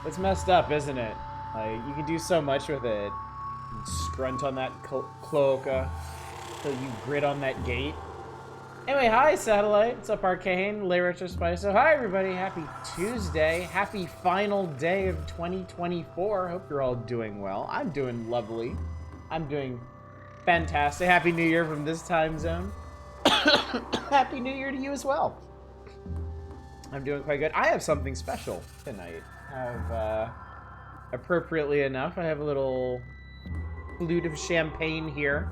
It's messed up, isn't it? Like, you can do so much with it. Scrunt on that cloaca till you grit on that gate. Anyway, hi, Satellite. What's up, Arcane? Lay Retro Spice. Hi, everybody. Happy Tuesday. Happy final day of 2024. Hope you're all doing well. I'm doing lovely. I'm doing fantastic. Happy New Year from this time zone. Happy New Year to you as well. I'm doing quite good. I have something special tonight. Appropriately enough, I have a little flute of champagne here.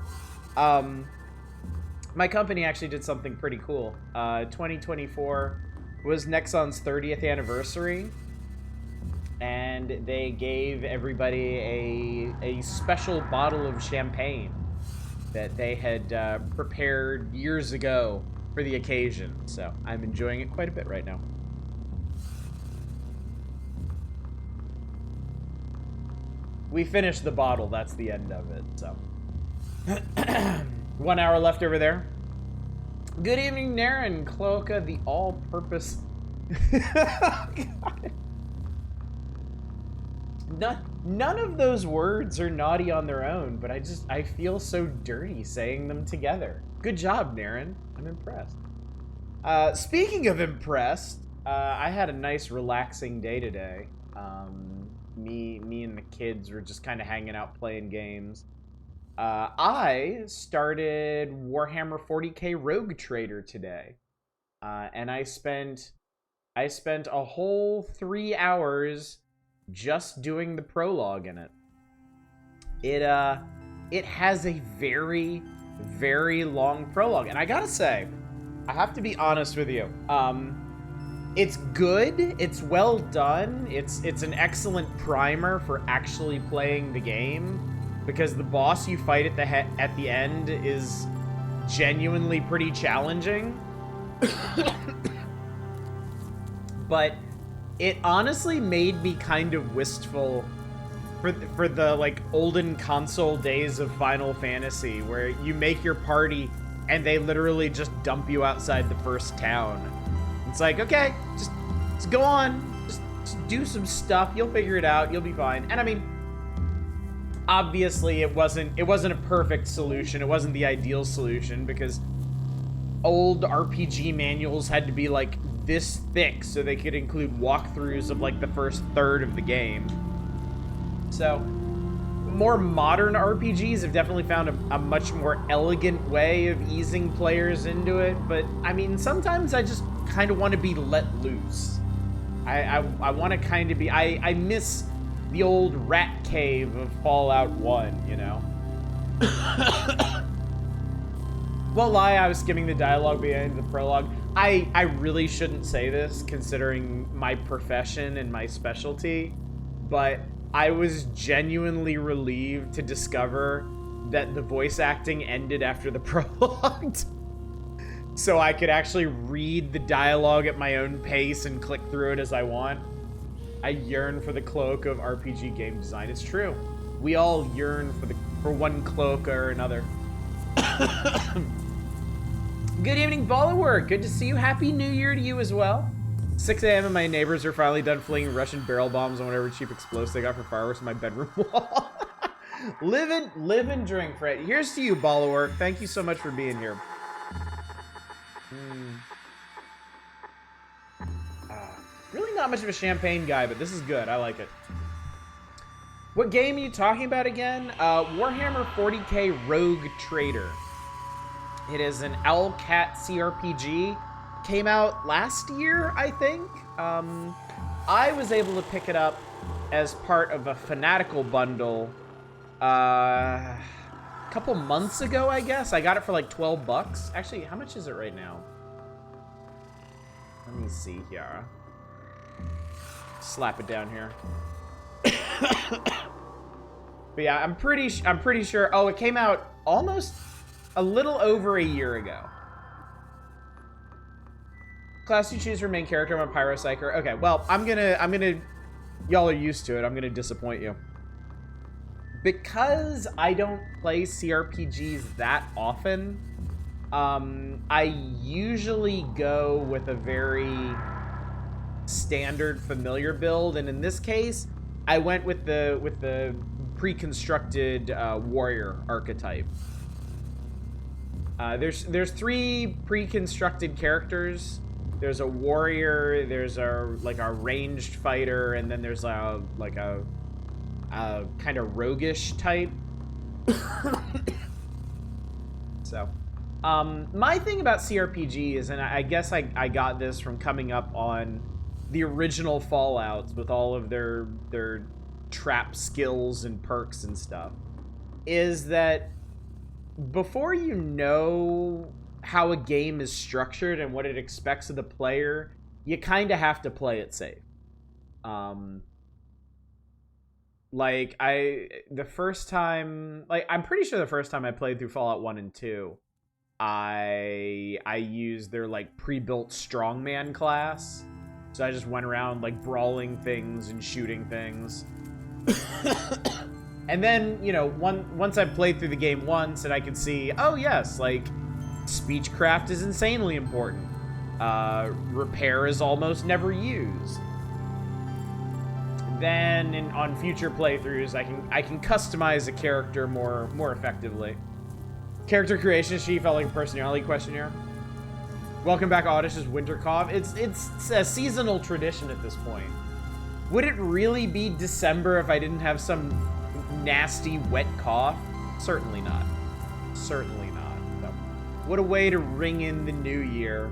My company actually did something pretty cool. 2024 was Nexon's 30th anniversary, and they gave everybody a special bottle of champagne that they had prepared years ago for the occasion. So I'm enjoying it quite a bit right now. We finished the bottle, that's the end of it, so. 1 hour left over there. Good evening, Naren, Cloaca, the all-purpose. None of those words are naughty on their own, but I feel so dirty saying them together. Good job, Naren. I'm impressed. Speaking of impressed, I had a nice relaxing day today. Me and the kids were just kind of hanging out playing games. I started Warhammer 40k Rogue Trader today, and I spent a whole 3 hours just doing the prologue in it. It has a very, very long prologue, and I gotta say, I have to be honest with you. It's good. It's well done. It's an excellent primer for actually playing the game, because the boss you fight at the end is genuinely pretty challenging. But it honestly made me kind of wistful for the like olden console days of Final Fantasy, where you make your party and they literally just dump you outside the first town. It's like, okay, just go on, just do some stuff. You'll figure it out. You'll be fine. And I mean, obviously, it wasn't a perfect solution. It wasn't the ideal solution, because old RPG manuals had to be like this thick so they could include walkthroughs of like the first third of the game. So more modern RPGs have definitely found a much more elegant way of easing players into it. But I mean, sometimes I just kind of want to be let loose. I want to kind of be, I miss the old rat cave of Fallout 1, you know? Won't lie, I was skimming the dialogue behind the prologue. I really shouldn't say this, considering my profession and my specialty, but I was genuinely relieved to discover that the voice acting ended after the prologue. So I could actually read the dialogue at my own pace and click through it as I want. I yearn for the cloak of RPG game design. It's true. We all yearn for one cloak or another. Good evening, Bollywood. Good to see you. Happy New Year to you as well. 6 a.m. and my neighbors are finally done flinging Russian barrel bombs on whatever cheap explosives they got for fireworks in my bedroom wall. live and drink, Fred. Here's to you, Bollywood. Thank you so much for being here. Really not much of a champagne guy, but this is good. I like it. What game are you talking about again? Warhammer 40k Rogue Trader. It is an Owlcat CRPG. Came out last year, I think. I was able to pick it up as part of a Fanatical bundle a couple months ago, I guess. I got it for like 12 bucks. Actually, how much is it right now? Let me see here. Slap it down here. But yeah, I'm pretty sure. Oh, it came out almost a little over a year ago. Class you choose for main character. I'm a Pyropsyker. Okay, well, I'm gonna. Y'all are used to it. I'm gonna disappoint you. Because I don't play CRPGs that often, I usually go with a very standard familiar build, and in this case, I went with the pre-constructed warrior archetype. There's 3 pre-constructed characters. There's a warrior, there's a ranged fighter, and then there's a kind of roguish type. So, my thing about CRPGs, and I guess I got this from coming up on the original Fallouts with all of their trap skills and perks and stuff, is that before you know how a game is structured and what it expects of the player, you kind of have to play it safe. Like, the first time, like, I'm pretty sure the first time I played through Fallout 1 and 2, I used their, like, pre-built strongman class. So I just went around, like, brawling things and shooting things. And then, you know, once I played through the game once and I could see, oh yes, like, speechcraft is insanely important. Repair is almost never used. Then on future playthroughs, I can customize a character more effectively. Character creation sheet felt like a personality questionnaire. Welcome back, Audish's winter cough. It's a seasonal tradition at this point. Would it really be December if I didn't have some nasty wet cough? Certainly not. Certainly not. So, what a way to ring in the new year,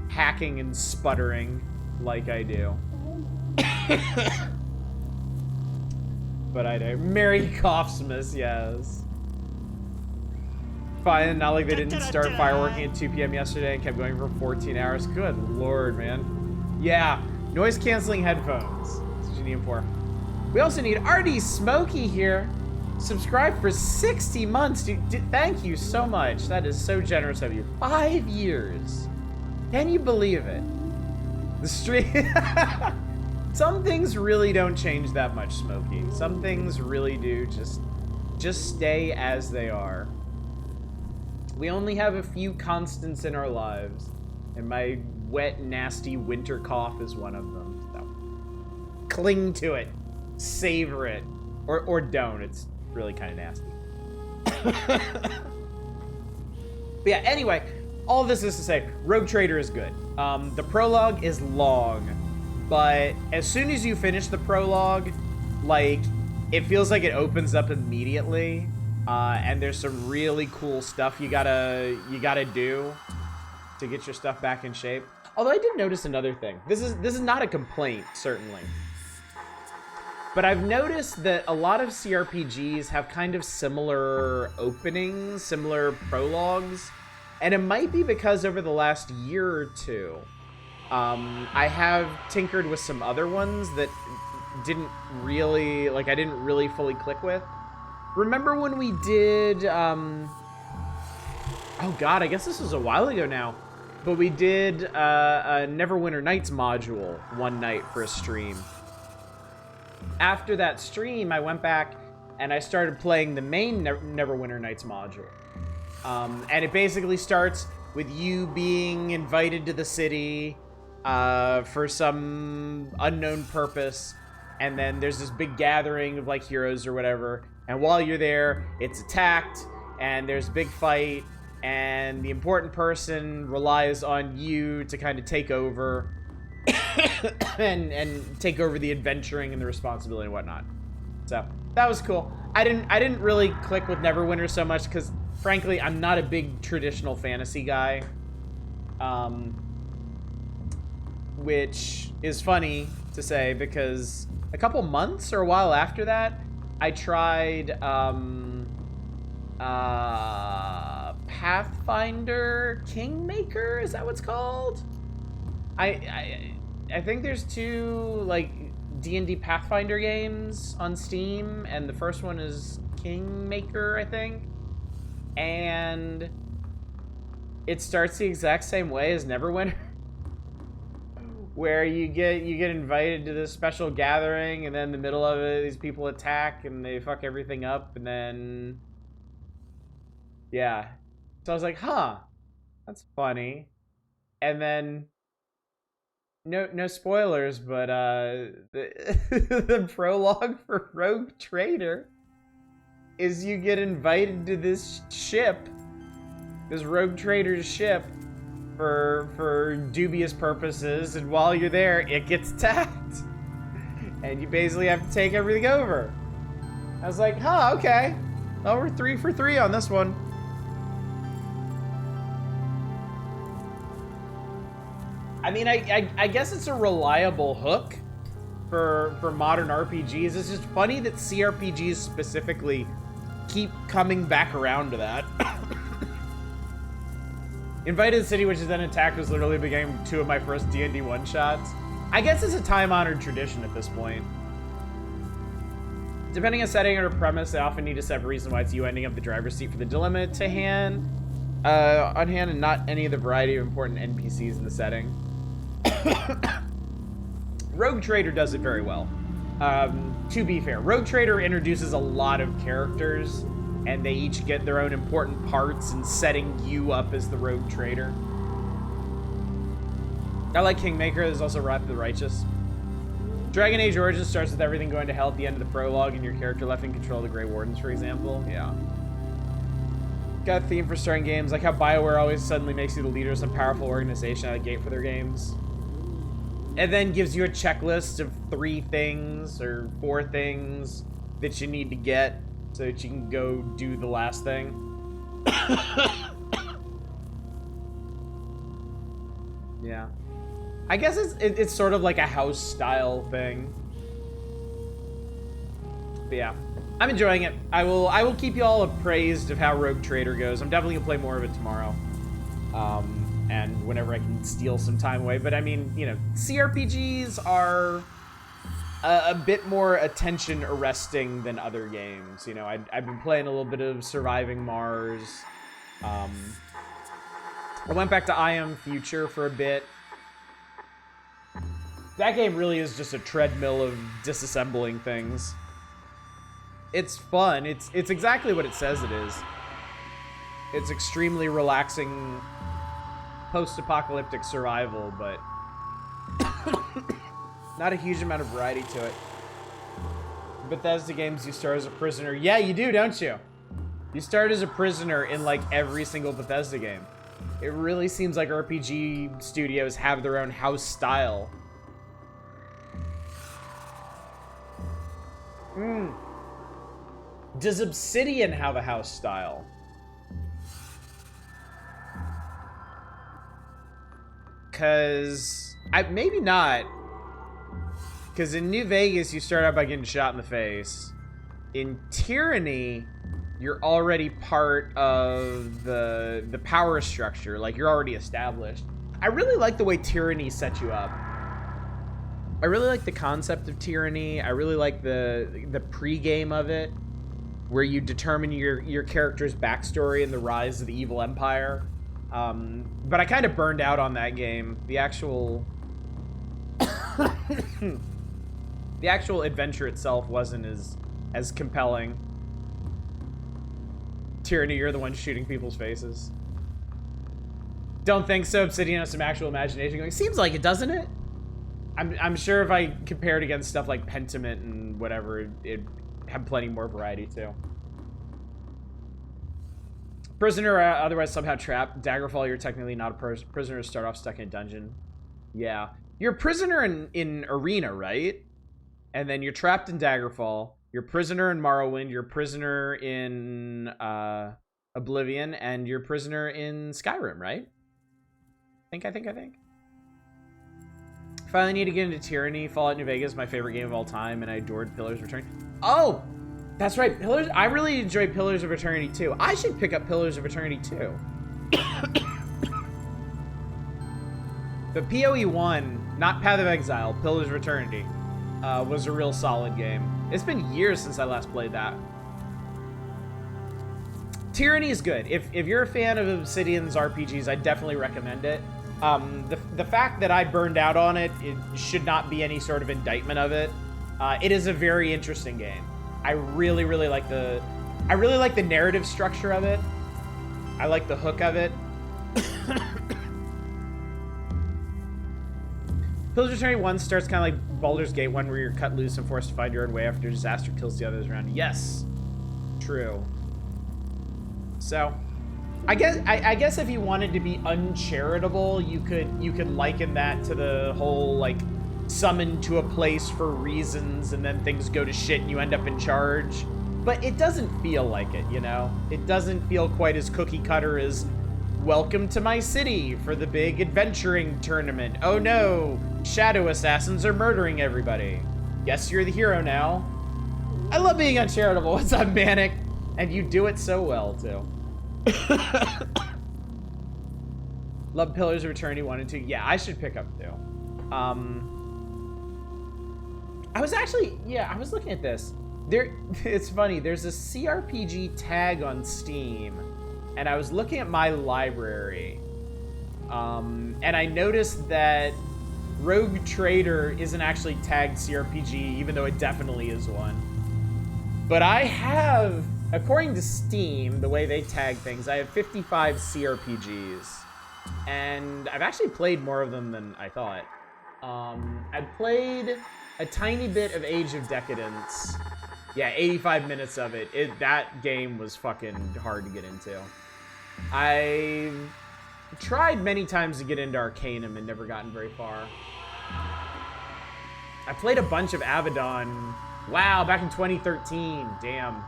hacking and sputtering like I do. But I do. Merry Coughsmas, yes. Fine, not like they didn't start fireworking at 2 p.m. yesterday and kept going for 14 hours. Good lord, man. Yeah, noise-canceling headphones. That's what you need them for. We also need RD Smokey here. Subscribe for 60 months, dude. Thank you so much. That is so generous of you. 5 years. Can you believe it? The stream... Some things really don't change that much, Smokey. Some things really do just stay as they are. We only have a few constants in our lives, and my wet, nasty winter cough is one of them. So, cling to it, savor it, or don't. It's really kind of nasty. But yeah, anyway, all this is to say, Rogue Trader is good. The prologue is long, but as soon as you finish the prologue, like, it feels like it opens up immediately. And there's some really cool stuff you gotta do to get your stuff back in shape. Although I did notice another thing. This is not a complaint, certainly. But I've noticed that a lot of CRPGs have kind of similar openings, similar prologues. And it might be because over the last year or two, I have tinkered with some other ones that I didn't really fully click with. Remember when we did, oh god, I guess this was a while ago now, but we did a Neverwinter Nights module one night for a stream. After that stream, I went back and I started playing the main Neverwinter Nights module. And it basically starts with you being invited to the city for some unknown purpose, and then there's this big gathering of, like, heroes or whatever. And while you're there, it's attacked, and there's a big fight, and the important person relies on you to kind of take over and take over the adventuring and the responsibility and whatnot. So that was cool. I didn't really click with Neverwinter so much because, frankly, I'm not a big traditional fantasy guy. Which is funny to say because a couple months or a while after that, I tried Pathfinder Kingmaker. Is that what's called? I think there's 2 like D&D Pathfinder games on Steam, and the first one is Kingmaker, I think. And it starts the exact same way as Neverwinter. Where you get invited to this special gathering, and then in the middle of it, these people attack, and they fuck everything up, and then... Yeah. So I was like, huh, that's funny. And then no spoilers, but the the prologue for Rogue Trader is you get invited to this ship, this Rogue Trader's ship, for dubious purposes, and while you're there, it gets attacked, and you basically have to take everything over. I was like, huh, okay. Well, we're 3 for 3 on this one. I mean, I guess it's a reliable hook for modern RPGs. It's just funny that CRPGs specifically keep coming back around to that. Invited City, which is then attacked, was literally became 2 of my first D&D one-shots. I guess it's a time-honored tradition at this point. Depending on setting or premise, they often need to set a reason why it's you ending up the driver's seat for the dilemma on hand, and not any of the variety of important NPCs in the setting. Rogue Trader does it very well. To be fair, Rogue Trader introduces a lot of characters, and they each get their own important parts in setting you up as the Rogue Trader. I like Kingmaker. There's also Wrath of the Righteous. Dragon Age Origins starts with everything going to hell at the end of the prologue and your character left in control of the Grey Wardens, for example. Yeah. Got a theme for starting games, like how BioWare always suddenly makes you the leader of some powerful organization out of the gate for their games. And then gives you a checklist of 3 things or 4 things that you need to get so that you can go do the last thing. Yeah. I guess it's sort of like a house style thing. But yeah, I'm enjoying it. I will keep you all appraised of how Rogue Trader goes. I'm definitely gonna play more of it tomorrow. And whenever I can steal some time away. But I mean, you know, CRPGs are a bit more attention arresting than other games. You know, I've been playing a little bit of Surviving Mars. I went back to I Am Future for a bit. That game really is just a treadmill of disassembling things. It's fun. It's exactly what it says it is. It's extremely relaxing post-apocalyptic survival, but not a huge amount of variety to it. Bethesda games, you start as a prisoner. Yeah, you do, don't you? You start as a prisoner in like every single Bethesda game. It really seems like RPG studios have their own house style. Does Obsidian have a house style? Cause maybe not. Cause in New Vegas you start out by getting shot in the face. In Tyranny, you're already part of the power structure. Like, you're already established. I really like the way Tyranny sets you up. I really like the concept of Tyranny. I really like the pre-game of it, where you determine your character's backstory and the rise of the evil empire. But I kind of burned out on that game. The actual the actual adventure itself wasn't as compelling. Tyranny, you're the one shooting people's faces. Don't think so. Obsidian has some actual imagination going. Seems like it, doesn't it? I'm sure if I compare it against stuff like Pentiment and whatever, it'd have plenty more variety too. Prisoner, otherwise somehow trapped. Daggerfall, you're technically not a prisoner. Start off stuck in a dungeon. Yeah. You're a prisoner in Arena, right? And then you're trapped in Daggerfall. You're a prisoner in Morrowind. You're a prisoner in Oblivion. And you're a prisoner in Skyrim, right? I think. Finally need to get into Tyranny. Fallout New Vegas is my favorite game of all time, and I adored Pillars of Eternity. Oh! That's right, Pillars. I really enjoy Pillars of Eternity too. I should pick up Pillars of Eternity too. The PoE 1, not Path of Exile, Pillars of Eternity, was a real solid game. It's been years since I last played that. Tyranny is good. If you're a fan of Obsidian's RPGs, I definitely recommend it. The fact that I burned out on it, it should not be any sort of indictment of it. It is a very interesting game. I really like the narrative structure of it. I like the hook of it. Pillars of Eternity 1 starts kind of like Baldur's Gate 1, where you're cut loose and forced to find your own way after disaster kills the others around you. Yes. True. So, I guess if you wanted to be uncharitable, you could liken that to the whole, like, summoned to a place for reasons and then things go to shit and you end up in charge. But it doesn't feel like it, you know? It doesn't feel quite as cookie cutter as welcome to my city for the big adventuring tournament. Oh no, shadow assassins are murdering everybody. Guess you're the hero now. I love being uncharitable. What's up, Manic? And you do it so well, too. Love Pillars of Eternity 1 and 2. Yeah, I should pick up 2. I was actually, I was looking at this. It's funny, there's a CRPG tag on Steam, and I was looking at my library, and I noticed that Rogue Trader isn't actually tagged CRPG, even though it definitely is one. But I have, according to Steam, the way they tag things, I have 55 CRPGs, and I've actually played more of them than I thought. I played a tiny bit of Age of Decadence. Yeah, 85 minutes of it. That game was fucking hard to get into. I tried many times to get into Arcanum and never gotten very far. I played a bunch of Abaddon. Wow, back in 2013. Damn.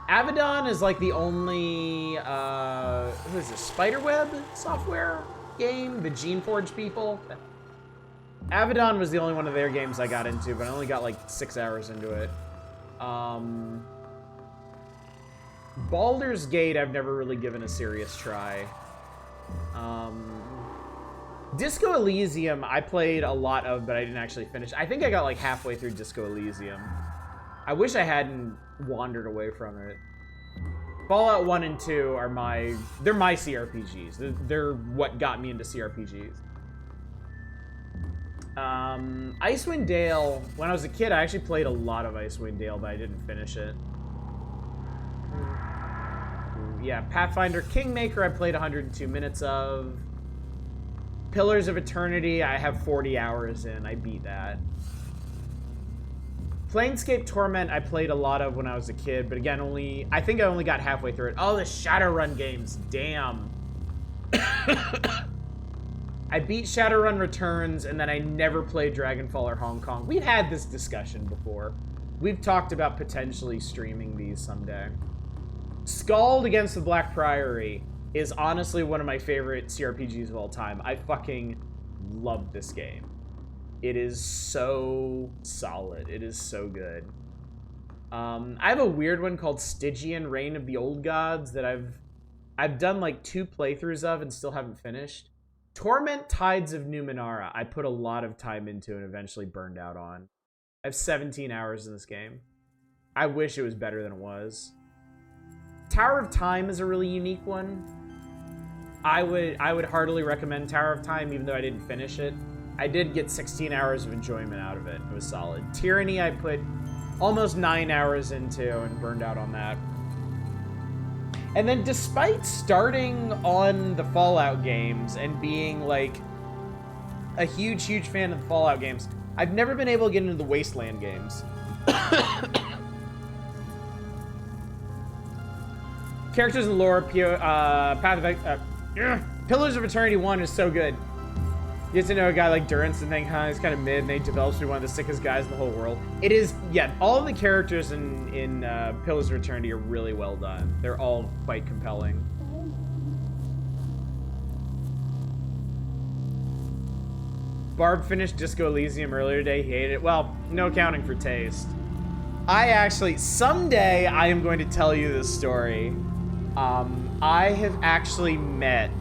Abaddon is like the only, who is this, Spiderweb software game? The Geneforge people? Abaddon was the only one of their games I got into, but I only got like 6 hours into it. Baldur's Gate I've never really given a serious try. Disco Elysium I played a lot of, but I didn't actually finish. I think I got like halfway through Disco Elysium. I wish I hadn't wandered away from it. Fallout 1 and 2 are they're my CRPGs. They're what got me into CRPGs. Icewind Dale, when I was a kid, I actually played a lot of Icewind Dale, but I didn't finish it. Yeah, Pathfinder Kingmaker I played 102 minutes of. Pillars of Eternity, I have 40 hours in. I beat that. Planescape Torment I played a lot of when I was a kid, but again, I think I only got halfway through it. Oh, the Shadowrun games, damn. I beat Shadowrun Returns, and then I never played Dragonfall or Hong Kong. We've had this discussion before. We've talked about potentially streaming these someday. Skald Against the Black Priory is honestly one of my favorite CRPGs of all time. I fucking love this game. It is so solid. It is so good. I have a weird one called Stygian Reign of the Old Gods that I've done like 2 playthroughs of and still haven't finished. Torment Tides of Numenera, I put a lot of time into and eventually burned out on. I have 17 hours in this game. I wish it was better than it was. Tower of Time is a really unique one. I would heartily recommend Tower of Time, even though I didn't finish it. I did get 16 hours of enjoyment out of it. It was solid. Tyranny, I put almost 9 hours into and burned out on that. And then despite starting on the Fallout games and being like a huge, huge fan of the Fallout games, I've never been able to get into the Wasteland games. Characters and lore, Pillars of Eternity 1 is so good. You get to know a guy like Durance and think, he's kind of mid, and he develops to be one of the sickest guys in the whole world. It is, yeah, all of the characters in Pillars of Eternity are really well done. They're all quite compelling. Barb finished Disco Elysium earlier today. He hated it. Well, no accounting for taste. Someday I am going to tell you this story. I have actually met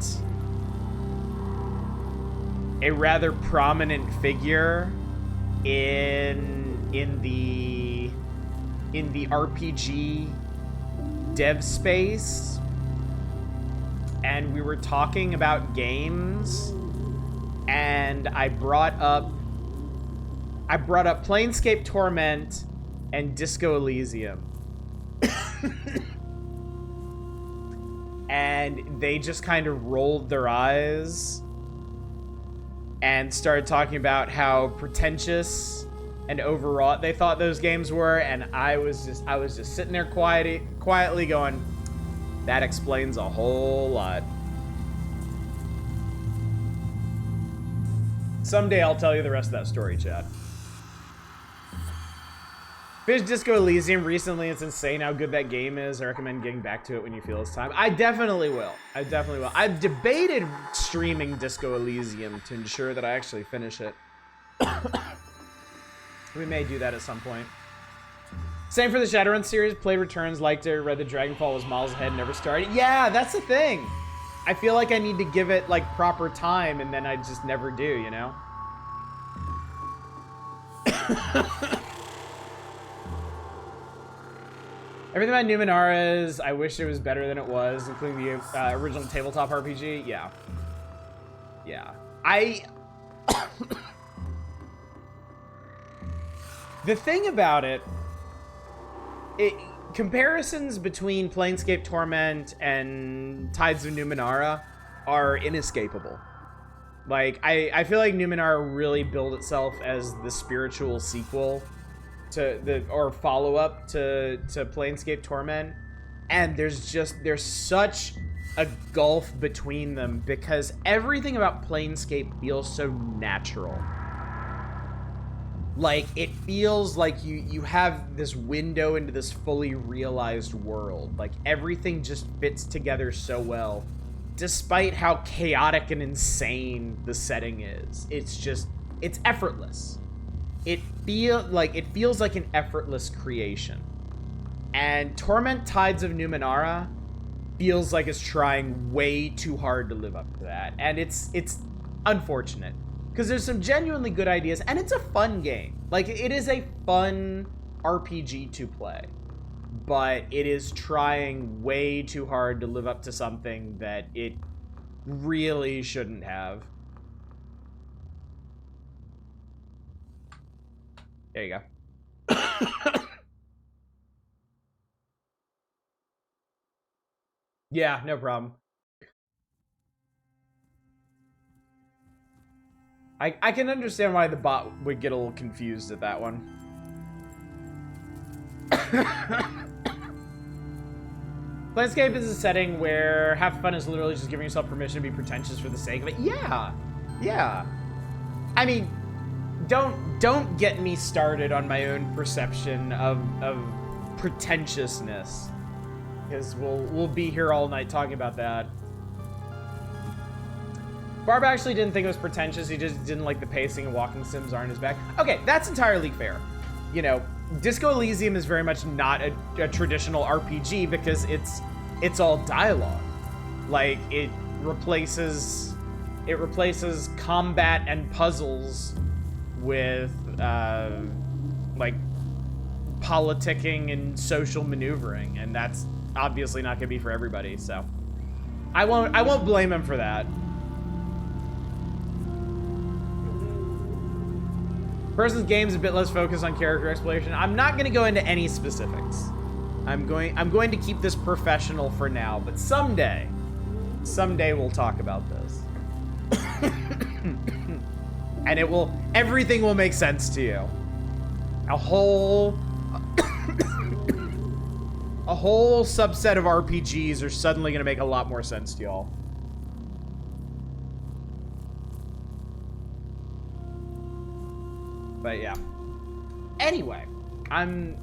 a rather prominent figure in the RPG dev space, and we were talking about games, and I brought up Planescape Torment and Disco Elysium. And they just kind of rolled their eyes. and started talking about how pretentious and overwrought they thought those games were, and I was just sitting there quietly going, that explains a whole lot. Someday I'll tell you the rest of that story, Chad. Finished Disco Elysium recently. It's insane how good that game is. I recommend getting back to it when you feel it's time. I definitely will. I've debated streaming Disco Elysium to ensure that I actually finish it. We may do that at some point. Same for the Shadowrun series. Played Returns, liked it. Read the Dragonfall, was miles ahead, never started. Yeah, that's the thing. I feel like I need to give it like proper time, and then I just never do, you know? Everything about Numenera is, I wish it was better than it was, including the original tabletop RPG. Yeah. Yeah. The thing about it, comparisons between Planescape Torment and Tides of Numenera are inescapable. Like, I feel like Numenera really billed itself as the spiritual sequel or follow-up to Planescape Torment, and there's such a gulf between them because everything about Planescape feels so natural. Like, it feels like you have this window into this fully realized world. Like, everything just fits together so well, despite how chaotic and insane the setting is. It's effortless. It feels like an effortless creation. And Torment Tides of Numenera feels like it's trying way too hard to live up to that. And it's unfortunate. Because there's some genuinely good ideas, and it's a fun game. Like, it is a fun RPG to play. But it is trying way too hard to live up to something that it really shouldn't have. There you go. Yeah, no problem. I can understand why the bot would get a little confused at that one. Planescape is a setting where have fun is literally just giving yourself permission to be pretentious for the sake of it. Yeah. Yeah. I mean, don't get me started on my own perception of pretentiousness. Because we'll be here all night talking about that. Barb actually didn't think it was pretentious. He just didn't like the pacing and walking sims aren't his back. Okay, that's entirely fair. You know, Disco Elysium is very much not a traditional RPG because it's all dialogue. Like, it replaces combat and puzzles with like politicking and social maneuvering, and that's obviously not gonna be for everybody. So I won't blame him for that. Person's game's a bit less focused on character exploration. I'm not going to go into any specifics. I'm going to keep this professional for now, but someday we'll talk about this. And everything will make sense to you. A whole subset of RPGs are suddenly going to make a lot more sense to y'all. But yeah. Anyway, I'm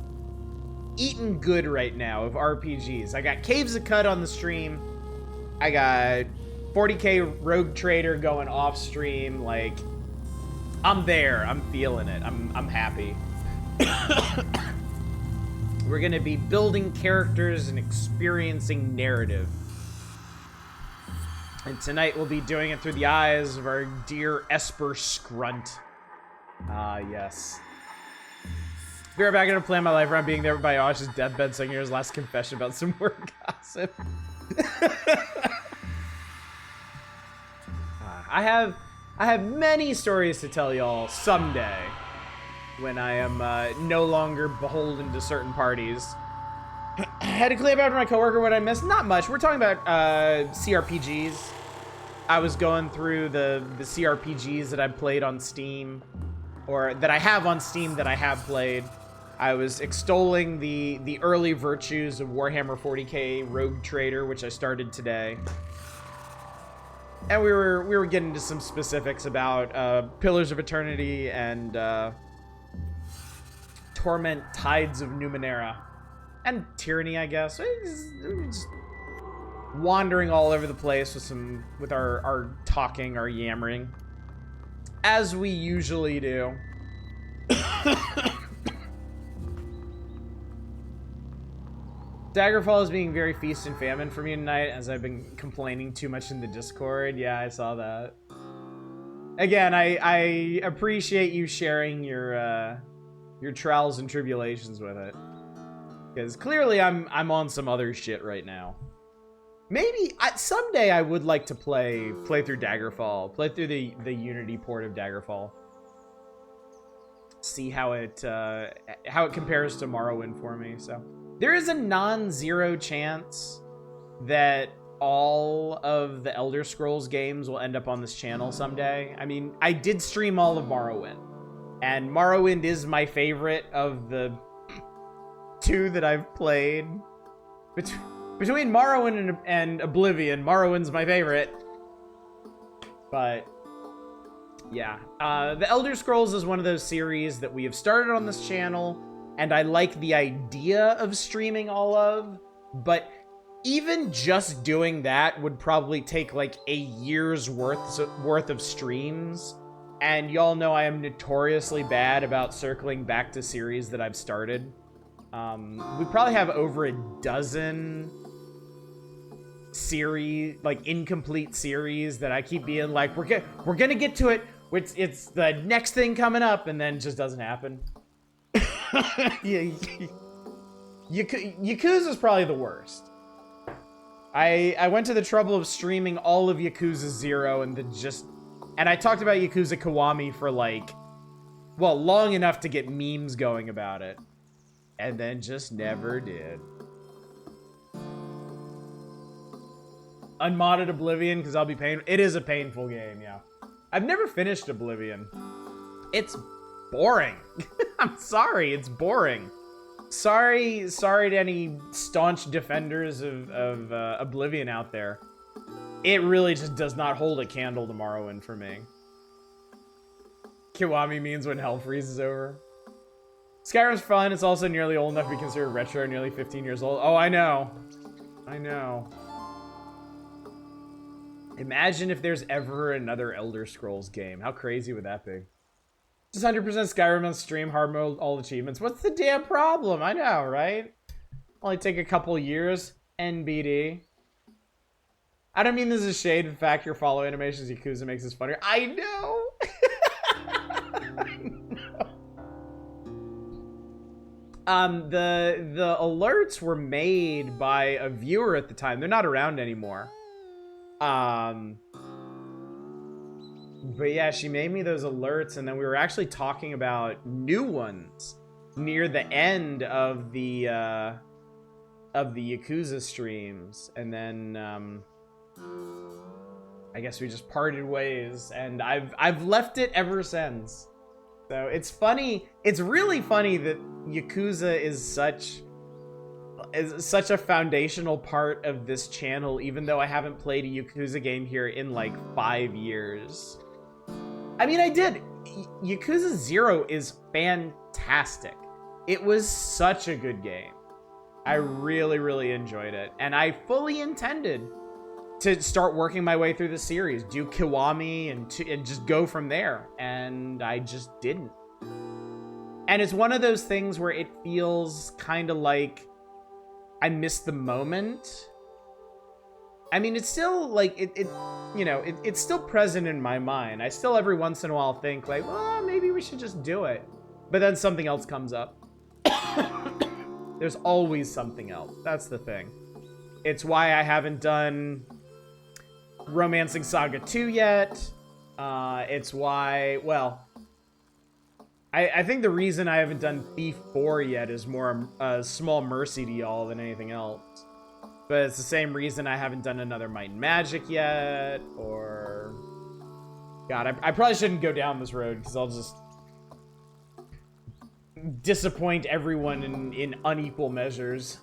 eating good right now of RPGs. I got Caves of Cut on the stream. I got 40k Rogue Trader going off stream. Like, I'm there. I'm feeling it. I'm happy. We're gonna be building characters and experiencing narrative. And tonight we'll be doing it through the eyes of our dear Esper Scrunt. Ah, yes. Be right back. I'm gonna plan my life around being there by Osh's deathbed, singing his last confession about some work gossip. I have many stories to tell y'all someday when I am no longer beholden to certain parties. I had to clean up after my coworker what I missed. Not much. We're talking about CRPGs. I was going through the CRPGs that I played on Steam, or that I have on Steam that I have played. I was extolling the early virtues of Warhammer 40k Rogue Trader, which I started today. And we were getting into some specifics about Pillars of Eternity and Torment Tides of Numenera. And Tyranny, I guess. Just wandering all over the place with our talking, our yammering. As we usually do. Daggerfall is being very feast and famine for me tonight, as I've been complaining too much in the Discord. Yeah, I saw that. Again, I appreciate you sharing your trials and tribulations with it, because clearly I'm on some other shit right now. Maybe someday I would like to play through Daggerfall, play through the Unity port of Daggerfall, see how it compares to Morrowind for me. So there is a non-zero chance that all of the Elder Scrolls games will end up on this channel someday. I mean, I did stream all of Morrowind, and Morrowind is my favorite of the two that I've played. Between Morrowind and Oblivion, Morrowind's my favorite. But yeah, the Elder Scrolls is one of those series that we have started on this channel, and I like the idea of streaming all of, but even just doing that would probably take like a year's worth of streams. And y'all know I am notoriously bad about circling back to series that I've started. We probably have over a dozen series, like incomplete series, that I keep being like, we're gonna get to it. It's the next thing coming up, and then it just doesn't happen. Yeah, Yakuza's probably the worst. I went to the trouble of streaming all of Yakuza 0 and I talked about Yakuza Kiwami for like, well, long enough to get memes going about it, and then just never did. Unmodded Oblivion, because I'll be paying. It is a painful game, yeah. I've never finished Oblivion. It's boring. I'm sorry, it's boring. Sorry to any staunch defenders of Oblivion out there. It really just does not hold a candle to Morrowind for me. Kiwami means when hell freezes over. Skyrim's fun. It's also nearly old enough to be considered retro, nearly 15 years old. Oh, I know. I know. Imagine if there's ever another Elder Scrolls game. How crazy would that be? Just 100% Skyrim on stream, hard mode, all achievements. What's the damn problem? I know, right? Only take a couple years. NBD. I don't mean this is a shade. In fact, your follow animations Yakuza makes this funnier. I know. I know. The alerts were made by a viewer at the time. They're not around anymore. But yeah, she made me those alerts, and then we were actually talking about new ones near the end of the Yakuza streams, and then I guess we just parted ways, and I've left it ever since. So it's funny. It's really funny that Yakuza is such a foundational part of this channel, even though I haven't played a Yakuza game here in like 5 years. I mean, I did. Yakuza 0 is fantastic. It was such a good game. I really, really enjoyed it. And I fully intended to start working my way through the series, do Kiwami and just go from there. And I just didn't. And it's one of those things where it feels kind of like I missed the moment. I mean, it's still like it's still present in my mind. I still every once in a while think like, well, maybe we should just do it. But then something else comes up. There's always something else. That's the thing. It's why I haven't done Romancing Saga 2 yet. It's why, well, I think the reason I haven't done Thief 4 yet is more a small mercy to y'all than anything else. But it's the same reason I haven't done another Might and Magic yet, or... God, I probably shouldn't go down this road, because I'll just disappoint everyone in unequal measures.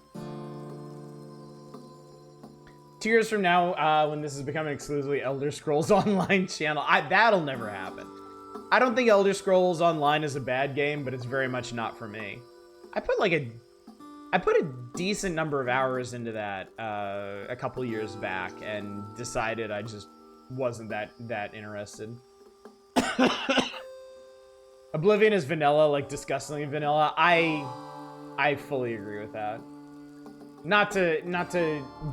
2 years from now, when this is becoming exclusively Elder Scrolls Online channel, that'll never happen. I don't think Elder Scrolls Online is a bad game, but it's very much not for me. I put a decent number of hours into that a couple years back and decided I just wasn't that interested. Oblivion is vanilla, like disgustingly vanilla. I fully agree with that. Not to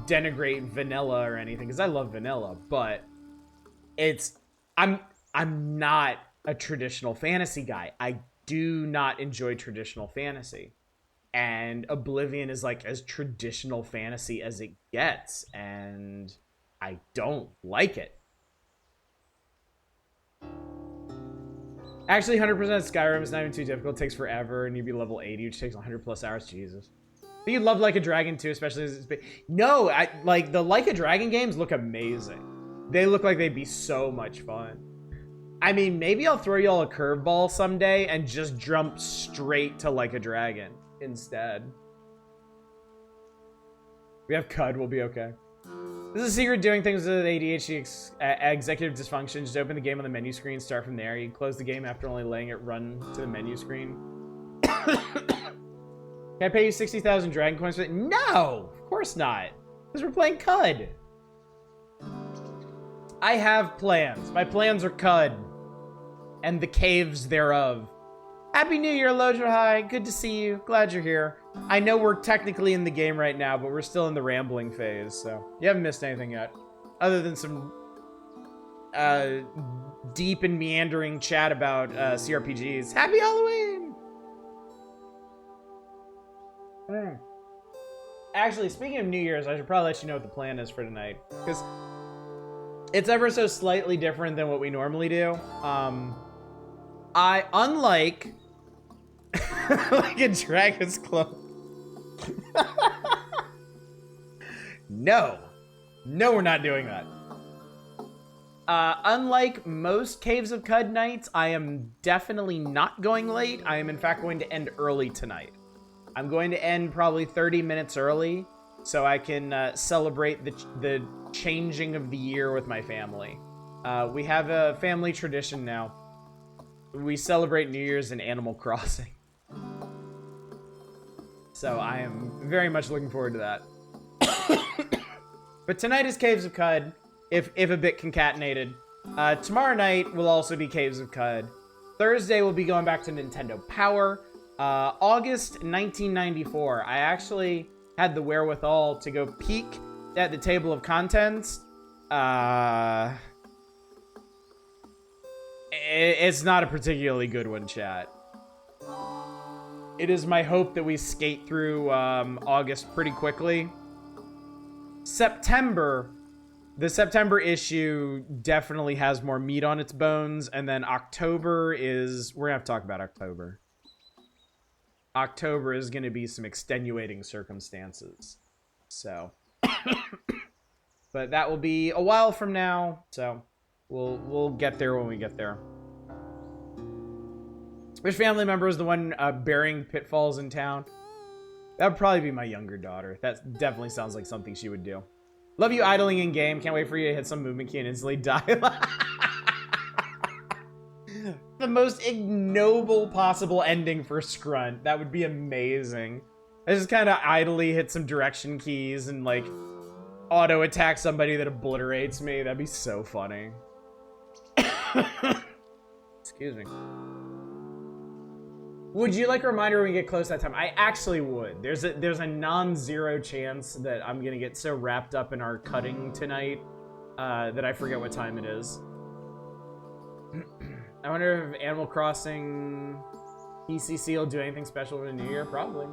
denigrate vanilla or anything, because I love vanilla, but I'm not a traditional fantasy guy. I do not enjoy traditional fantasy. And Oblivion is like as traditional fantasy as it gets, and I don't like it. Actually, 100% Skyrim is not even too difficult. It takes forever, and you'd be level 80, which takes 100 plus hours. Jesus. But you'd love Like a Dragon too, especially as it's big. No, like the Like a Dragon games look amazing. They look like they'd be so much fun. I mean, maybe I'll throw y'all a curveball someday and just jump straight to Like a Dragon instead. We have CUD, we'll be okay. This is a secret doing things with ADHD executive dysfunction. Just open the game on the menu screen, start from there. You can close the game after only letting it run to the menu screen. Can I pay you 60,000 Dragon Coins for it? No! Of course not. Because we're playing CUD. I have plans. My plans are CUD. And the caves thereof. Happy New Year, Lojo High. Good to see you. Glad you're here. I know we're technically in the game right now, but we're still in the rambling phase, so you haven't missed anything yet. Other than some deep and meandering chat about CRPGs. Happy Halloween! Actually, speaking of New Year's, I should probably let you know what the plan is for tonight, because it's ever so slightly different than what we normally do. Unlike like a Dragon's Club. No, we're not doing that. Unlike most Caves of CUD nights, I am definitely not going late. I am in fact going to end early tonight. I'm going to end probably 30 minutes early so I can celebrate the changing of the year with my family. We have a family tradition now. We celebrate New Year's in Animal Crossing. So I am very much looking forward to that. But tonight is Caves of CUD, if a bit concatenated. Tomorrow night will also be Caves of CUD. Thursday we'll be going back to Nintendo Power. August 1994, I actually had the wherewithal to go peek at the table of contents. It's not a particularly good one, chat. It is my hope that we skate through August pretty quickly. The September issue definitely has more meat on its bones, and then October is... We're gonna have to talk about October. October is gonna be some extenuating circumstances. So... But that will be a while from now, so we'll get there when we get there. Which family member is the one burying pitfalls in town? That would probably be my younger daughter. That definitely sounds like something she would do. Love you idling in game. Can't wait for you to hit some movement key and instantly die. The most ignoble possible ending for Scrunt. That would be amazing. I just kind of idly hit some direction keys and like auto attack somebody that obliterates me. That'd be so funny. Excuse me. Would you like a reminder when we get close to that time? I actually would. There's a non-zero chance that I'm gonna get so wrapped up in our cutting tonight that I forget what time it is. I wonder if Animal Crossing PCC will do anything special for the new year. Probably.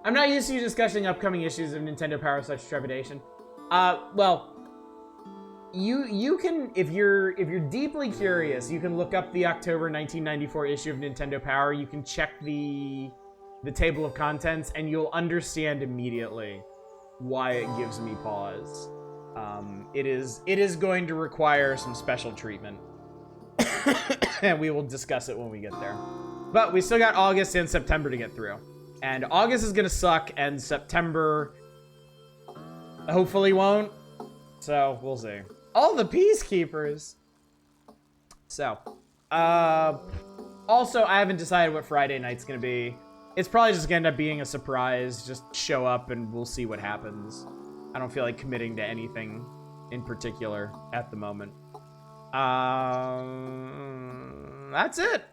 I'm not used to you discussing upcoming issues of Nintendo Power such trepidation. Well, you can, if you're deeply curious, you can look up the October 1994 issue of Nintendo Power. You can check the table of contents, and you'll understand immediately why it gives me pause. It is going to require some special treatment. And we will discuss it when we get there. But we still got August and September to get through. And August is going to suck, and September hopefully won't. So, we'll see. All the Peacekeepers. So, also, I haven't decided what Friday night's going to be. It's probably just going to end up being a surprise. Just show up and we'll see what happens. I don't feel like committing to anything in particular at the moment. That's it.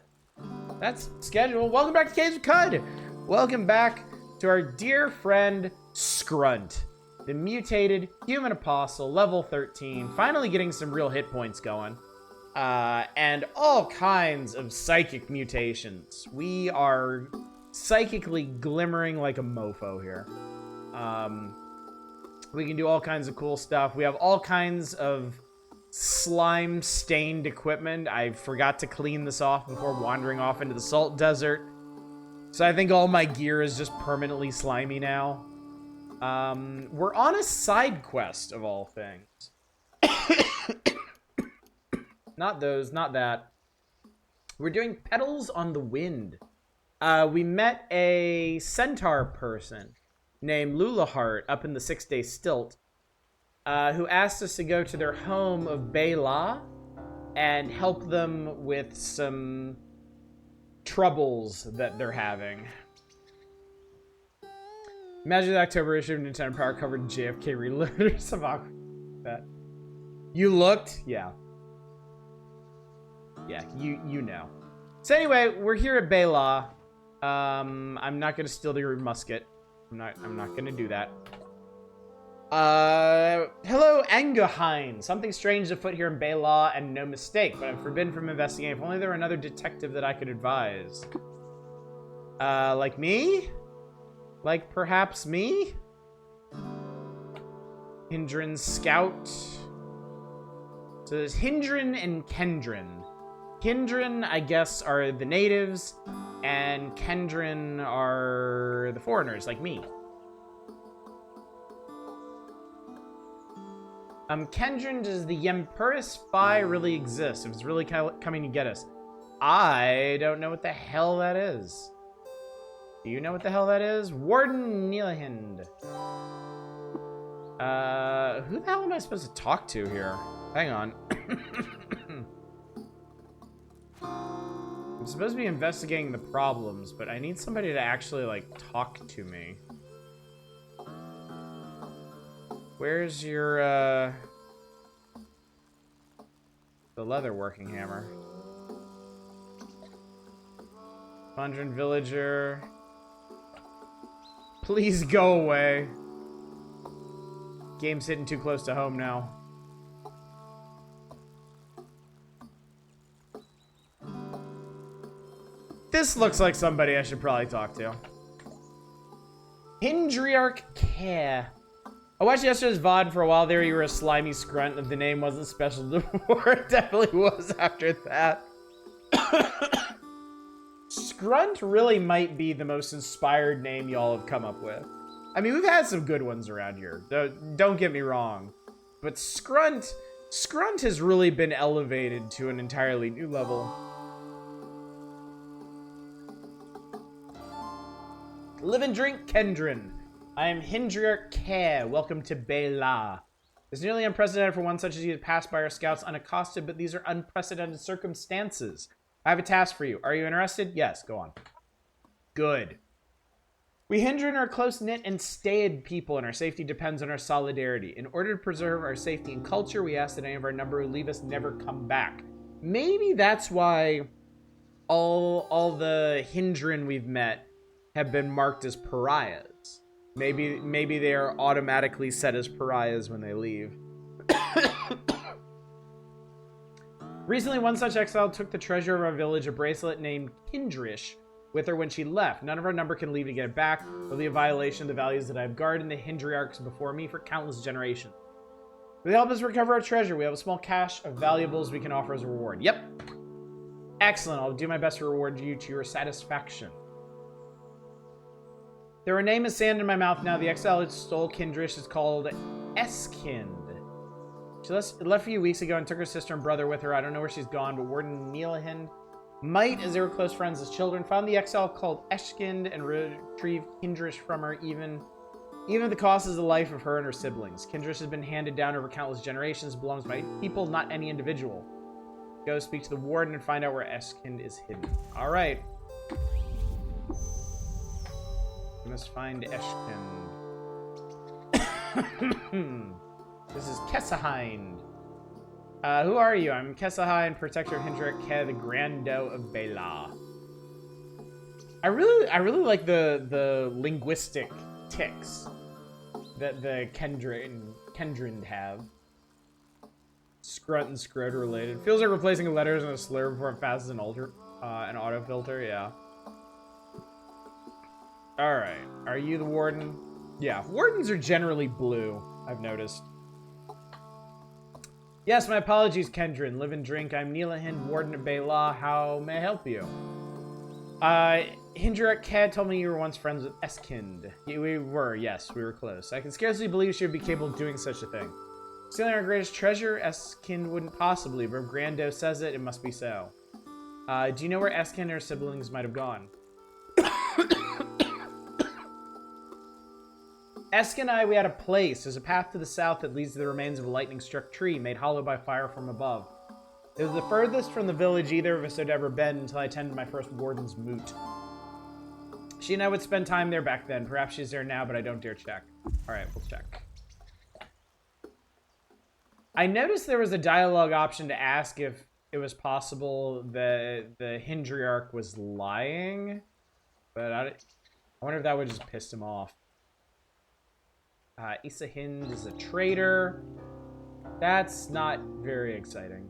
That's scheduled. Welcome back to Caves of Cud. Welcome back to our dear friend Scrunt, the mutated human apostle, level 13, finally getting some real hit points going. And all kinds of psychic mutations. We are psychically glimmering like a mofo here. We can do all kinds of cool stuff. We have all kinds of slime-stained equipment. I forgot to clean this off before wandering off into the salt desert. So I think all my gear is just permanently slimy now. We're on a side quest, of all things. Not those, not that. We're doing Petals on the Wind. We met a centaur person named Lulahart up in the 6-day stilt, who asked us to go to their home of Bela and help them with some troubles that they're having. Imagine the October issue of Nintendo Power covered JFK reloaders of that. You looked? Yeah. Yeah, you know. So anyway, we're here at Bela. I'm not gonna steal your musket. I'm not gonna do that. Hello, Angerheim. Something strange afoot here in Bela, and no mistake, but I'm forbidden from investigating. If only there were another detective that I could advise. Like me? Like perhaps me? Hindran Scout. So there's Hindran and Kendran. Hindran, I guess, are the natives, and Kendran are the foreigners, like me. Kendran, does the Yempuris Phi really exist? If it's really coming to get us. I don't know what the hell that is. Do you know what the hell that is? Warden Neilhind. Who the hell am I supposed to talk to here? Hang on. I'm supposed to be investigating the problems, but I need somebody to actually, like, talk to me. Where's your, the leather working hammer? Pundren villager. Please go away. Game's hitting too close to home now. This looks like somebody I should probably talk to. Hindriarch Care. I watched yesterday's VOD for a while there. You were a slimy scrunt, and the name wasn't special before. It definitely was after that. Scrunt really might be the most inspired name y'all have come up with. I mean, we've had some good ones around here. Don't get me wrong. But Scrunt has really been elevated to an entirely new level. Live and drink, Kendran. I am Hindriarch Care. Welcome to Bela. It's nearly unprecedented for one such as you to pass by our scouts unaccosted, but these are unprecedented circumstances. I have a task for you. Are you interested? Yes, go on. Good. We Hindran are close-knit and staid people, and our safety depends on our solidarity. In order to preserve our safety and culture, we ask that any of our number who leave us never come back. Maybe that's why all the Hindran we've met have been marked as pariahs. Maybe they are automatically set as pariahs when they leave. Recently, one such exile took the treasure of our village, a bracelet named Kindrish, with her when she left. None of our number can leave to get it back. It will be a violation of the values that I have guarded in the Hindriarchs before me for countless generations. Will you help us recover our treasure? We have a small cache of valuables we can offer as a reward. Yep. Excellent. I'll do my best to reward you to your satisfaction. Their name is sand in my mouth now. The exile who stole Kindrish is called Eskind. She left a few weeks ago and took her sister and brother with her. I don't know where she's gone, but Warden Neelahind might, as they were close friends as children, found the exile called Eskind and retrieved Kindrish from her, even at the cost of the life of her and her siblings. Kindrish has been handed down over countless generations, belongs to my people, not any individual. Go speak to the warden and find out where Eskind is hidden. All right. We must find Eskind. This is Kessahind. Who are you? I'm Kessahind, protector of Hindrek Ke, the Grando of Bela. I really like the linguistic tics that the Kendrind have. Scrunt and scrot are related. Feels like replacing letters in a slur before it passes an autofilter, yeah. Alright. Are you the warden? Yeah, wardens are generally blue, I've noticed. Yes, my apologies, Kendrin. Live and drink. I'm Neelahind, warden of Bela. How may I help you? Hindrek Ke told me you were once friends with Eskind. We were, yes, we were close. I can scarcely believe she would be capable of doing such a thing. Stealing our greatest treasure, Eskind wouldn't possibly, but if Grando says it, it must be so. Do you know where Eskind and her siblings might have gone? Eskind and I, we had a place. There's a path to the south that leads to the remains of a lightning-struck tree made hollow by fire from above. It was the furthest from the village either of us had ever been until I attended my first warden's moot. She and I would spend time there back then. Perhaps she's there now, but I don't dare check. Alright, we'll check. I noticed there was a dialogue option to ask if it was possible that the Hindriarch was lying, but I wonder if that would just piss him off. Isahind is a traitor. That's not very exciting.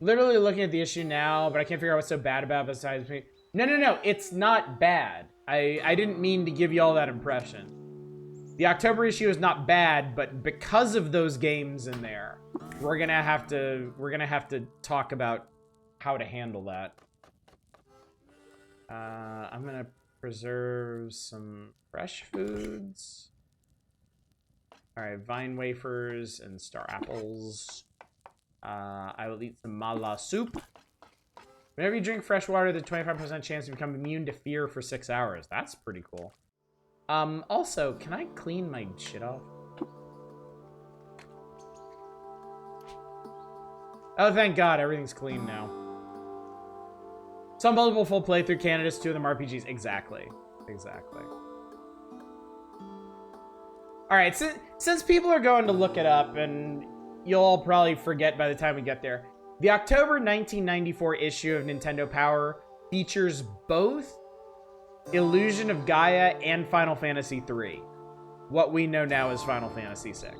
Literally looking at the issue now, but I can't figure out what's so bad about it besides me. No, it's not bad. I didn't mean to give you all that impression. The October issue is not bad, but because of those games in there, we're gonna have to talk about how to handle that. I'm gonna preserve some fresh foods. All right, vine wafers and star apples. I will eat some mala soup. Whenever you drink fresh water, there's a 25% chance to become immune to fear for 6 hours. That's pretty cool. Also, can I clean my shit off? Oh, thank God, everything's clean now. Some multiple full playthrough candidates, 2 of them RPGs. Exactly. Alright, since people are going to look it up, and you'll all probably forget by the time we get there, the October 1994 issue of Nintendo Power features both Illusion of Gaia and Final Fantasy III. What we know now as Final Fantasy VI.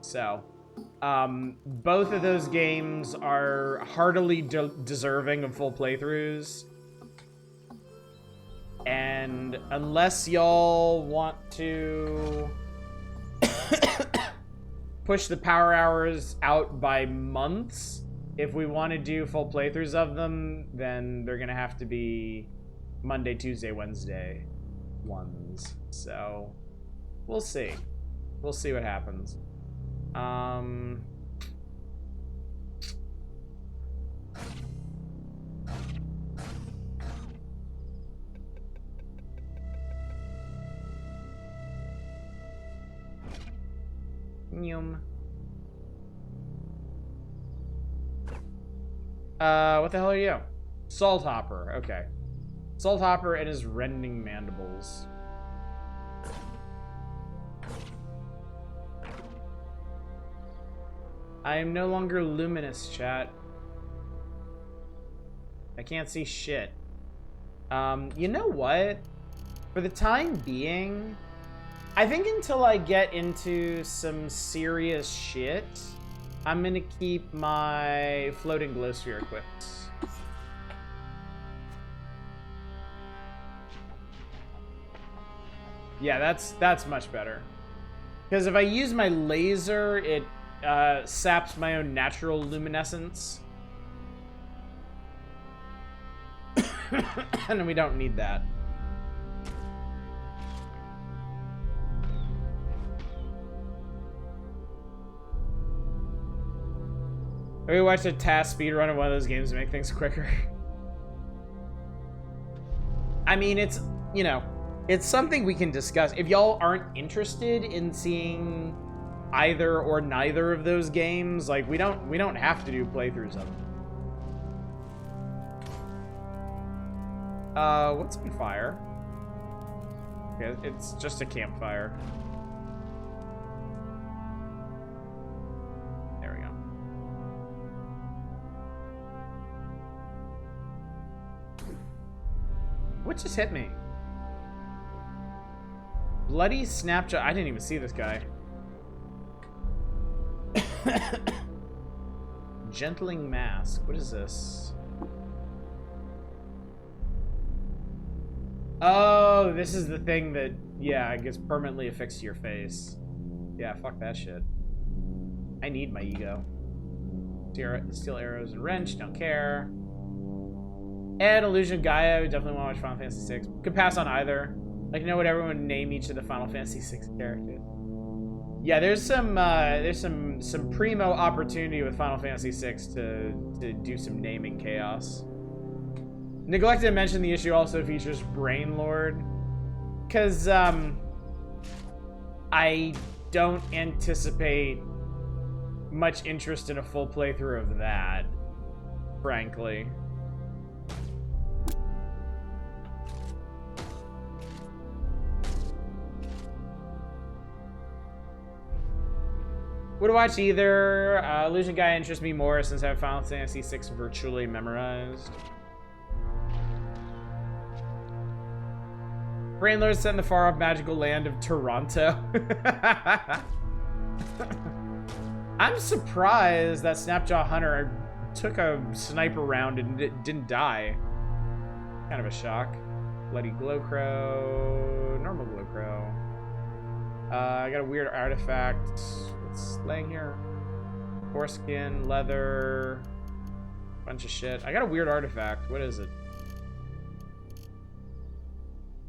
So, both of those games are heartily deserving of full playthroughs. And unless y'all want to push the power hours out by months, if we want to do full playthroughs of them, then they're gonna have to be Monday, Tuesday, Wednesday ones. So we'll see. We'll see what happens. What the hell are you? Salt Hopper, okay. Salt Hopper and his rending mandibles. I am no longer luminous, chat. I can't see shit. You know what? For the time being, I think until I get into some serious shit, I'm gonna keep my floating glow sphere equipped. Yeah, that's much better. Because if I use my laser, it saps my own natural luminescence. And we don't need that. We watched a task speedrun of one of those games to make things quicker. I mean, it's, you know, it's something we can discuss. If y'all aren't interested in seeing either or neither of those games, like, we don't have to do playthroughs of them. What's on fire? Okay, it's just a campfire. There we go. What just hit me? Bloody Snapshot. I didn't even see this guy. Gentling Mask. What is this? Oh, this is the thing that, yeah, I guess permanently affixed to your face. Yeah, fuck that shit. I need my ego. Steel arrows and wrench, don't care. And Illusion of Gaia, definitely want to watch Final Fantasy VI. Could pass on either. Like, know what everyone would name each of the Final Fantasy VI characters. Yeah, there's some primo opportunity with Final Fantasy VI to do some naming chaos. Neglected to mention the issue also features Brain Lord, because I don't anticipate much interest in a full playthrough of that, frankly. Would watch either. Illusion Guy interests me more since I have Final Fantasy VI virtually memorized. Brainlord set in the far-off magical land of Toronto. I'm surprised that Snapjaw Hunter took a sniper round and didn't die. Kind of a shock. Bloody Glowcrow. Normal Glowcrow. I got a weird artifact. What's laying here? Foreskin, leather, bunch of shit. I got a weird artifact. What is it?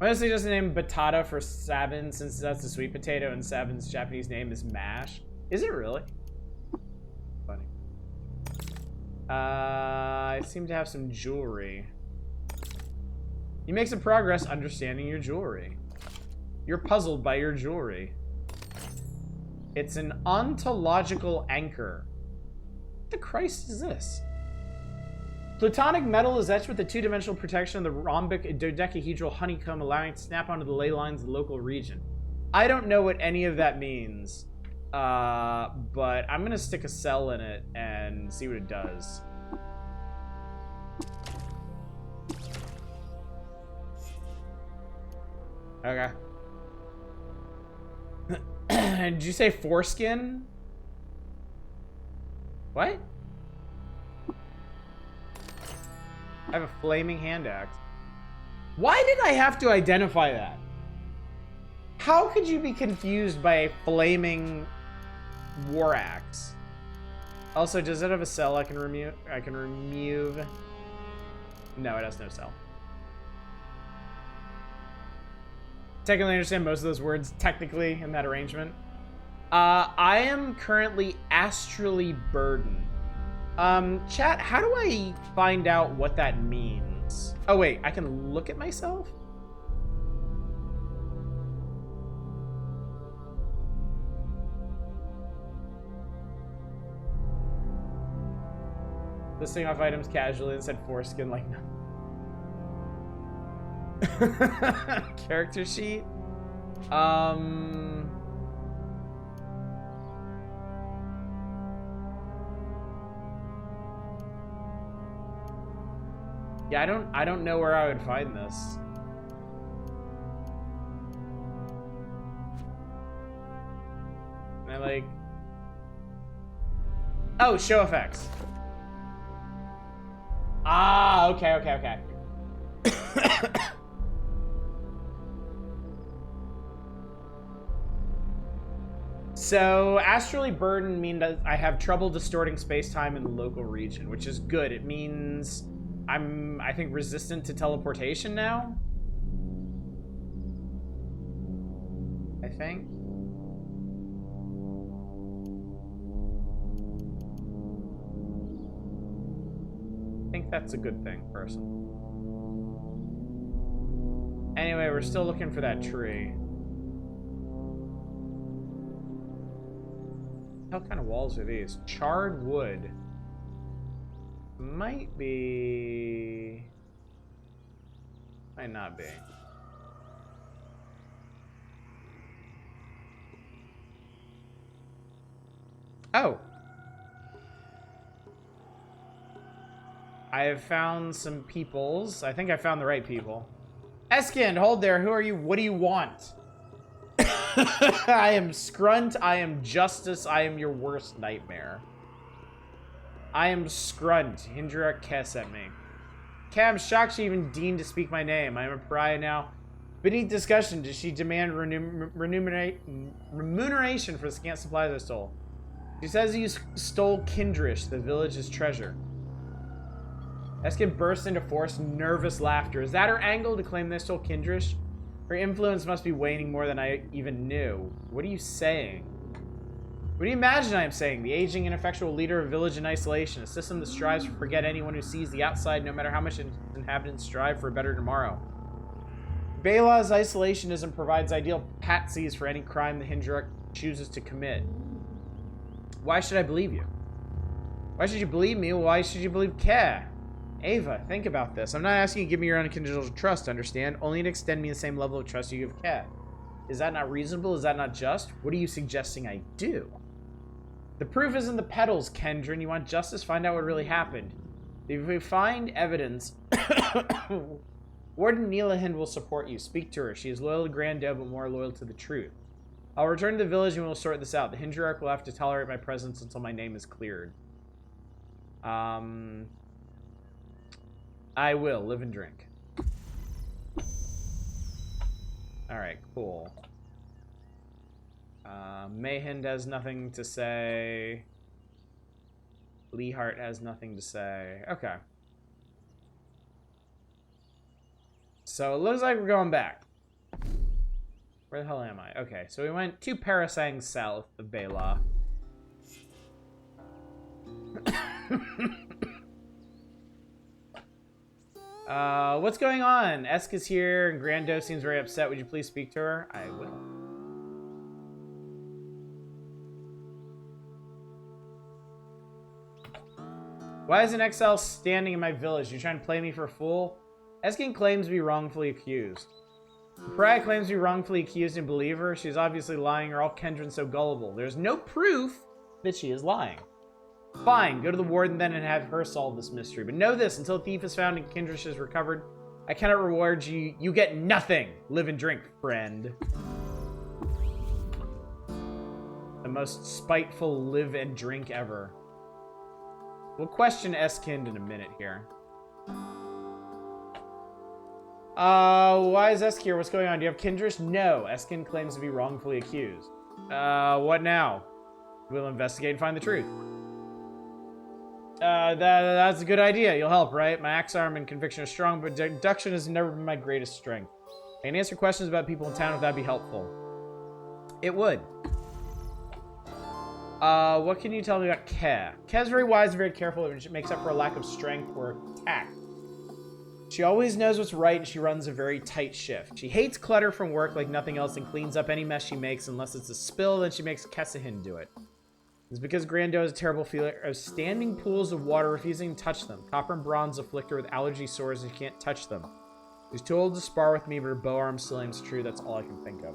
I'm gonna suggest the name Batata for Sabin, since that's a sweet potato and Sabin's Japanese name is mash. Is it really? Funny. I seem to have some jewelry. You make some progress understanding your jewelry. You're puzzled by your jewelry. It's an ontological anchor. What the Christ is this? Plutonic metal is etched with the two-dimensional protection of the rhombic dodecahedral honeycomb, allowing it to snap onto the ley lines of the local region. I don't know what any of that means, but I'm gonna stick a cell in it and see what it does. Okay. Did you say foreskin? What? I have a flaming hand axe. Why did I have to identify that? How could you be confused by a flaming war axe? Also, does it have a cell I can remove? No, it has no cell. Technically, I understand most of those words technically in that arrangement. I am currently astrally burdened. Chat, how do I find out what that means? Oh wait, I can look at myself? Listing off items casually and said foreskin like no. Character sheet? Yeah, I don't know where I would find this. And I like... Oh, show effects. Ah, okay. So, astrally burdened means that I have trouble distorting space-time in the local region, which is good. It means I'm, I think, resistant to teleportation now? I think. that's a good thing, person. Anyway, we're still looking for that tree. What kind of walls are these? Charred wood. Might be... Might not be. Oh! I have found some peoples. I think I found the right people. Eskind, hold there. Who are you? What do you want? I am Scrunt. I am Justice. I am your worst nightmare. I am Scrunt. Hindra Keh sent me. Keh, I'm shocked she even deigned to speak my name. I am a pariah now. Beneath discussion, does she demand remuneration for the scant supplies I stole? She says you stole Kindrish, the village's treasure. Eskin burst into forced, nervous laughter. Is that her angle to claim they stole Kindrish? Her influence must be waning more than I even knew. What are you saying? What do you imagine I am saying? The aging, ineffectual leader of village in isolation. A system that strives to forget anyone who sees the outside, no matter how much its inhabitants strive for a better tomorrow. Bela's isolationism provides ideal patsies for any crime the Hindra chooses to commit. Why should I believe you? Why should you believe me? Why should you believe Keh? Ava, think about this. I'm not asking you to give me your unconditional trust, understand? Only to extend me the same level of trust you give Keh. Is that not reasonable? Is that not just? What are you suggesting I do? The proof is in the petals, Kendron. You want justice? Find out what really happened. If we find evidence, Warden Neelahind will support you. Speak to her. She is loyal to Grando, but more loyal to the truth. I'll return to the village and we'll sort this out. The Hindra will have to tolerate my presence until my name is cleared. I will. Live and drink. Alright, cool. Mayhind has nothing to say. Leehart has nothing to say. Okay. So it looks like we're going back. Where the hell am I? Okay, so we went 2 parasangs south of Bela. What's going on? Esk is here and Grando seems very upset. Would you please speak to her? I will. Why is an exile standing in my village? You trying to play me for a fool? Eskin claims to be wrongfully accused. Pariah claims to be wrongfully accused and believe her. She's obviously lying or all Kendron's so gullible. There's no proof that she is lying. Fine, go to the warden then and have her solve this mystery. But know this, until the thief is found and Kindrish is recovered, I cannot reward you. You get nothing. Live and drink, friend. The most spiteful live and drink ever. We'll question Eskind in a minute here. Why is Esk here? What's going on? Do you have Kindrish? No. Eskind claims to be wrongfully accused. What now? We'll investigate and find the truth. That's a good idea. You'll help, right? My axe arm and conviction are strong, but deduction has never been my greatest strength. I can answer questions about people in town if that'd be helpful. It would. What can you tell me about Keh? Keh's very wise and very careful, and she makes up for a lack of strength or tact. She always knows what's right, and she runs a very tight shift. She hates clutter from work like nothing else and cleans up any mess she makes. Unless it's a spill, then she makes Kesahin do it. It's because Grando has a terrible feeling of standing pools of water, refusing to touch them. Copper and bronze afflict her with allergy sores and she can't touch them. She's too old to spar with me, but her bow arm still aims true. That's all I can think of.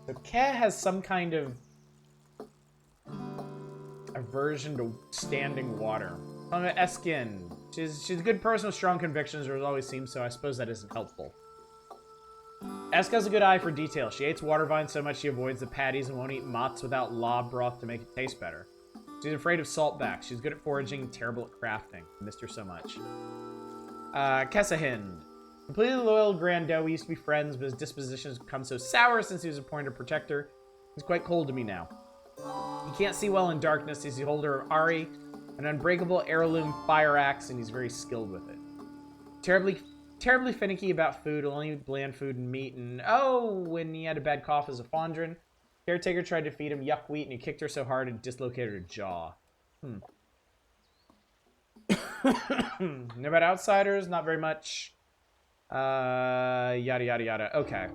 So Keh has some kind of aversion to standing water. Eskin. She's a good person with strong convictions, or it always seems so. I suppose that isn't helpful. Esk has a good eye for detail. She hates water vines so much she avoids the patties and won't eat motts without law broth to make it taste better. She's afraid of saltbacks. She's good at foraging and terrible at crafting. I missed her so much. Kesahind. Completely loyal Grando. We used to be friends, but his disposition has become so sour since he was appointed protector. He's quite cold to me now. He can't see well in darkness. He's the holder of Ari, an unbreakable heirloom fire axe, and he's very skilled with it. Terribly finicky about food. Will only eat bland food and meat. And when he had a bad cough as a Fondren, caretaker tried to feed him yuck wheat, and he kicked her so hard it dislocated her jaw. Know about outsiders? Not very much. Yada, yada, yada. Okay.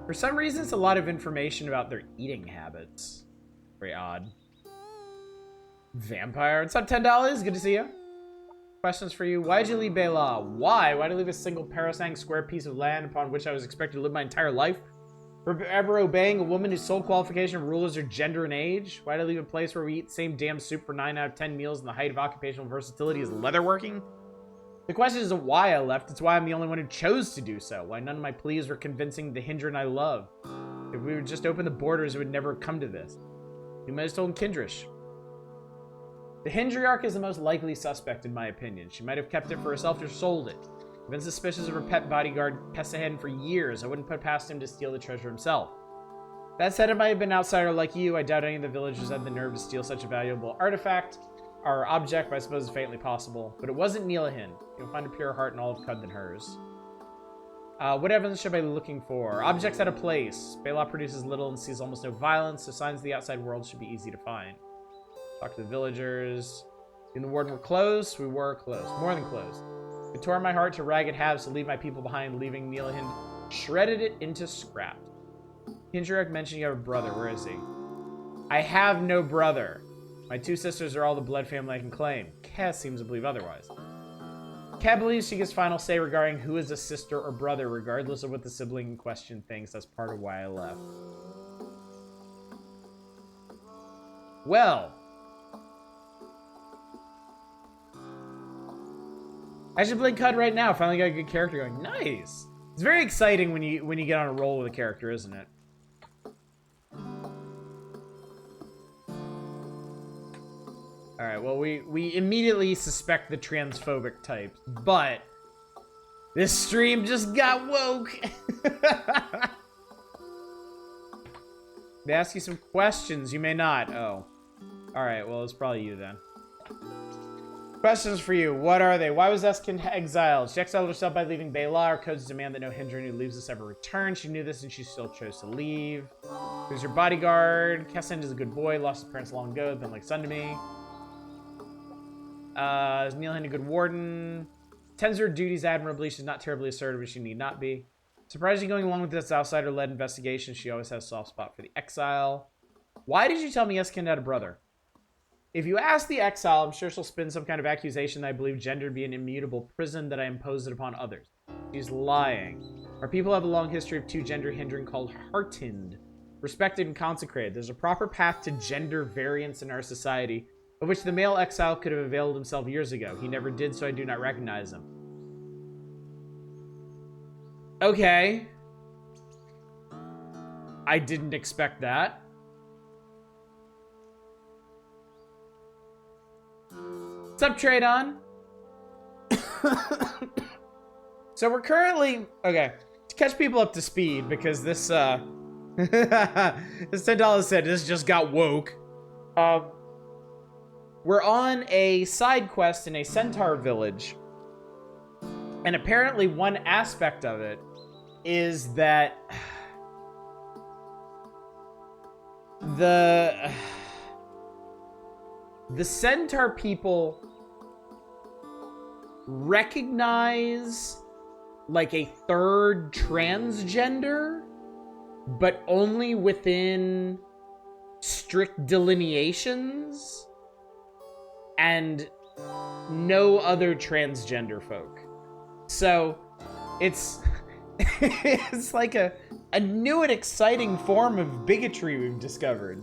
For some reason, it's a lot of information about their eating habits. Very odd. Vampire. What's up, $10? Good to see you. Questions for you. Why'd you leave Bela? Why? Why'd I leave a single parasang square piece of land upon which I was expected to live my entire life? Forever obeying a woman whose sole qualification of rule is her gender and age? Why'd I leave a place where we eat the same damn soup for 9 out of 10 meals and the height of occupational versatility is leatherworking? The question isn't why I left, it's why I'm the only one who chose to do so. Why none of my pleas were convincing the Hindran I love. If we would just open the borders, it would never have come to this. You might have told Kindrish. The Hindriarch is the most likely suspect in my opinion. She might have kept it for herself or sold it. I've been suspicious of her pet bodyguard, Pesahen, for years. I wouldn't put past him to steal the treasure himself. That said, it might have been an outsider like you. I doubt any of the villagers had the nerve to steal such a valuable artifact, or object, but I suppose it's faintly possible. But it wasn't Nilahin. You'll find a pure heart in all of Cud than hers. What evidence should I be looking for? Objects out of place. Bela produces little and sees almost no violence, so signs of the outside world should be easy to find. Talk to the villagers. You and the warden were close. We were close. More than close. It tore my heart to ragged halves to leave my people behind, leaving Nilahin shredded it into scraps. Hindriarch mentioned you have a brother. Where is he? I have no brother. My 2 sisters are all the blood family I can claim. Kaz seems to believe otherwise. Kaz believes she gets final say regarding who is a sister or brother, regardless of what the sibling in question thinks. That's part of why I left. Well. I should play Cud right now. Finally got a good character going. Nice. It's very exciting when you get on a roll with a character, isn't it? All right. Well, we immediately suspect the transphobic types, but this stream just got woke. They ask you some questions. You may not. Oh. All right. Well, it's probably you then. Questions for you. What are they? Why was Eskin exiled? She exiled herself by leaving Bela. Our codes demand that no Hindran who leaves us ever return. She knew this and she still chose to leave. Who's your bodyguard? Kessin is a good boy. Lost his parents long ago. Been like son to me. Is Nilahin a good warden? Tends her duties admirably. She's not terribly assertive, but she need not be. Surprisingly, going along with this outsider-led investigation, she always has a soft spot for the exile. Why did you tell me Eskin had a brother? If you ask the exile, I'm sure she'll spin some kind of accusation that I believe gender to be an immutable prison that I impose it upon others. She's lying. Our people have a long history of 2 gender Hindran called Hartind, respected and consecrated. There's a proper path to gender variance in our society, of which the male exile could have availed himself years ago. He never did, so I do not recognize him. Okay. I didn't expect that. What's up, Tradon? So we're currently... Okay. To catch people up to speed, because this, this $10 said this just got woke. We're on a side quest in a centaur village. And apparently one aspect of it is that... The centaur people recognize like a third transgender, but only within strict delineations and no other transgender folk. So it's it's like a new and exciting form of bigotry we've discovered.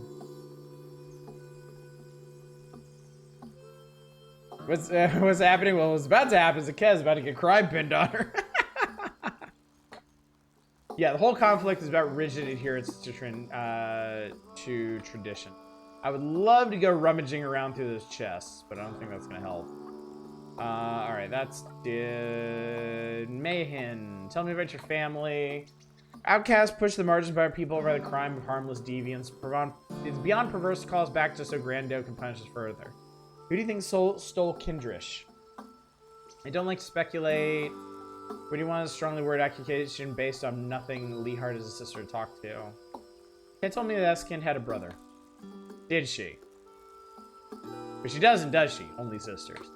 What's happening? Well, what's about to happen is that Kez about to get crime pinned on her. Yeah, the whole conflict is about rigid adherence to tradition. I would love to go rummaging around through those chests, but I don't think that's gonna help. All right, that's Mayhin. Tell me about your family. Outcasts push the margins by our people by the crime of harmless deviance. It's beyond perverse to call us back just so Grando can punish us further. Who do you think stole Kindrish? I don't like to speculate. What do you want a strongly worded accusation based on nothing Leehart is a sister to talk to? Kate told me that Eskin had a brother. Did she? But she doesn't, does she? Only sisters.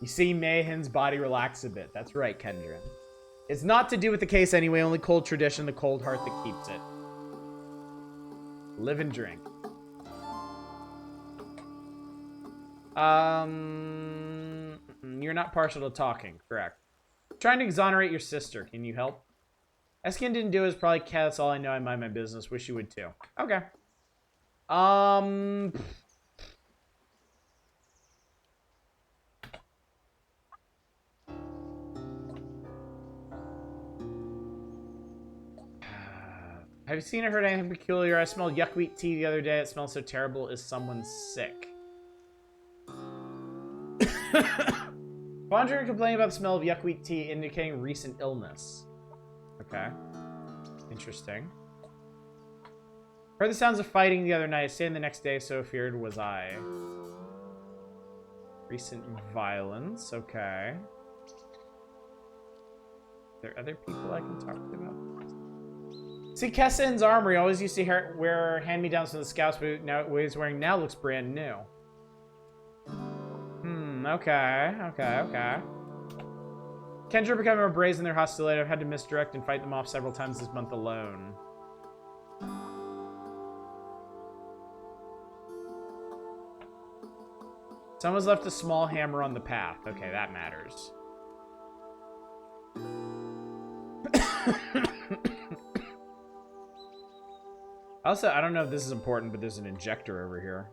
You see Mayhen's body relax a bit. That's right, Kendra. It's not to do with the case anyway, only cold tradition, the cold heart that keeps it. Live and drink. You're not partial to talking, correct? Trying to exonerate your sister. Can you help? Eskin didn't do it. It's probably cat. That's all I know. I mind my business. Wish you would too. Okay. Have you seen or heard anything peculiar? I smelled yuckweed tea the other day. It smells so terrible. Is someone sick? Conjurer complaining about the smell of yuckweed tea, indicating recent illness. Okay. Interesting. Heard the sounds of fighting the other night. Staying the next day, so feared was I. Recent violence. Okay. Are there other people I can talk to about? See, Kessa in's armory always used to wear hand-me-downs from the scouts, but now what he's wearing now looks brand new. Okay. Kendra becoming more brazen in their hostility. I've had to misdirect and fight them off several times this month alone. Someone's left a small hammer on the path. Okay, that matters. Also, I don't know if this is important, but there's an injector over here.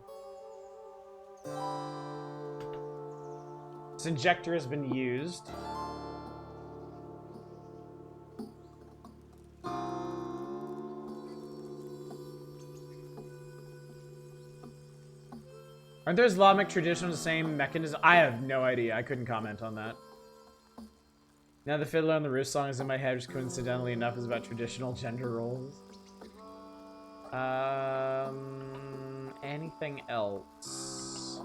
This injector has been used. Aren't there Islamic traditions the same mechanism? I have no idea. I couldn't comment on that. Now the Fiddler on the Roof song is in my head, which coincidentally enough is about traditional gender roles. Anything else?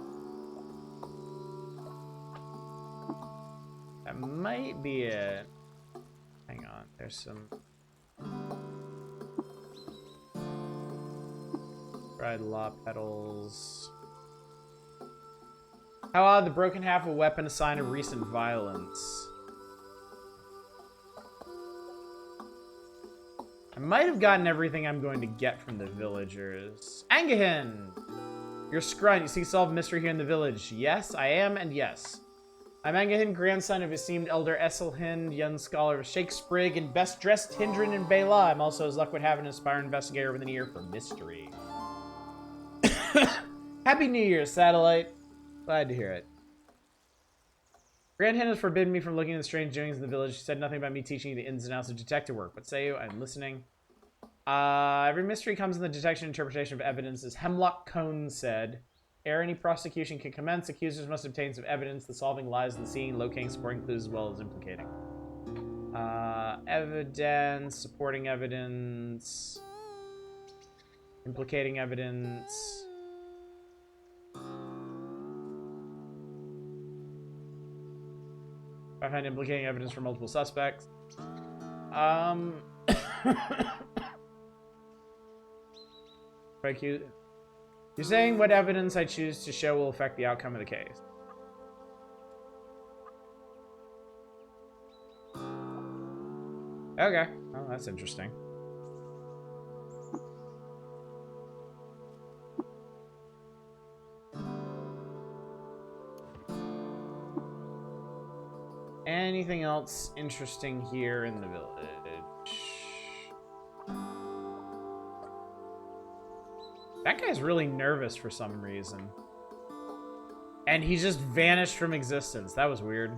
That might be it. Hang on, there's some... Dried law petals. How odd, the broken half of a weapon, a sign of recent violence. I might have gotten everything I'm going to get from the villagers. Angahin! You're Scrunt. You seek to solve a mystery here in the village. Yes, I am, and yes. I'm Angahin, grandson of esteemed elder Esselhind, young scholar of Shakespeare, and best-dressed Hindran in Bela. I'm also, as luck would have, an aspiring investigator with an ear for mystery. Happy New Year, Satellite. Glad to hear it. Grand Hen has forbidden me from looking at the strange doings in the village. She said nothing about me teaching you the ins and outs of detective work. What say you? I'm listening. Every mystery comes in the detection and interpretation of evidence, as Hemlock Cone said. Ere any prosecution can commence, accusers must obtain some evidence. The solving lies in the scene, locating supporting clues as well as implicating. Evidence, supporting evidence, implicating evidence. I find implicating evidence for multiple suspects. Thank you. You're saying what evidence I choose to show will affect the outcome of the case. Okay. Oh, that's interesting. Anything else interesting here in the village? That guy's really nervous for some reason. And he just vanished from existence. That was weird.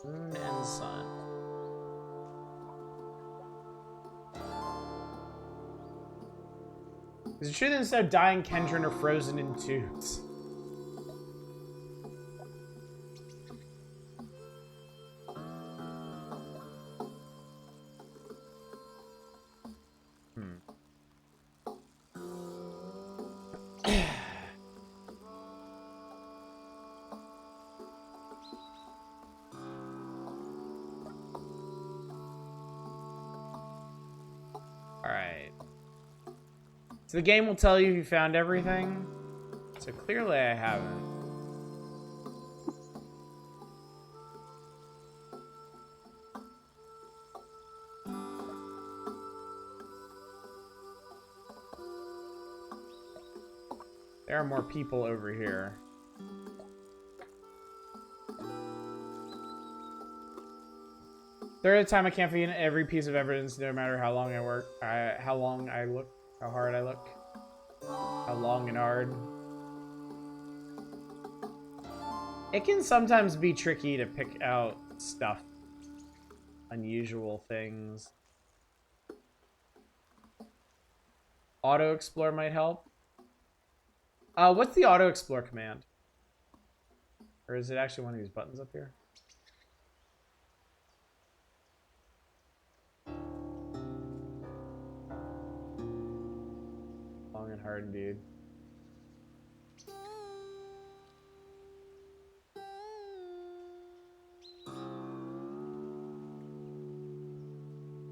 Moon and sun. Is it true that instead of dying, Kendron are frozen in tubes? So the game will tell you if you found everything. So clearly I haven't. There are more people over here. Third of the time I can't find every piece of evidence, no matter how long I work, how long I look, how hard I look, how long and hard. It can sometimes be tricky to pick out stuff, unusual things. Auto explore might help. What's the auto explore command? Or is it actually one of these buttons up here? Long and hard indeed.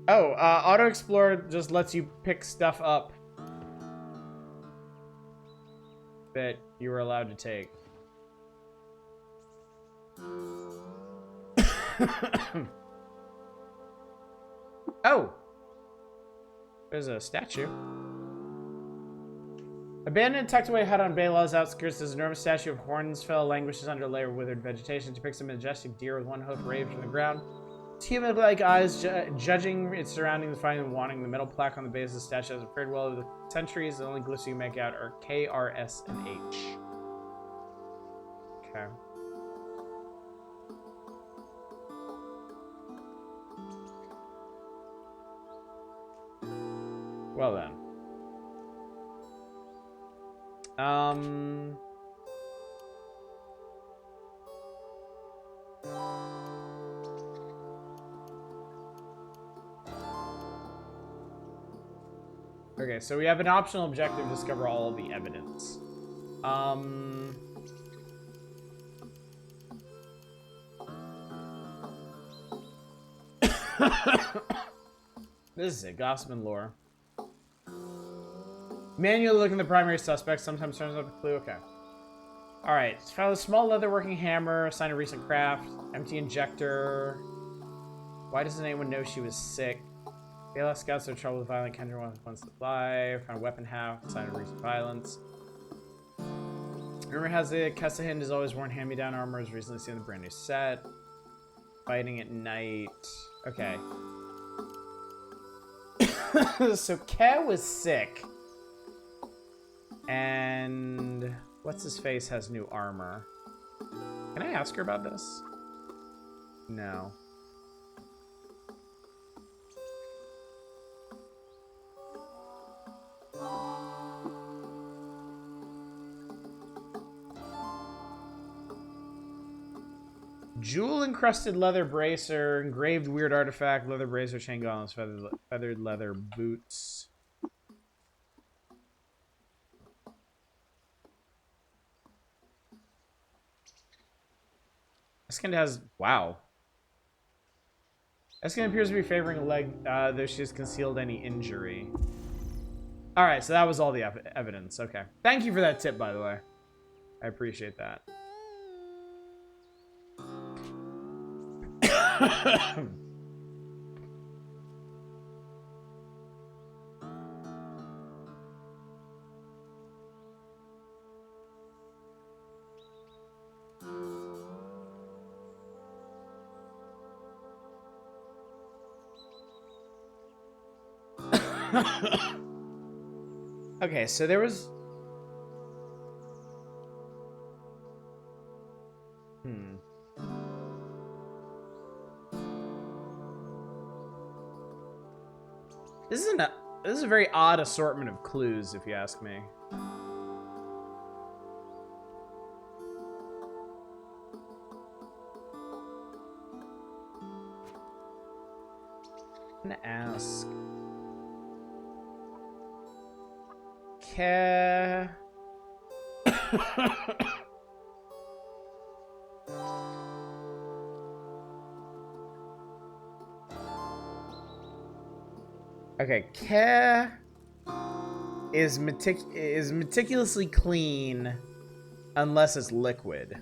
Oh, auto explore just lets you pick stuff up that you were allowed to take. Oh! There's a statue. Abandoned and tucked away hut on Beylaw's outskirts, this enormous statue of Hornsfell languishes under a layer of withered vegetation. It depicts a majestic deer with one hoof raised from the ground. Its human-like eyes judging its surroundings, finding and wanting. The metal plaque on the base of the statue has fared well over the centuries. The only glyphs you can make out are K, R, S, and H. Okay. Well then. Okay, so we have an optional objective: discover all of the evidence. This is it. Gossip and lore. Manually looking at the primary suspect sometimes turns up a clue. Okay. Alright. Found a small leatherworking hammer, sign of recent craft, empty injector. Why doesn't anyone know she was sick? Beylaw scouts are trouble with violent Kendra wants to fly. Found a weapon haft, sign of recent violence. Rumor has it Kessahind has always worn hand-me-down armor, has recently seen the brand new set. Fighting at night. Okay. So Ke was sick. And what's his face has new armor. Can I ask her about this? No. Jewel-encrusted leather bracer, engraved weird artifact, leather bracer, chain gauntlets, feathered leather boots. Eskin has... Wow. Eskin appears to be favoring a leg, though she has concealed any injury. Alright, so that was all the evidence. Okay. Thank you for that tip, by the way. I appreciate that. Okay, so there was... This is a very odd assortment of clues, if you ask me. I'm gonna ask. Ke... Okay, Ke is meticulously clean unless it's liquid.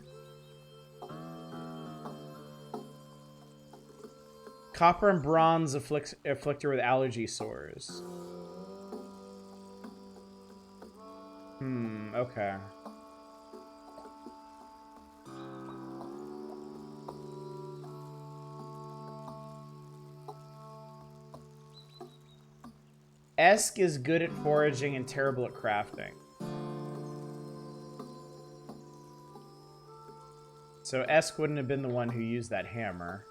Copper and bronze afflict her with allergy sores. Okay. Esk is good at foraging and terrible at crafting. So Esk wouldn't have been the one who used that hammer.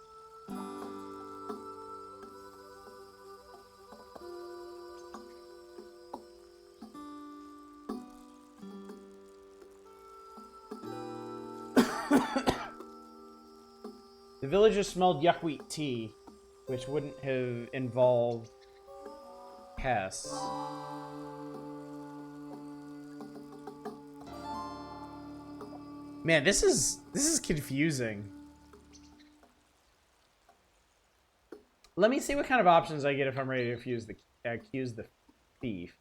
The villagers smelled yuckweed tea, which wouldn't have involved pests. Man, this is confusing. Let me see what kind of options I get if I'm ready to accuse the thief.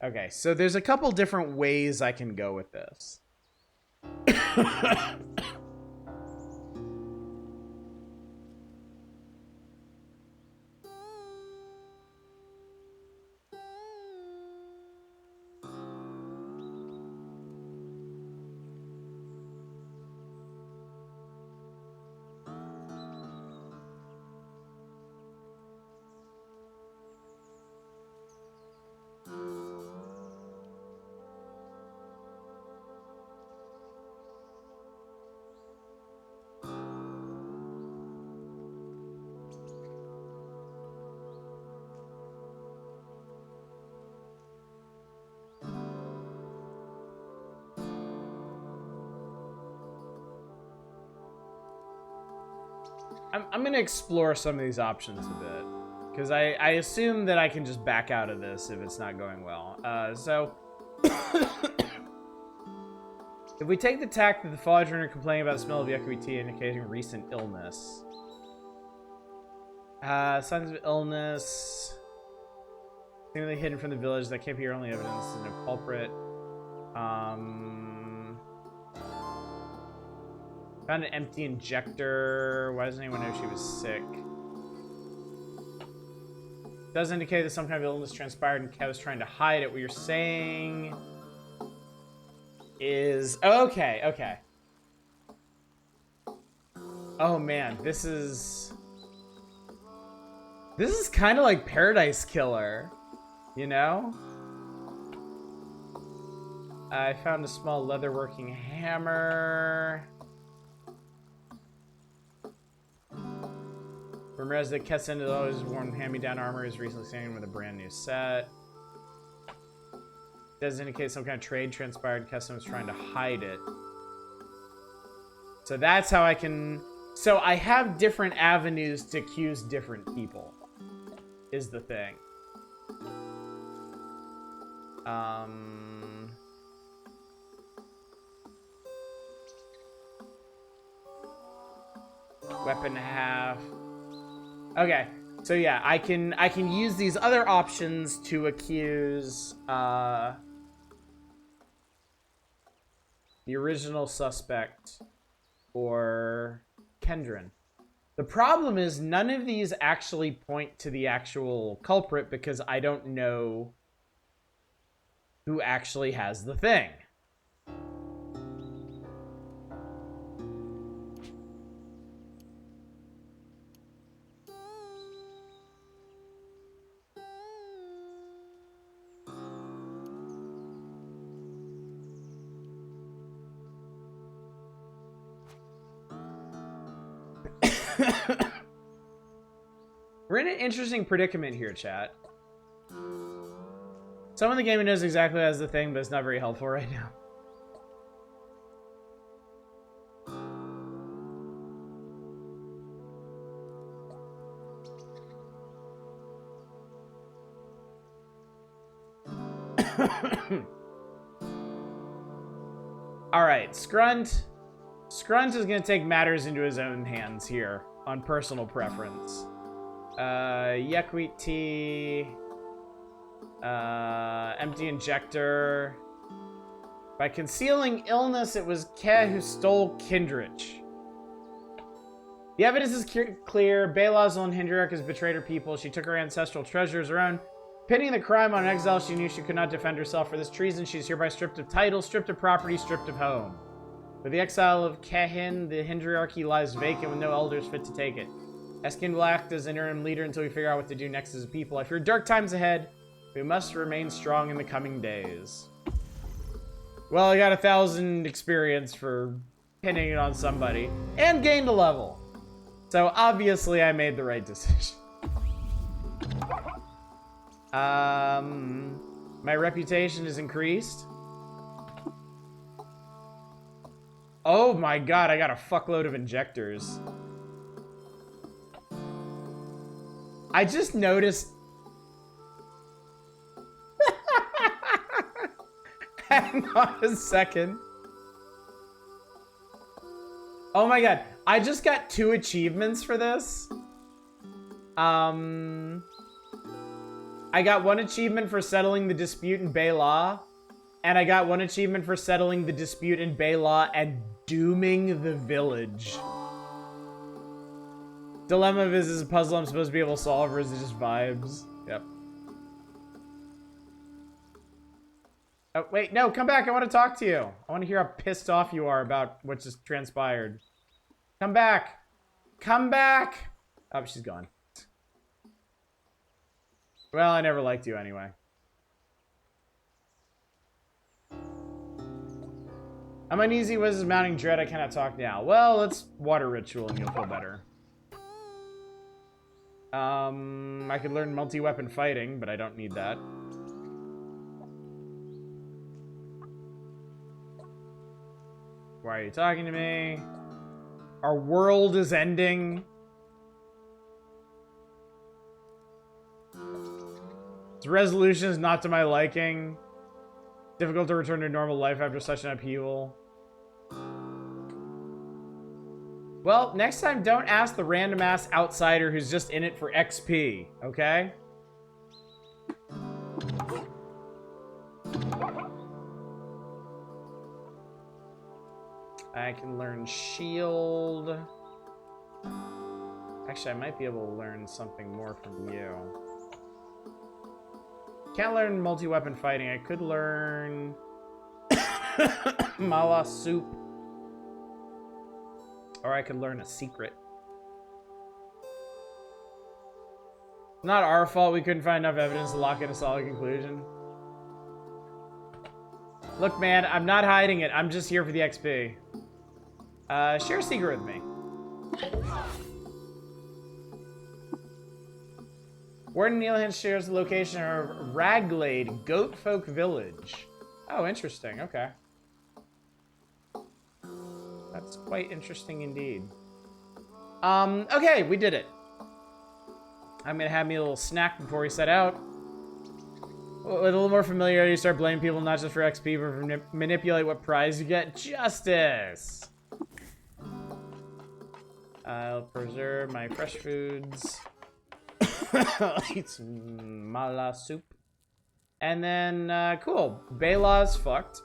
Okay, so there's a couple different ways I can go with this. I'm going to explore some of these options a bit, because I assume that I can just back out of this if it's not going well. So, if we take the tack that the Fodron are complaining about the smell of yucky tea indicating recent illness. Signs of illness. Seemingly hidden from the village. That can't be your only evidence. There's no culprit. Found an empty injector. Why doesn't anyone know she was sick? Does indicate that some kind of illness transpired and Kev was trying to hide it. What you're saying is... Okay, okay. Oh man, this is kind of like Paradise Killer, you know? I found a small leatherworking hammer. Ramirez that Kessin has always worn hand-me-down armor is recently seen with a brand new set. Does indicate some kind of trade transpired. Kessin was trying to hide it. So that's how I can... So I have different avenues to accuse different people, is the thing. Weapon half. Okay, so yeah, I can use these other options to accuse the original suspect or Kendron. The problem is none of these actually point to the actual culprit because I don't know who actually has the thing. We're in an interesting predicament here, chat. Someone in the game knows exactly what has the thing, but it's not very helpful right now. Alright, Scrunt. Scrunt is going to take matters into his own hands here on personal preference. Yuckweed tea. Empty injector. By concealing illness, it was Ke who stole Kindrich. The evidence is clear. Bela's own Hindriarch has betrayed her people. She took her ancestral treasure as her own. Pinning the crime on exile, she knew she could not defend herself. For this treason, she is hereby stripped of title, stripped of property, stripped of home. With the exile of Kehin, the Hindriarchy lies vacant with no elders fit to take it. Eskin will act as interim leader until we figure out what to do next as a people. I fear dark times ahead. We must remain strong in the coming days. Well, I got 1,000 experience for pinning it on somebody. And gained a level. So, obviously, I made the right decision. My reputation is increased. Oh my god, I got a fuckload of injectors. I just noticed... Hang on a second. Oh my god, I just got 2 achievements for this. I got 1 achievement for settling the dispute in Bela, and I got 1 achievement for settling the dispute in Bela and dooming the village. Dilemma of is a puzzle I'm supposed to be able to solve, or is it just vibes? Yep. Oh, wait, no, come back. I want to talk to you. I want to hear how pissed off you are about what just transpired. Come back. Come back. Oh, she's gone. Well, I never liked you anyway. I'm uneasy. What is mounting dread? I cannot talk now. Well, let's water ritual and you'll feel better. I could learn multi-weapon fighting, but I don't need that. Why are you talking to me? Our world is ending. Its resolution is not to my liking. Difficult to return to normal life after such an upheaval. Well, next time, don't ask the random ass outsider who's just in it for XP, okay? I can learn shield. Actually, I might be able to learn something more from you. Can't learn multi-weapon fighting. I could learn Mala soup. Or I could learn a secret. Not our fault we couldn't find enough evidence to lock in a solid conclusion. Look, man, I'm not hiding it. I'm just here for the XP. Share a secret with me. Warden Neilhan shares the location of Raglade Goatfolk Village. Oh, interesting. Okay. That's quite interesting indeed. Okay, we did it. I'm gonna have me a little snack before we set out. With a little more familiarity, you start blaming people not just for XP, but for manipulate what prize you get. Justice! I'll preserve my fresh foods. Eat some mala soup. And then, cool. Bela's fucked.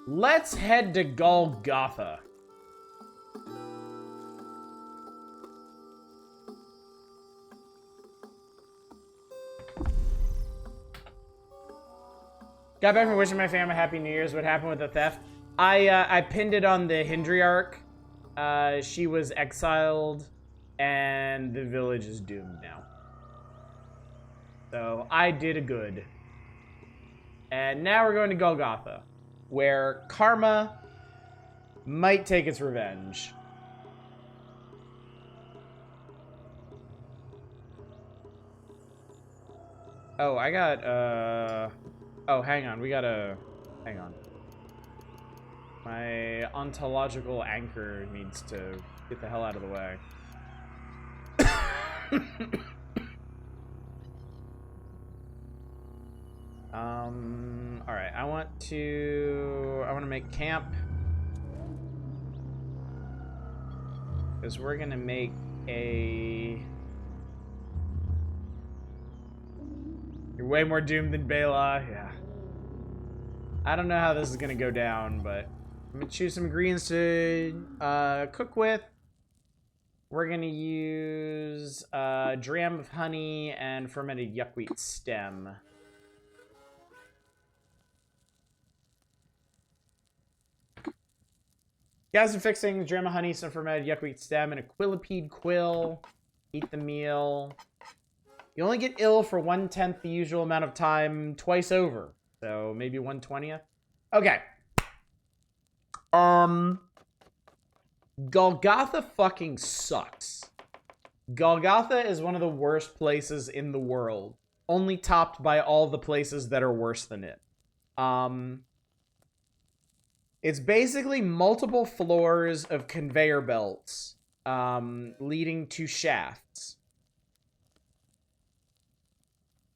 Let's head to Golgotha. Got back from wishing my family Happy New Year's. What happened with the theft? I pinned it on the Hindriarch. She was exiled, and the village is doomed now. So I did a good. And now we're going to Golgotha, where karma might take its revenge. Oh, I got, oh, hang on. We gotta... Hang on. My ontological anchor needs to get the hell out of the way. Alright. I want to make camp. is we're gonna make a... You're way more doomed than Bela, yeah. I don't know how this is gonna go down, but I'm gonna choose some greens to cook with. We're gonna use dram of honey and fermented yuckweed stem. Guys, I'm fixing dram of honey, some fermented yuckweed stem, and a quillipede quill. Eat the meal. You only get ill for 1/10 the usual amount of time twice over. So maybe 1/20th. Okay. Golgotha fucking sucks. Golgotha is one of the worst places in the world. Only topped by all the places that are worse than it. It's basically multiple floors of conveyor belts leading to shafts.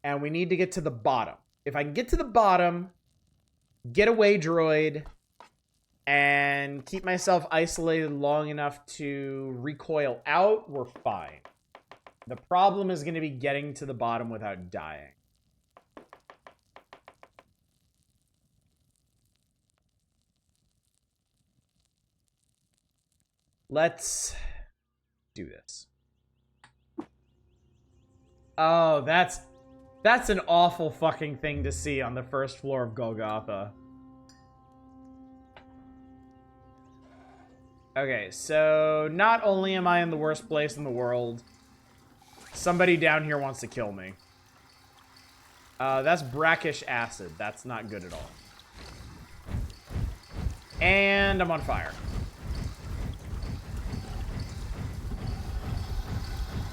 And we need to get to the bottom. If I can get to the bottom, get away droid, and keep myself isolated long enough to recoil out, we're fine. The problem is going to be getting to the bottom without dying. Let's do this. Oh, that's an awful fucking thing to see on the first floor of Golgotha. Okay, so not only am I in the worst place in the world, somebody down here wants to kill me. That's brackish acid. That's not good at all. And I'm on fire.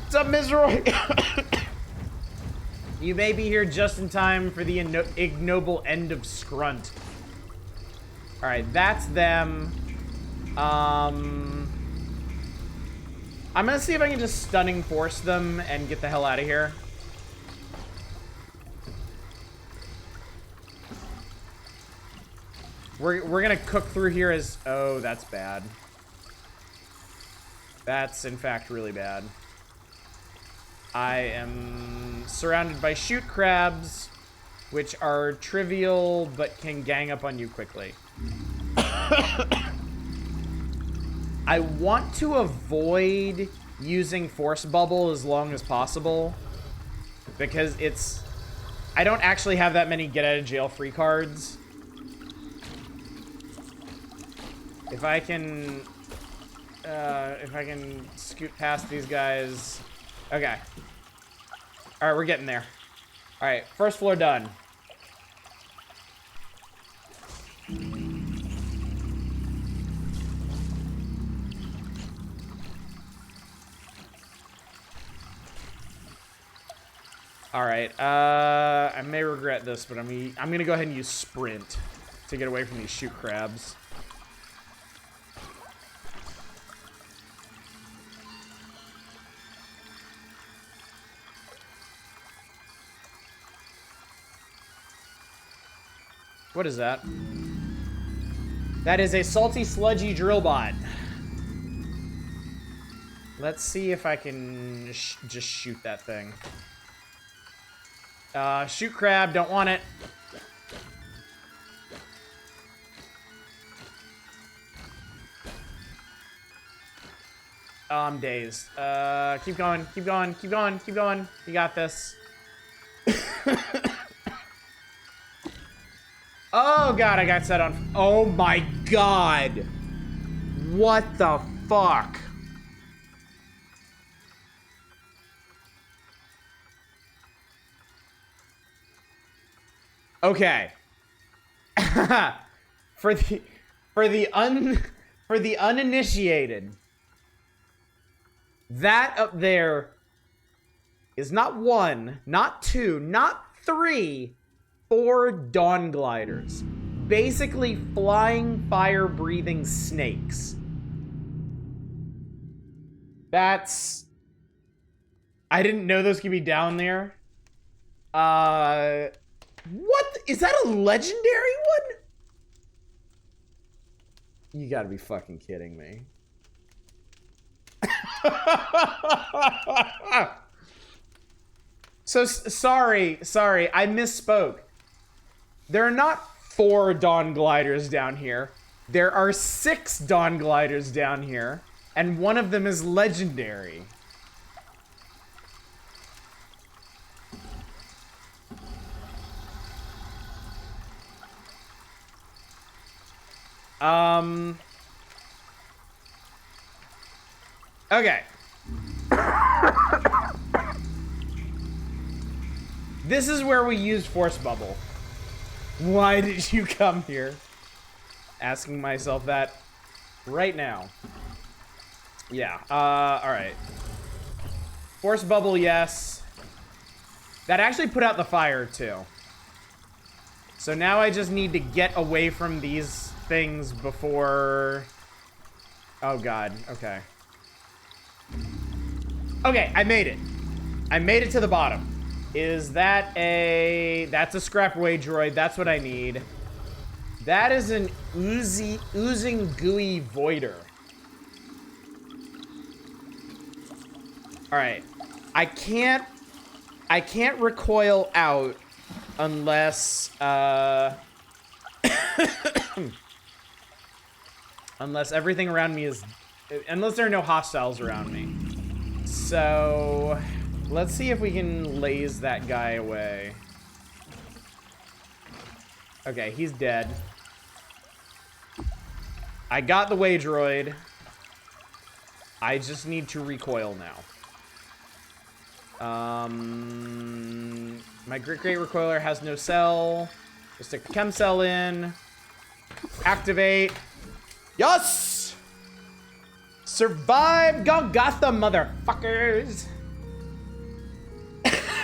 What's up, Mizroy? You may be here just in time for the ignoble end of Scrunt. Alright, that's them. I'm gonna see if I can just stunning force them and get the hell out of here. We're gonna cook through here as... Oh, that's bad. That's, in fact, really bad. I am surrounded by shoot crabs, which are trivial, but can gang up on you quickly. I want to avoid using Force Bubble as long as possible, because it's... I don't actually have that many get-out-of-jail-free cards. If I can scoot past these guys... Okay. Alright, we're getting there. Alright, first floor done. Alright, I may regret this, but I'm gonna go ahead and use Sprint to get away from these shoot crabs. What is that? That is a salty, sludgy drill bot. Let's see if I can just shoot that thing. Shoot crab, don't want it. Oh, I'm dazed. Keep going, keep going, keep going, keep going. You got this. Oh god, I got set on. Oh my god. What the fuck? Okay. for the uninitiated, that up there is not one, not two, not three, 4 Dawn Gliders. Basically flying, fire-breathing snakes. That's... I didn't know those could be down there. What? Is that a legendary one? You gotta be fucking kidding me. So, sorry, I misspoke. There are not 4 Dawn Gliders down here. There are 6 Dawn Gliders down here, and one of them is legendary. Okay. This is where we use Force Bubble. Why did you come here? Asking myself that right now. Yeah, alright. Force Bubble, yes. That actually put out the fire, too. So now I just need to get away from these things before... Oh, God. Okay. Okay, I made it. I made it to the bottom. Is that a... That's a scrap way droid. That's what I need. That is an oozing gooey voider. Alright. I can't recoil out unless, unless everything around me is... Unless there are no hostiles around me. So... Let's see if we can laze that guy away. Okay, he's dead. I got the way droid. I just need to recoil now. My Great Recoiler has no cell. Just stick the chem cell in. Activate. Yes! Survive Golgotha, motherfuckers!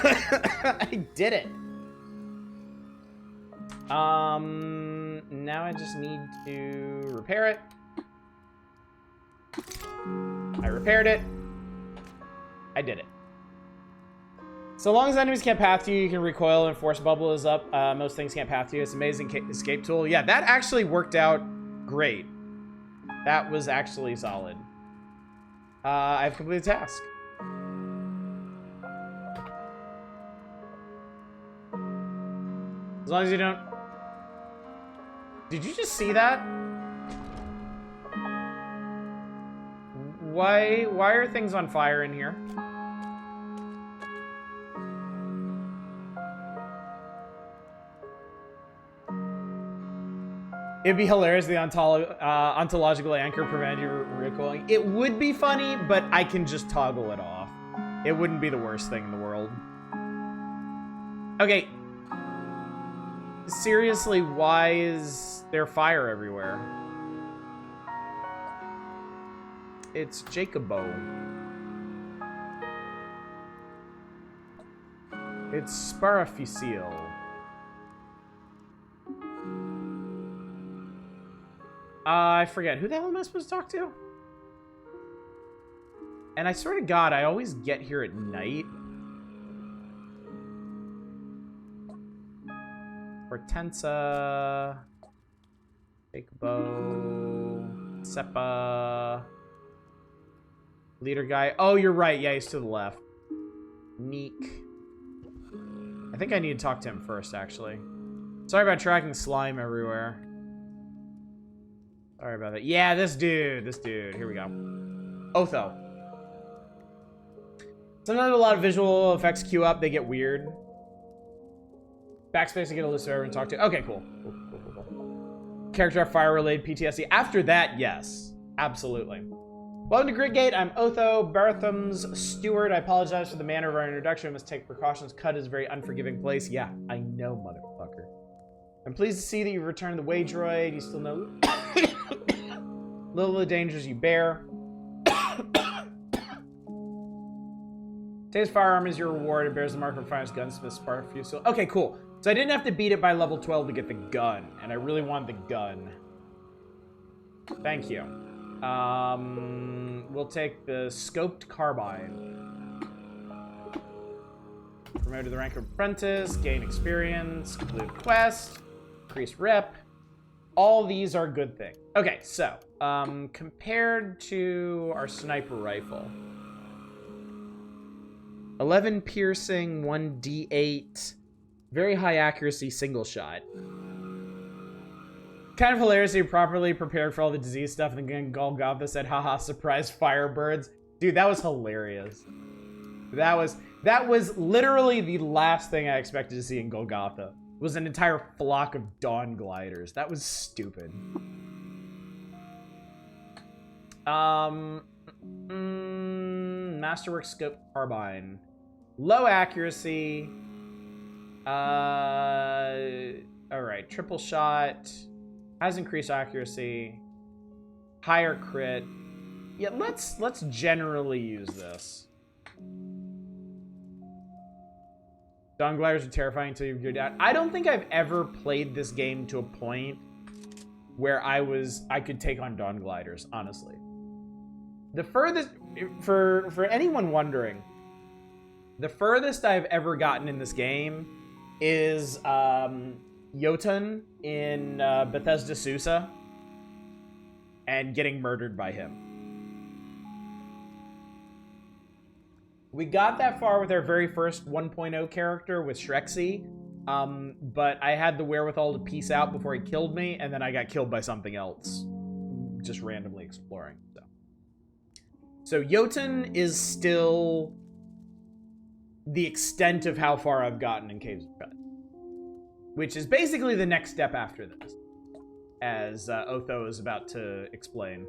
I did it. Now I just need to repair it. I repaired it. I did it. So long as enemies can't path to you, you can recoil and Force Bubble is up. Most things can't path to you. It's an amazing escape tool. Yeah, that actually worked out great. That was actually solid. I've completed the task. As long as you don't... Did you just see that? Why are things on fire in here? It'd be hilarious if the ontological anchor prevented you recoiling. It would be funny, but I can just toggle it off. It wouldn't be the worst thing in the world. Okay. Seriously, why is there fire everywhere? It's Jacobo. It's Sparafusil. I forget. Who the hell am I supposed to talk to? And I swear to God, I always get here at night. Hortensa. Jacobo. Seppa. Leader guy. Oh, you're right. Yeah, he's to the left. Neek. I think I need to talk to him first, actually. Sorry about tracking slime everywhere. Sorry about that. Yeah, this dude. Here we go. Otho. Sometimes a lot of visual effects queue up. They get weird. Backspace to get a list of everyone to talk to. Okay, cool. Cool. Character fire-related PTSD. After that, yes. Absolutely. Welcome to Gridgate. I'm Otho, Bartham's steward. I apologize for the manner of our introduction. I must take precautions. Cut is a very unforgiving place. Yeah, I know, motherfucker. I'm pleased to see that you've returned the way droid. You still know little of the dangers you bear. Today's firearm is your reward. It bears the mark of finest gunsmith Sparafusil. Okay, cool. So I didn't have to beat it by level 12 to get the gun, and I really want the gun. Thank you. We'll take the scoped carbine. Promoted to the rank of apprentice, gain experience, complete quest, increase rep. All these are good things. Okay, so, compared to our sniper rifle. 11 piercing, 1d8. Very high accuracy single shot. Kind of hilarious you properly prepared for all the disease stuff, and then Golgotha said, haha, surprise firebirds. Dude, that was hilarious. That was literally the last thing I expected to see in Golgotha. Was an entire flock of dawn gliders. That was stupid. Masterwork scope carbine. Low accuracy. Alright, triple shot. Has increased accuracy. Higher crit. Yeah, let's generally use this. Dawn gliders are terrifying until you're good at. I don't think I've ever played this game to a point where I could take on dawn gliders, honestly. The furthest, for anyone wondering, the furthest I've ever gotten in this game is Jotun in Bethesda Susa and getting murdered by him. We got that far with our very first 1.0 character with Shrexy, but I had the wherewithal to peace out before he killed me, and then I got killed by something else, just randomly exploring. So Jotun is still the extent of how far I've gotten in Caves of Cut, which is basically the next step after this, as Otho is about to explain.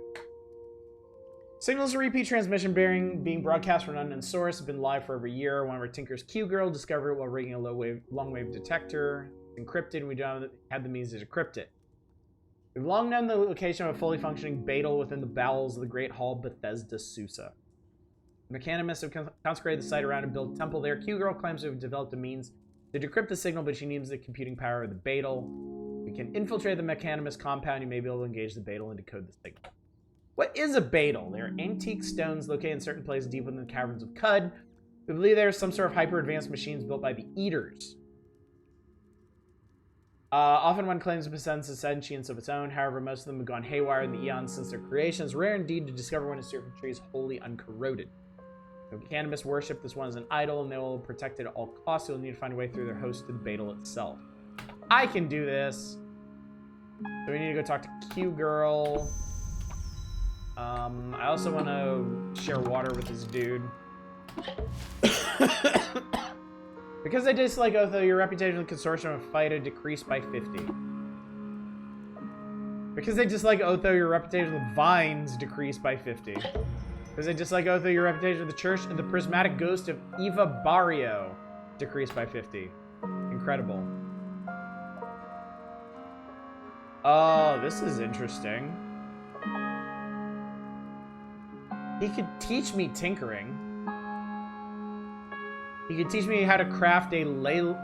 Signals a repeat transmission being broadcast from an unknown source have been live for over a year. One of our Tinker's Q-Girl discovered it while rigging a long-wave detector. It's encrypted, and we don't have the means to decrypt it. We've long known the location of a fully functioning Beetle within the bowels of the Great Hall Bethesda Susa. Mechanimists have consecrated the site around and built a temple there. Q-Girl claims to have developed a means to decrypt the signal, but she needs the computing power of the Beetle. We can infiltrate the Mechanimist compound. You may be able to engage the Beetle and decode the signal. What is a Beetle? They are antique stones located in certain places deep within the caverns of Cud. We believe they are some sort of hyper-advanced machines built by the Eaters. Often one claims to possess a sentience of its own. However, most of them have gone haywire in the eons since their creation. It's rare indeed to discover one in circuitry is wholly uncorroded. The Mechanimus worship this one as an idol, and they will protect it at all costs. You'll need to find a way through their host to the Beetle itself. I can do this. So we need to go talk to Q-Girl. I also want to share water with this dude. Because I dislike Otho, your reputation in the consortium of Phyta decreased by 50. Because I dislike Otho, your reputation with Vines decreased by 50. Because I dislike Otho, your reputation with the church and the prismatic ghost of Eva Barrio decreased by 50. Incredible. Oh, this is interesting. He could teach me tinkering. He could teach me how to craft ley line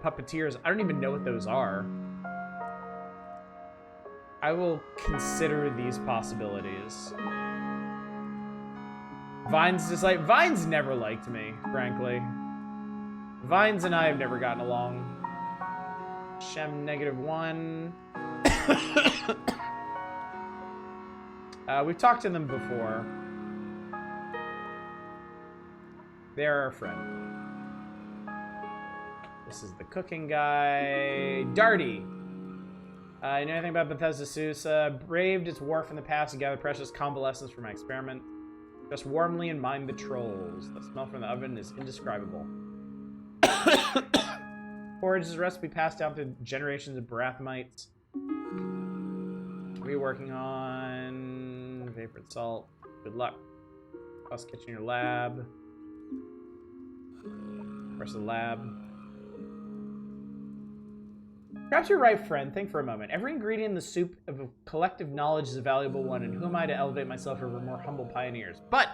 puppeteers. I don't even know what those are. I will consider these possibilities. Vines never liked me, frankly. Vines and I have never gotten along. Shem -1. We've talked to them before. They're our friend. This is the cooking guy. Darty. You know anything about Bethesda Susa? Braved its war from the past and gathered precious convalescence for my experiment. Just warmly and mind the trolls. The smell from the oven is indescribable. Porridge is a recipe passed down through generations of Barathmites. What are you working on? Vapored salt. Good luck. Plus kitchen your lab. Where's the lab? Perhaps you're right, friend. Think for a moment. Every ingredient in the soup of a collective knowledge is a valuable one, and who am I to elevate myself over more humble pioneers? But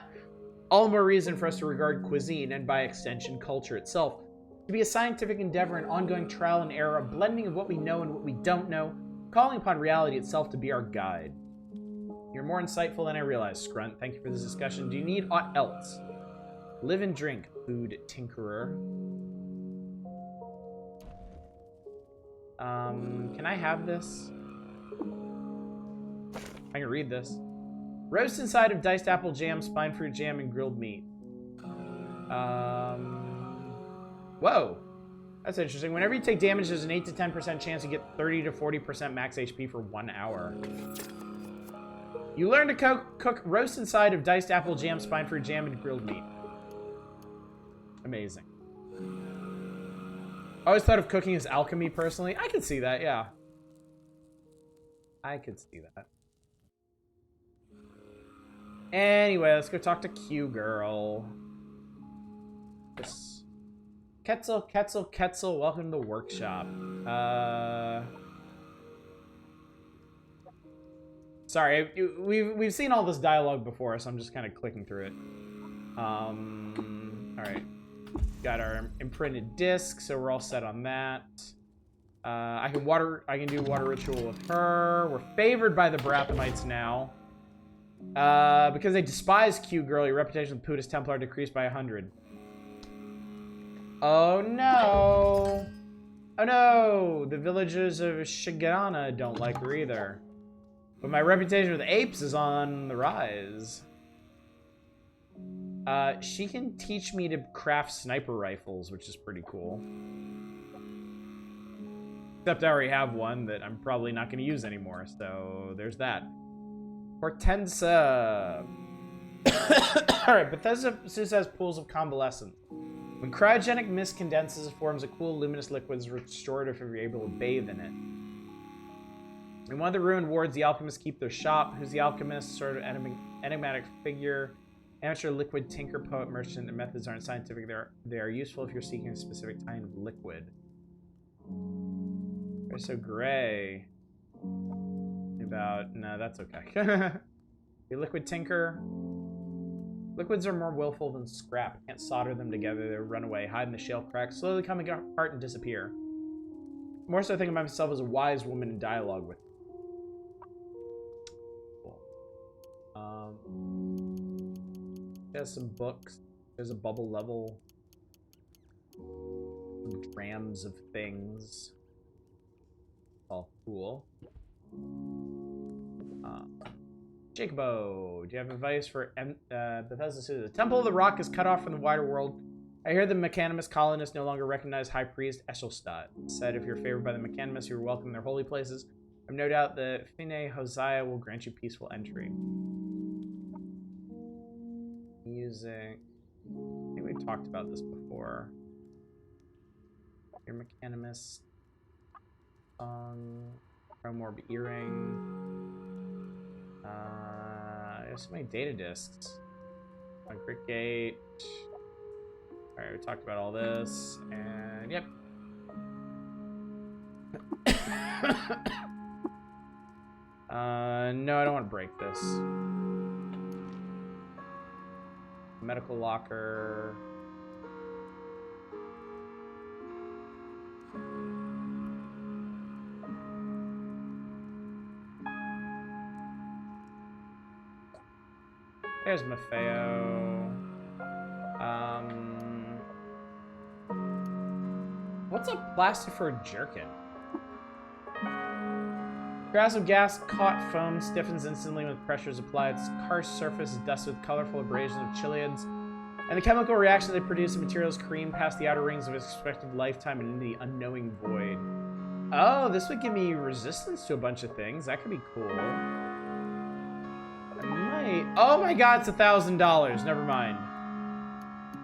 all the more reason for us to regard cuisine, and by extension, culture itself, to be a scientific endeavor, an ongoing trial and error, a blending of what we know and what we don't know, calling upon reality itself to be our guide. You're more insightful than I realized, Scrunt. Thank you for this discussion. Do you need aught else? Live and drink, food tinkerer. Can I have this? I can read this. Roast inside of diced apple jam, spine fruit jam, and grilled meat. Whoa. That's interesting. Whenever you take damage, there's an 8 to 10% chance you get 30 to 40% max HP for 1 hour. You learn to cook roast inside of diced apple jam, spine fruit jam, and grilled meat. Amazing. I always thought of cooking as alchemy, personally. I could see that, yeah. I could see that. Anyway, let's go talk to Q Girl. This Ketzel, welcome to the workshop. Sorry, we've seen all this dialogue before, so I'm just kind of clicking through it. All right, got our imprinted disc, so we're all set on that. I can do water ritual with her. We're favored by the Barathamites now. Because they despise Q Girl, your reputation with Pootis Templar decreased by 100. Oh no! Oh no! The villagers of Shigana don't like her either. But my reputation with apes is on the rise. She can teach me to craft sniper rifles, which is pretty cool. Except I already have one that I'm probably not going to use anymore, so there's that. Hortensia. Alright, Bethesda has pools of convalescence. When cryogenic mist condenses, it forms a cool, luminous liquid that's restorative if you're able to bathe in it. In one of the ruined wards, the alchemists keep their shop. Who's the alchemist? Sort of enigmatic figure. Amateur liquid tinker, poet, merchant. Their methods aren't scientific. They are useful if you're seeking a specific kind of liquid. They're so gray. No, that's okay. The liquid tinker. Liquids are more willful than scrap. Can't solder them together. They run away, hide in the shale cracks, slowly come apart and disappear. More so, I think of myself as a wise woman in dialogue with. Cool. Has some books. There's a bubble level. Some drams of things. All cool. Jacobo, do you have advice for Bethesda City? The Temple of the Rock is cut off from the wider world. I hear the Mechanimist colonists no longer recognize High Priest Eshelstad. Said if you're favored by the Mechanimists, you're welcome in their holy places. I have no doubt that Fine Hosea will grant you peaceful entry. Music. I think we've talked about this before. Your Mechanimist. Song. Chromorb earring. There's so many data discs. Crick Gate. Alright, we talked about all this, and yep. No, I don't want to break this. Medical locker. There's Maffeo. What's a plastifer jerkin? Grass of gas caught foam stiffens instantly when pressure is applied. Its harsh surface is dusted with colorful abrasions of chiliads. And the chemical reaction they produce, the materials cream past the outer rings of its expected lifetime and into the unknowing void. Oh, this would give me resistance to a bunch of things. That could be cool. Oh my god, it's $1,000. Never mind.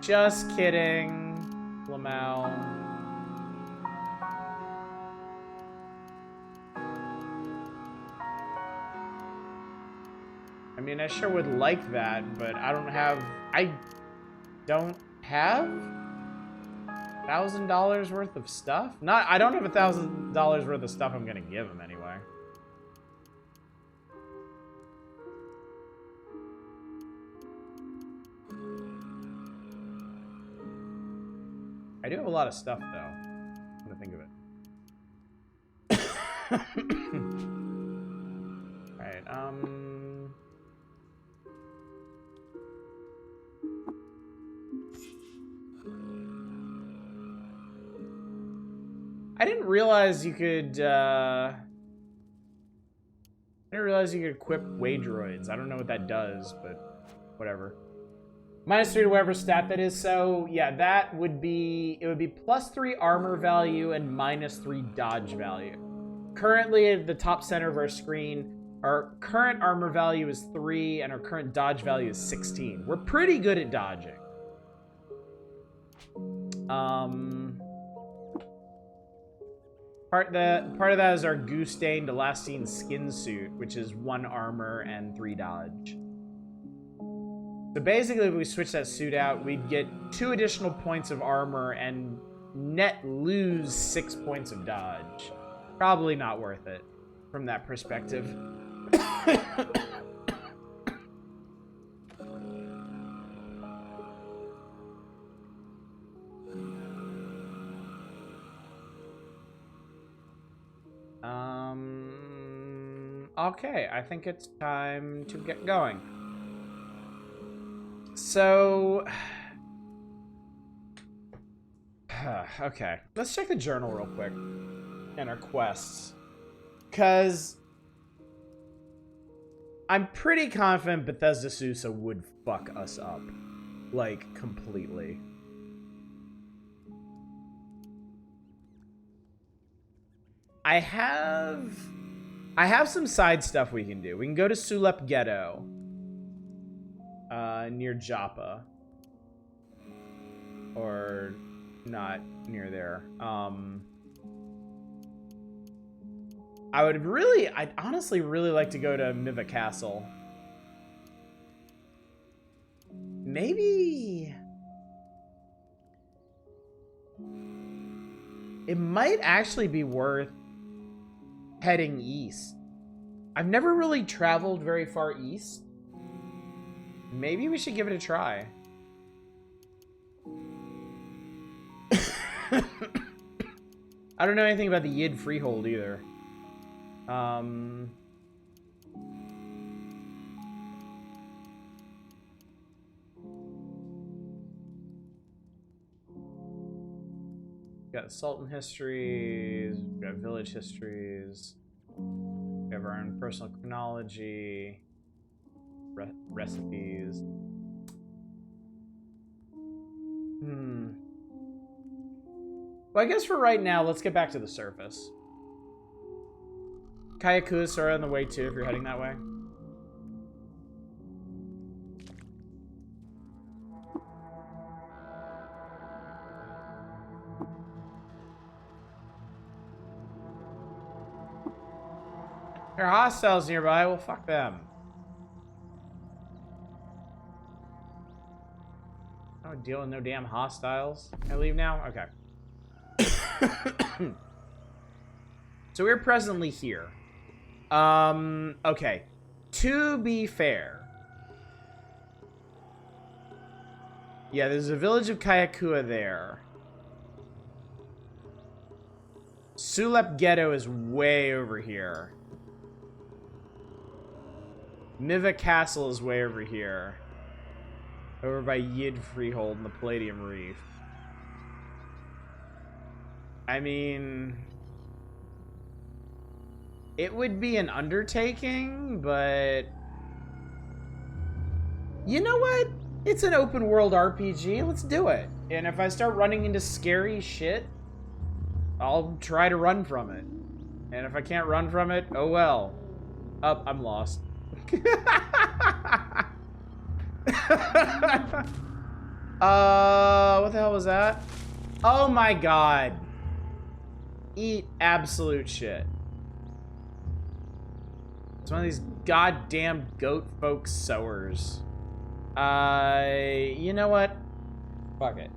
Just kidding. Lamau. I mean, I sure would like that, but I don't have $1,000 worth of stuff? I don't have $1,000 worth of stuff I'm gonna give him anyway. I do have a lot of stuff, though. I'm gonna think of it. Alright, I didn't realize you could, I didn't realize you could equip Waydroids. I don't know what that does, but whatever. -3 to whatever stat that is. So yeah, that would be, it would be +3 armor value and -3 dodge value. Currently at the top center of our screen, our current armor value is 3 and our current dodge value is 16. We're pretty good at dodging. Part of that is our Goose Stained Elastine skin suit, which is 1 armor and 3 dodge. So basically, if we switch that suit out, we'd get 2 additional points of armor and net lose 6 points of dodge. Probably not worth it from that perspective. Okay, I think it's time to get going. So, okay, let's check the journal real quick and our quests, because I'm pretty confident Bethesda Sousa would fuck us up, like, completely. I have some side stuff we can do. We can go to Sulep Ghetto, near Joppa, or not near there. I'd honestly really like to go to Miva Castle. Maybe it might actually be worth heading east. I've never really traveled very far east. Maybe we should give it a try. I don't know anything about the Yid Freehold either. Got Sultan histories, we've got village histories, we have our own personal chronology, recipes. Well, I guess for right now, let's get back to the surface. Kayakua are on the way too, if you're heading that way. There are hostiles nearby, well, fuck them. I don't deal with no damn hostiles. Can I leave now? Okay. So we're presently here. Okay. To be fair. Yeah, there's a village of Kayakua there. Sulep Ghetto is way over here. Miva Castle is way over here. Over by Yid Freehold and the Palladium Reef. I mean, it would be an undertaking, but you know what? It's an open world RPG. Let's do it. And if I start running into scary shit, I'll try to run from it. And if I can't run from it, oh well. Up, I'm lost. What the hell was that? Oh my god. Eat absolute shit. It's one of these goddamn goat folk sowers. You know what? Fuck it.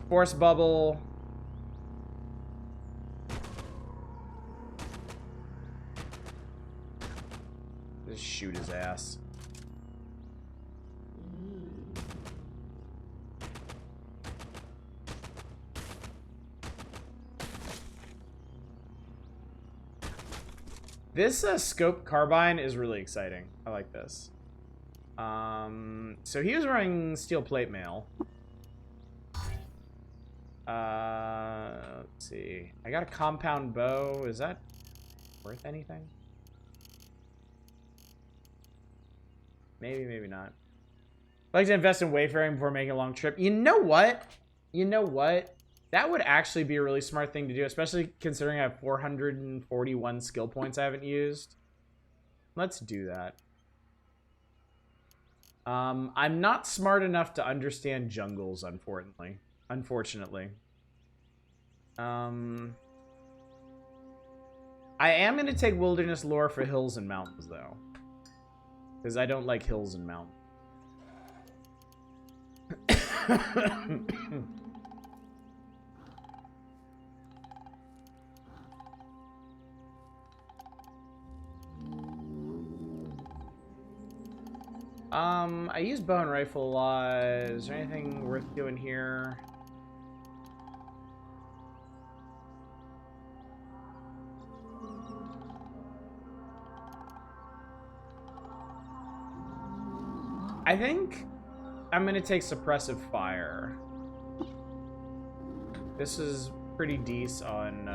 Force bubble. Just shoot his ass. This scope carbine is really exciting. I like this. So he was wearing steel plate mail. Let's see. I got a compound bow. Is that worth anything? Maybe, maybe not. I'd like to invest in wayfaring before making a long trip. You know what? You know what? That would actually be a really smart thing to do, especially considering I have 441 skill points I haven't used. Let's do that. I'm not smart enough to understand jungles, unfortunately. I am going to take wilderness lore for hills and mountains, though. Because I don't like hills and mountains. I use bow and rifle a lot. Is there anything worth doing here? I think I'm gonna take suppressive fire. This is pretty decent on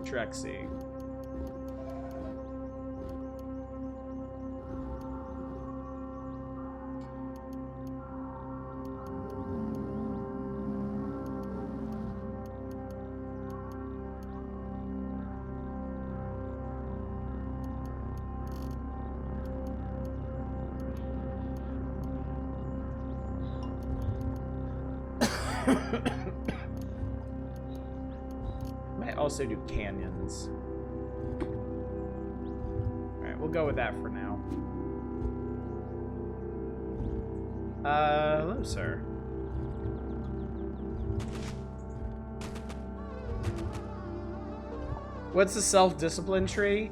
Trexie. Might also do canyons. Alright, we'll go with that for now. Hello, sir. What's the self-discipline tree?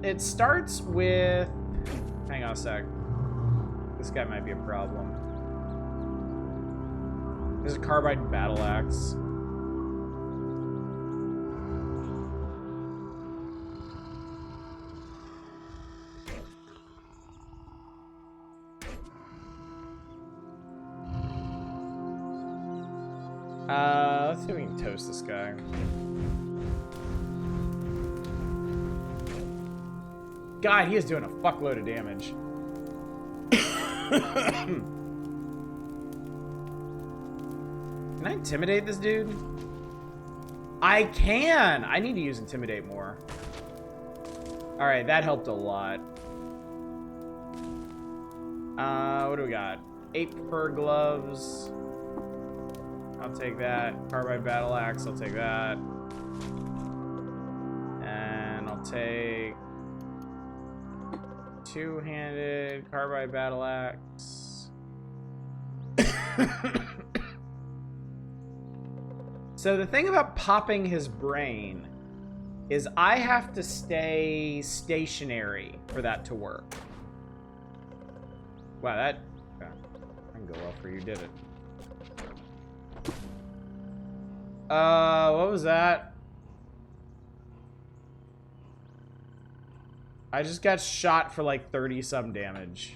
It starts with... Hang on a sec. This guy might be a problem. There's a carbide battle axe. Let's see if we can toast this guy. God, he is doing a fuckload of damage. Can I intimidate this dude? I can! I need to use intimidate more. Alright, that helped a lot. What do we got? 8 fur gloves. I'll take that. Carbide battle axe, I'll take that. And I'll take... 2-handed carbide battle axe. So the thing about popping his brain is I have to stay stationary for that to work. Wow, that can go well for you, did it? What was that? I just got shot for like 30-some damage.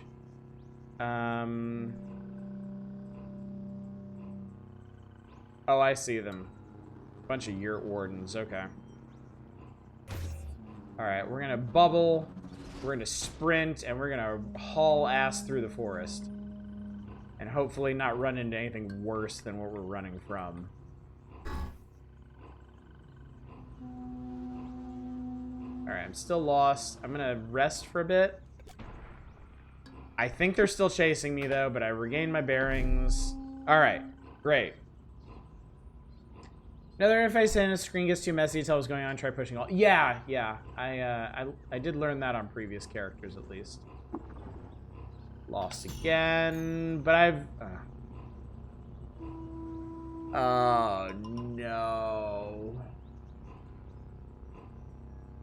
Oh, I see them. Bunch of yurt wardens, okay. Alright, we're gonna bubble, we're gonna sprint, and we're gonna haul ass through the forest. And hopefully not run into anything worse than what we're running from. Alright, I'm still lost. I'm gonna rest for a bit. I think they're still chasing me though, but I regained my bearings. Alright, great. Another interface and the screen gets too messy. Tell what's going on. Try pushing all. Yeah. I did learn that on previous characters at least. Lost again, but I've. Oh no.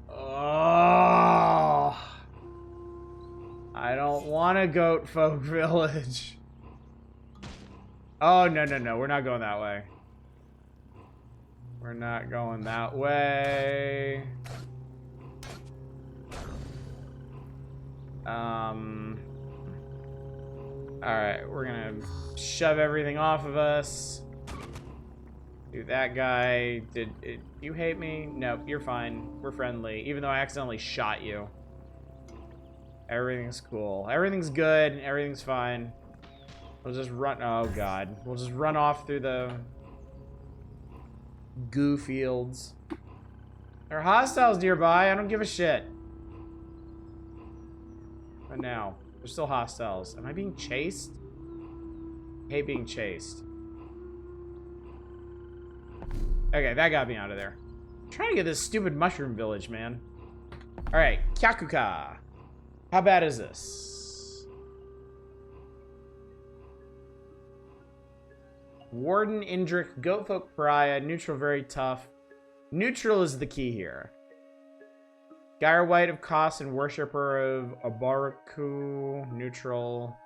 Oh. I don't want a goat folk village. Oh no, we're not going that way. We're not going that way. Alright, we're gonna shove everything off of us. Do that guy. Did you hate me? Nope, you're fine. We're friendly. Even though I accidentally shot you. Everything's cool. Everything's good. Everything's fine. We'll just run. Oh, God. We'll just run off through the goo fields. There are hostiles nearby. I don't give a shit. But now, there's still hostiles. Am I being chased? I hate being chased. Okay, that got me out of there. I'm trying to get this stupid mushroom village, man. Alright, Kyakuka. How bad is this? Warden Indrik, Goatfolk Pariah, neutral very tough. Neutral is the key here. Gyre White of Kos and Worshipper of Abaraku, neutral.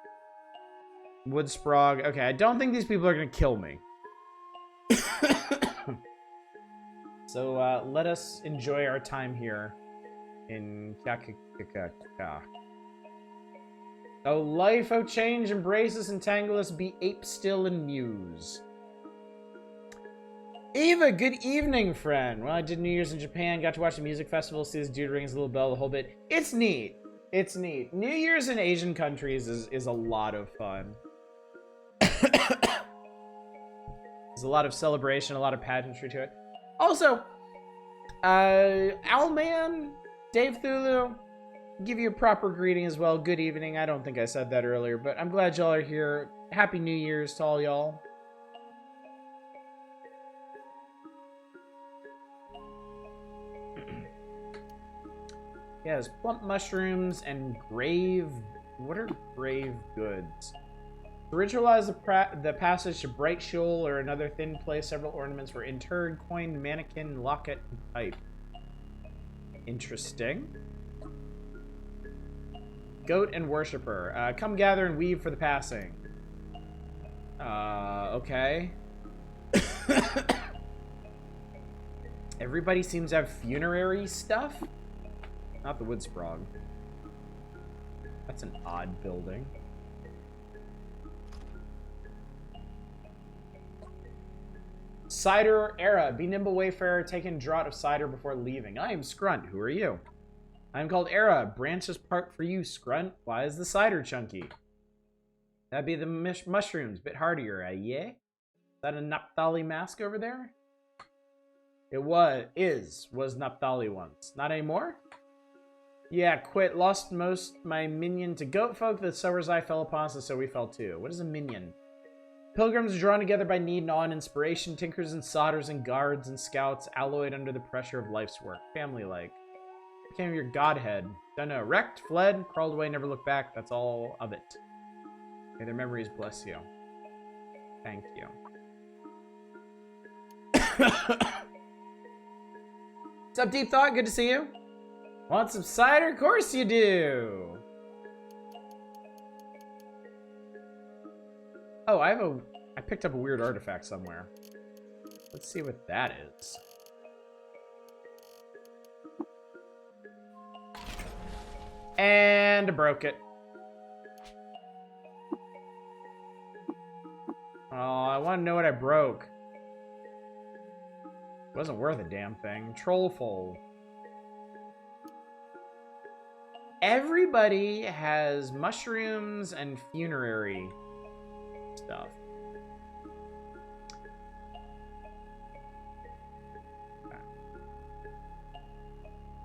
Woodsprog. Okay, I don't think these people are gonna kill me. So let us enjoy our time here in Kyakuka. Oh life, oh change, embrace us, entangle us, be ape still and muse. Eva, good evening, friend. Well, I did New Year's in Japan, got to watch the music festival, see this dude rings a little bell, the whole bit. It's neat. It's neat. New Year's in Asian countries is a lot of fun. There's a lot of celebration, a lot of pageantry to it. Also, Owlman, Dave Thulu, give you a proper greeting as well. Good evening. I don't think I said that earlier, but I'm glad y'all are here. Happy New Year's to all y'all. Yes, plump mushrooms and grave... What are grave goods? To ritualize the passage to Bright Shoal or another thin place, several ornaments were interred, coined, mannequin, locket, and pipe. Interesting. Goat and Worshipper. Come gather and weave for the passing. Okay. Everybody seems to have funerary stuff? Not the Woodsprog. That's an odd building. Cider Era. Be nimble wayfarer, taking draught of cider before leaving. I am Scrunt. Who are you? I am called Era. Branches part for you, Scrunt. Why is the cider chunky? That'd be the mushrooms. Bit hardier, yeah? Is that a Naphtali mask over there? It was Naphtali once. Not anymore? Yeah, quit. Lost most my minion to goat folk. The sowers I fell upon, so we fell too. What is a minion? Pilgrims are drawn together by need and awe and inspiration. Tinkers and sodders and guards and scouts alloyed under the pressure of life's work. Family-like. Became your godhead. Don't know. Wrecked, fled, crawled away, never looked back. That's all of it. May their memories bless you. Thank you. What's up, Deep Thought? Good to see you. Want some cider? Of course you do. Oh, I picked up a weird artifact somewhere. Let's see what that is. And I broke it. Oh, I want to know what I broke. It wasn't worth a damn thing. Trollfold. Everybody has mushrooms and funerary stuff. Okay.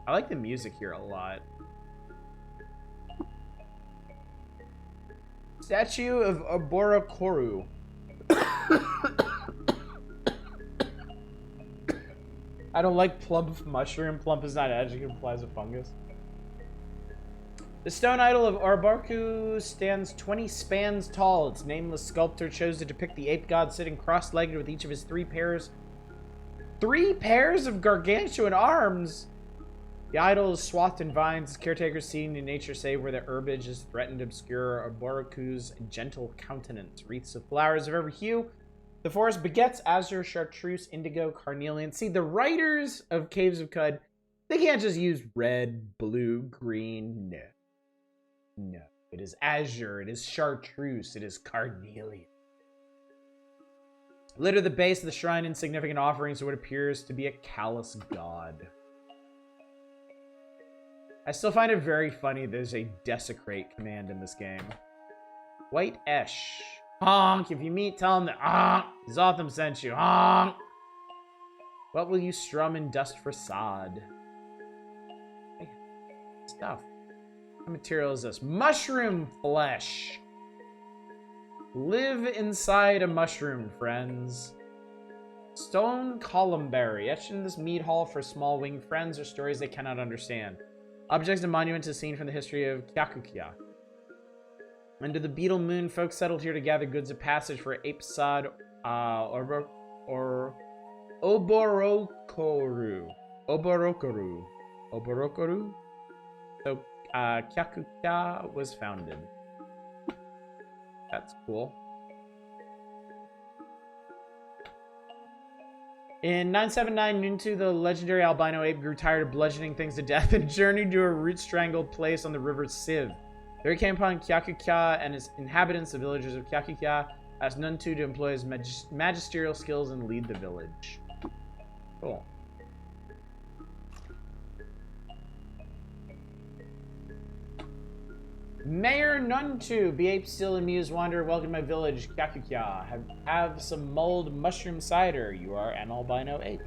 I like the music here a lot. Statue of Abarakoru. I don't like plump mushroom. Plump is not an adjective, implies a fungus. The stone idol of Arbarku stands 20 spans tall. Its nameless sculptor chose to depict the ape god sitting cross-legged with each of his three pairs of gargantuan arms. The idol is swathed in vines. Its caretakers seen in nature say where the herbage is threatened to obscure Arbarku's gentle countenance. Wreaths of flowers of every hue. The forest begets azure, chartreuse, indigo, carnelian. See, the writers of Caves of Qud, they can't just use red, blue, green. No. No. It is azure. It is chartreuse. It is carnelian. Litter the base of the shrine insignificant offerings to what appears to be a callous god. I still find it very funny there's a desecrate command in this game. White Esh. Honk. If you meet, tell him that honk. Zotham sent you. Honk. What will you strum in dust for sod? Hey, stuff. What material is this? Mushroom flesh. Live inside a mushroom, friends. Stone columbary. Etched in this mead hall for small winged friends or stories they cannot understand. Objects and monuments is seen from the history of Kyakukia. Under the beetle moon, folks settled here to gather goods of passage for Apesod or Oborokoru. Oborokoru. So Kyakukia was founded. That's cool. In 979, Nuntu, the legendary albino ape, grew tired of bludgeoning things to death and journeyed to a root-strangled place on the river Siv. There he came upon Kyakukia and his inhabitants, the villagers of Kyakukia, asked Nuntu to employ his magisterial skills and lead the village. Cool. Mayor Nuntu, be ape still and muse wander, welcome to my village, Kyakukia. Have some mulled mushroom cider. You are an albino ape.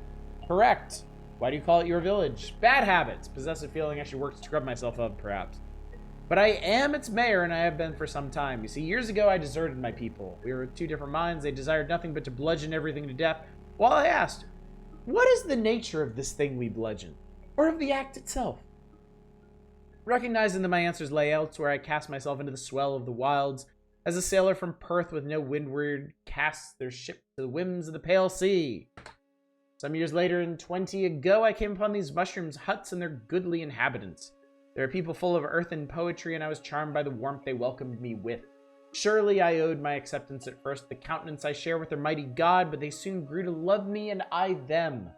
Correct. Why do you call it your village? Bad habits. Possessive feeling I should work to scrub myself up, perhaps. But I am its mayor, and I have been for some time. You see, years ago I deserted my people. We were of two different minds. They desired nothing but to bludgeon everything to death. While I asked, what is the nature of this thing we bludgeon? Or of the act itself? Recognizing that my answers lay elsewhere, I cast myself into the swell of the wilds, as a sailor from Perth with no windward casts their ship to the whims of the pale sea. Some years later, and 20 ago, I came upon these mushrooms' huts and their goodly inhabitants. There are people full of earth and poetry, and I was charmed by the warmth they welcomed me with. Surely I owed my acceptance at first the countenance I share with their mighty god, but they soon grew to love me and I them.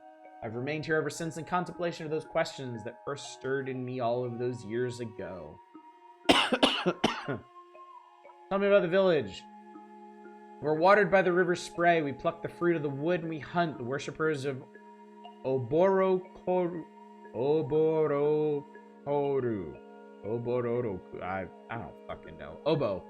I've remained here ever since in contemplation of those questions that first stirred in me all of those years ago. Tell me about the village. We're watered by the river Spray. We pluck the fruit of the wood and we hunt. The worshippers of Oborokoru. I don't fucking know. Obo.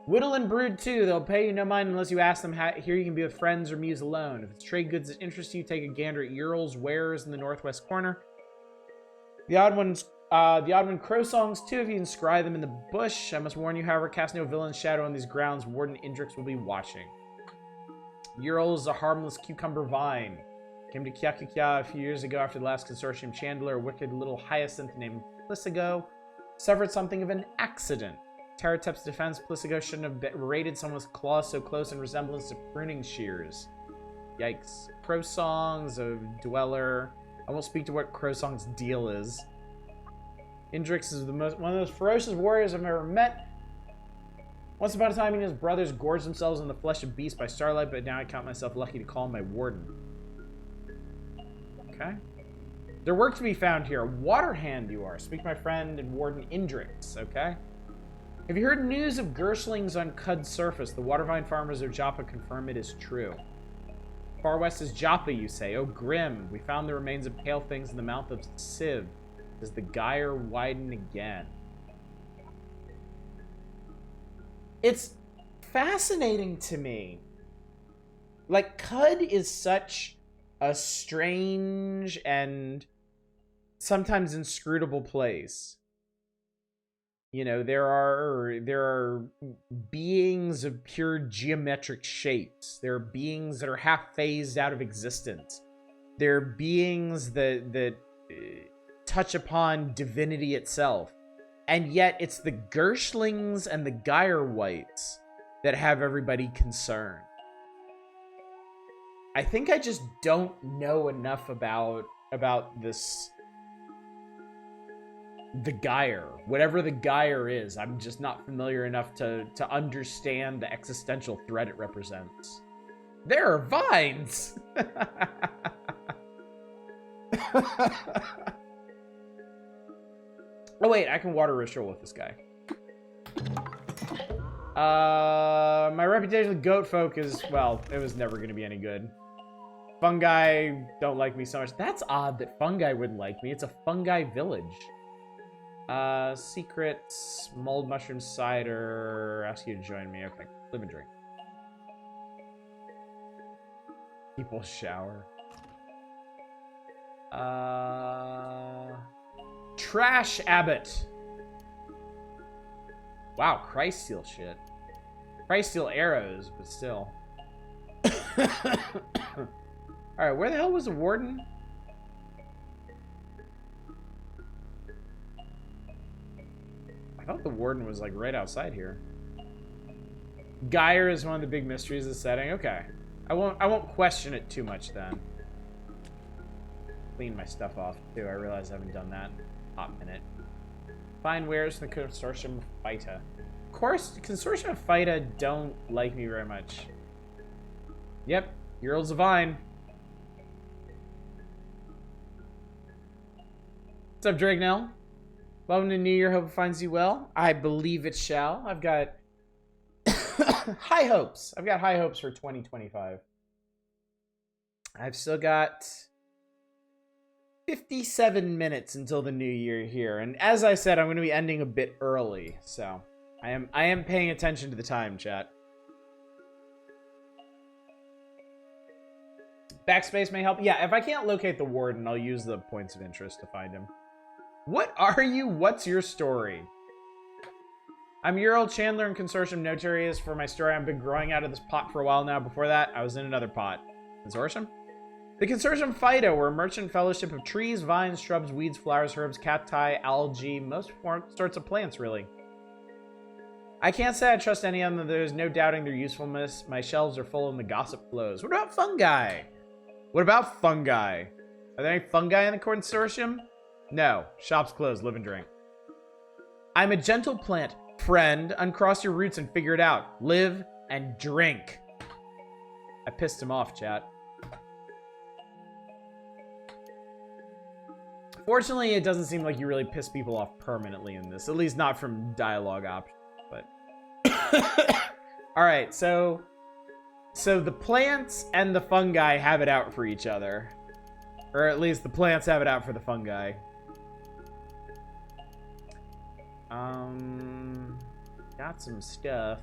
Whittle and brood too. They'll pay you no mind unless you ask them how. Here you can be with friends or muse alone. If it's trade goods that interest you, take a gander at Ural's wares in the northwest corner. The odd one crow songs too. If you can scry them in the bush. I must warn you, however, cast no villain's shadow on these grounds. Warden Indrix will be watching. Ural is a harmless cucumber vine. Came to Kyakukia a few years ago after the last consortium chandler, a wicked little hyacinth named Plissigo, suffered something of an accident. Teratep's defense, Plissigo shouldn't have raided someone with claws so close in resemblance to pruning shears. Yikes. Crow Songs of Dweller. I won't speak to what Crow Song's deal is. Indrix is one of the most ferocious warriors I've ever met. Once upon a time, he and his brothers gorged themselves on the flesh of beasts by starlight, but now I count myself lucky to call him my warden. Okay. There work to be found here. Waterhand you are. Speak to my friend and warden Indrix, okay? Have you heard news of Gerslings on Cud surface? The Watervine farmers of Joppa confirm it is true. Far west is Joppa, you say. Oh, grim. We found the remains of pale things in the mouth of Siv. Does the gyre widen again? It's fascinating to me. Like, Cud is such a strange and sometimes inscrutable place. You know, there are beings of pure geometric shapes. There are beings that are half phased out of existence. There are beings that touch upon divinity itself. And yet it's the Gerslings and the Gyrewites that have everybody concerned. I think I just don't know enough about this, the Gyre. Whatever the Gyre is, I'm just not familiar enough to understand the existential threat it represents. There are vines! Oh wait, I can water ritual with this guy. My reputation with goat folk is, well, it was never going to be any good. Fungi don't like me so much. That's odd that fungi wouldn't like me. It's a fungi village. Secrets, mold mushroom cider. Ask you to join me. Okay, live and drink. People shower. Trash Abbott. Wow, Christ Steel shit. Christ Steel arrows, but still. Alright, where the hell was the warden? I thought the warden was like right outside here. Gyre is one of the big mysteries of the setting. Okay. I won't question it too much then. Clean my stuff off too. I realize I haven't done that in a hot minute. Find wares from the Consortium of Phyta. Of course, Consortium of Phyta don't like me very much. Yep, Earls of Vine. What's up, Dragnell? Welcome to New Year. Hope it finds you well. I believe it shall. I've got high hopes. I've got high hopes for 2025. I've still got 57 minutes until the new year here, and as I said, I'm going to be ending a bit early, so I am paying attention to the time, chat. Backspace may help. Yeah, if I can't locate the warden, I'll use the points of interest to find him. What are you? What's your story? I'm Ural Chandler and Consortium Notarius. For my story, I've been growing out of this pot for a while now. Before that, I was in another pot. Consortium? The Consortium Phyta were a merchant fellowship of trees, vines, shrubs, weeds, flowers, herbs, cacti, algae, most sorts of plants, really. I can't say I trust any of them. There's no doubting their usefulness. My shelves are full and the gossip flows. What about fungi? What about fungi? Are there any fungi in the Consortium? No. Shop's closed. Live and drink. I'm a gentle plant. Friend, uncross your roots and figure it out. Live and drink. I pissed him off, chat. Fortunately, it doesn't seem like you really piss people off permanently in this. At least not from dialogue options, but... Alright, so the plants and the fungi have it out for each other. Or at least the plants have it out for the fungi. Got some stuff.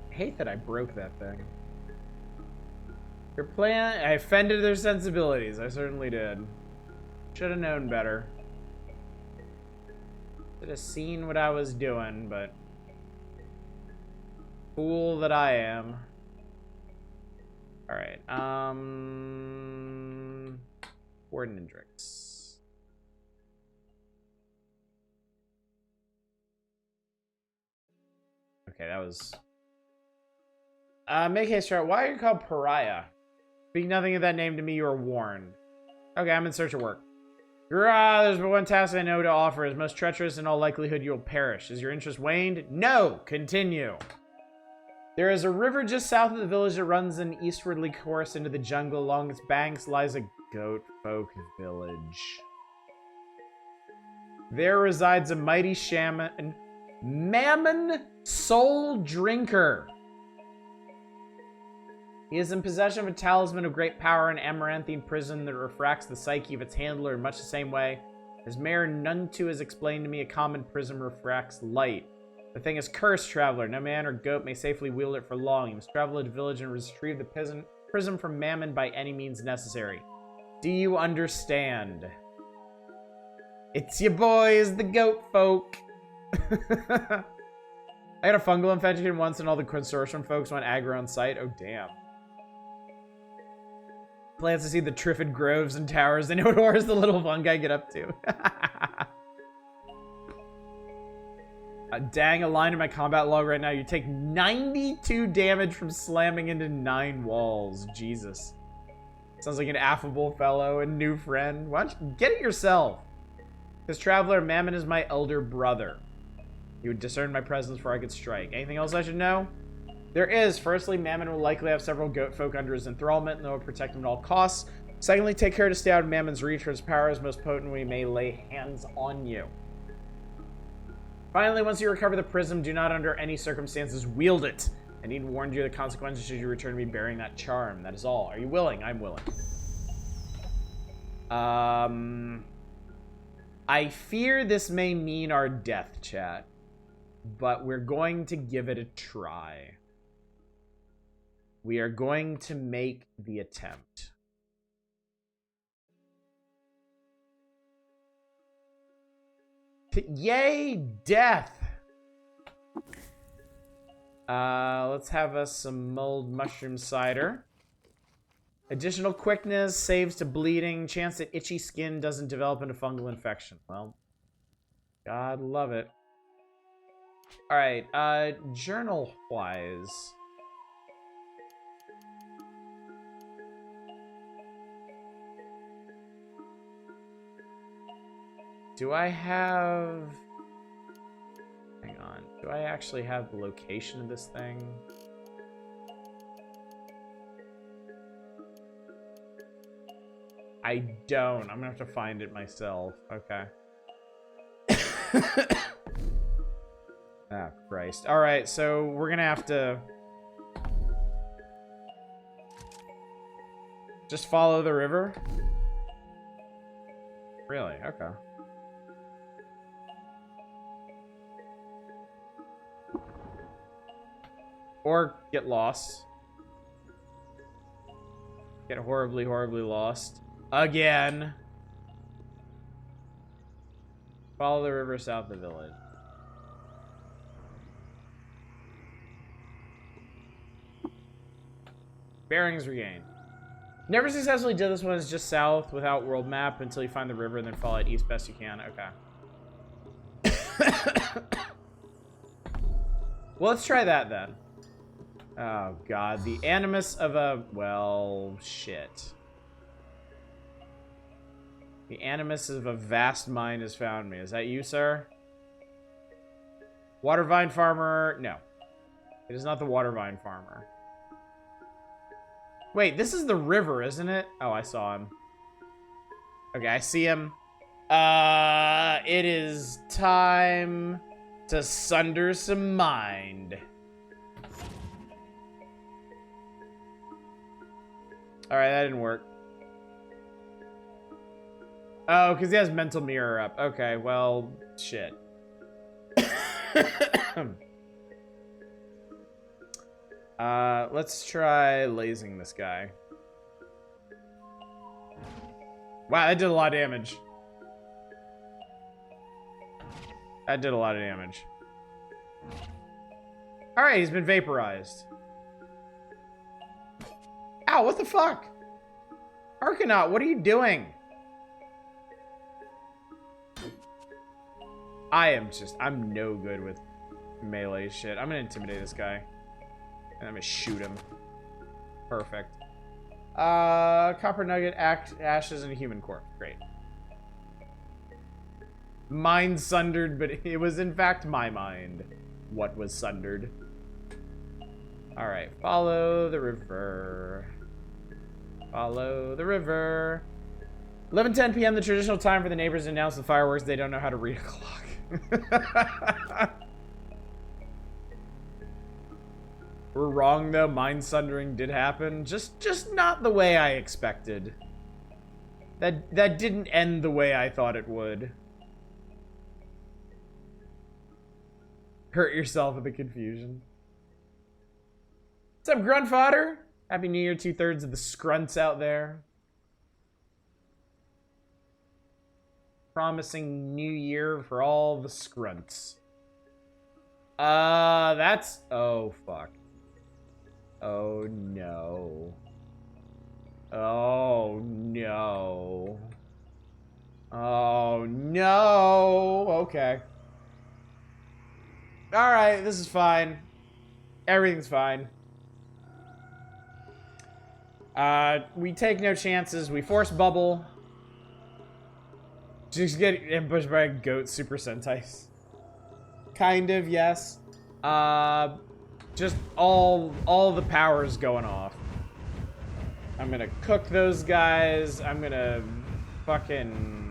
I hate that I broke that thing. Your plan, I offended their sensibilities. I certainly did. Should have known better. Should have seen what I was doing, but fool that I am. All right. Warden and Drix. Okay, that was. Make haste, start. Why are you called Pariah? Speak nothing of that name to me. You are warned. Okay, I'm in search of work. There's but one task I know to offer. Is most treacherous. In all likelihood, you will perish. Is your interest waned? No. Continue. There is a river just south of the village that runs an eastwardly course into the jungle. Along its banks lies a goat folk village. There resides a mighty shaman, Mammon Soul Drinker. He is in possession of a talisman of great power, an amaranthine prism that refracts the psyche of its handler in much the same way as Mayor Nuntu has explained to me. A common prism refracts light. The thing is cursed, traveler. No man or goat may safely wield it for long. You must travel to the village and retrieve the prism from Mammon by any means necessary. Do you understand? It's your boys, the goat folk. I got a fungal infection once and all the Consortium folks went aggro on sight. Oh, damn. Plans to see the Triffid groves and towers. They know what horrors the little fungi get up to. Dang, a line in my combat log right now. You take 92 damage from slamming into 9 walls. Jesus. Sounds like an affable fellow and new friend. Why don't you get it yourself? This traveler, Mammon, is my elder brother. You would discern my presence before I could strike. Anything else I should know? There is. Firstly, Mammon will likely have several goat folk under his enthrallment, and they will protect him at all costs. Secondly, take care to stay out of Mammon's reach, for his power is most potent when he may lay hands on you. Finally, once you recover the prism, do not under any circumstances wield it. I need to warn you of the consequences should you return to me bearing that charm. That is all. Are you willing? I'm willing. I fear this may mean our death, chat. But we're going to give it a try. We are going to make the attempt. Yay, death! Let's have us some mulled mushroom cider. Additional quickness, saves to bleeding, chance that itchy skin doesn't develop into fungal infection. Well, God love it. Alright, journal-wise. Do I have... Hang on. Do I actually have the location of this thing? I don't. I'm gonna have to find it myself. Okay. Ah, Christ. Alright, so we're gonna have to... just follow the river? Really? Okay. Or get lost. Get horribly, horribly lost. Again. Follow the river south of the village. Bearings regained. Never successfully did this one. It's just south without world map until you find the river and then follow it east best you can. Okay. Well, let's try that then. Oh, God. The animus of a... well, shit. The animus of a vast mind has found me. Is that you, sir? Water vine farmer... no. It is not the water vine farmer. Wait, this is the river, isn't it? Oh, I saw him. Okay, I see him. It is time to sunder some mind. Alright, that didn't work. Oh, because he has mental mirror up. Okay, well, shit. Let's try lasing this guy. Wow, that did a lot of damage. That did a lot of damage. Alright, he's been vaporized. Ow, what the fuck? Arcanaut, what are you doing? I'm no good with melee shit. I'm gonna intimidate this guy. And I'm gonna shoot him. Perfect. Copper nugget, ashes, and a human corpse. Great. Mind sundered, but it was in fact my mind what was sundered. Alright, follow the river. Follow the river. 11:10 p.m. the traditional time for the neighbors to announce the fireworks. They don't know how to read a clock. We're wrong though. Mind sundering did happen. Just not the way I expected. That didn't end the way I thought it would. Hurt yourself with the confusion. What's up, grunt fodder? Happy New Year, 2/3 of the scrunts out there. Promising new year for all the scrunts. That's... oh, fuck. Oh, no. Oh, no. Oh, no. Okay. Alright, this is fine. Everything's fine. We take no chances. We force bubble. Just get ambushed by a goat Super Sentai. kind of, yes. Just all the power's going off. I'm gonna cook those guys. I'm gonna fucking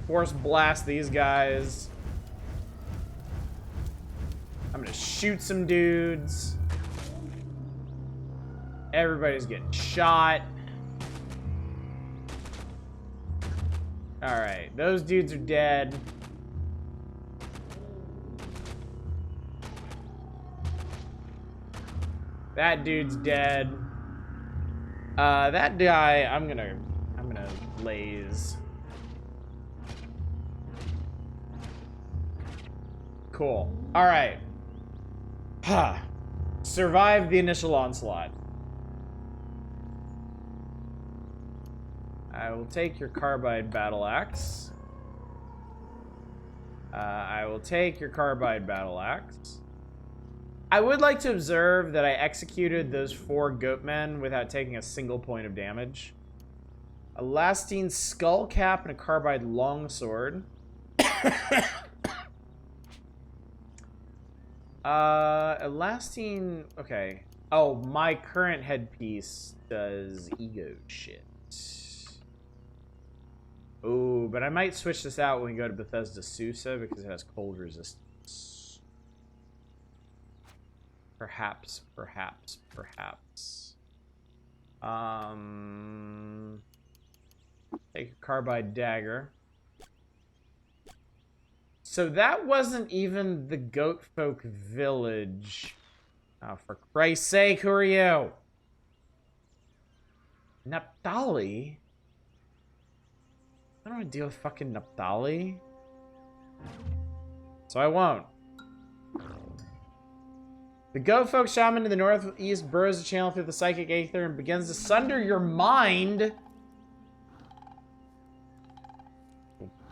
force blast these guys. I'm gonna shoot some dudes. Everybody's getting shot. Alright, those dudes are dead. That dude's dead. That guy, I'm gonna laze. Cool. Alright. Survived the initial onslaught. I will take your carbide battle axe. I will take your carbide battle axe. I would like to observe that I executed those 4 goatmen without taking a single point of damage. A Lastine skull cap and a carbide longsword. Elastine... Okay. Oh, my current headpiece does ego shit. Ooh, but I might switch this out when we go to Bethesda Susa because it has cold resistance. Perhaps. Take a carbide dagger. So that wasn't even the goat folk village. Oh, for Christ's sake, who are you? Naphtali? I don't want to deal with fucking Naphtali. So I won't. The goat folk shaman to the northeast burrows a channel through the psychic aether and begins to sunder your mind.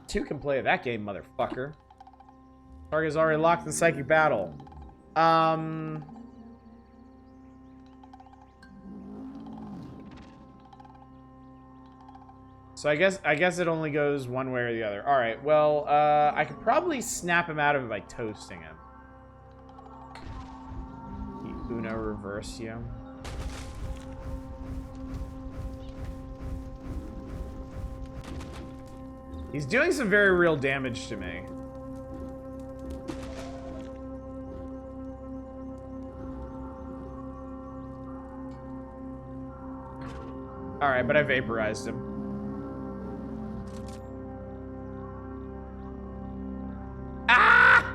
2 can play that game, motherfucker. Target is already locked in psychic battle. So I guess it only goes one way or the other. All right. Well, I could probably snap him out of it by toasting him. Uno Reversio. He's doing some very real damage to me. Alright, but I vaporized him. Ah!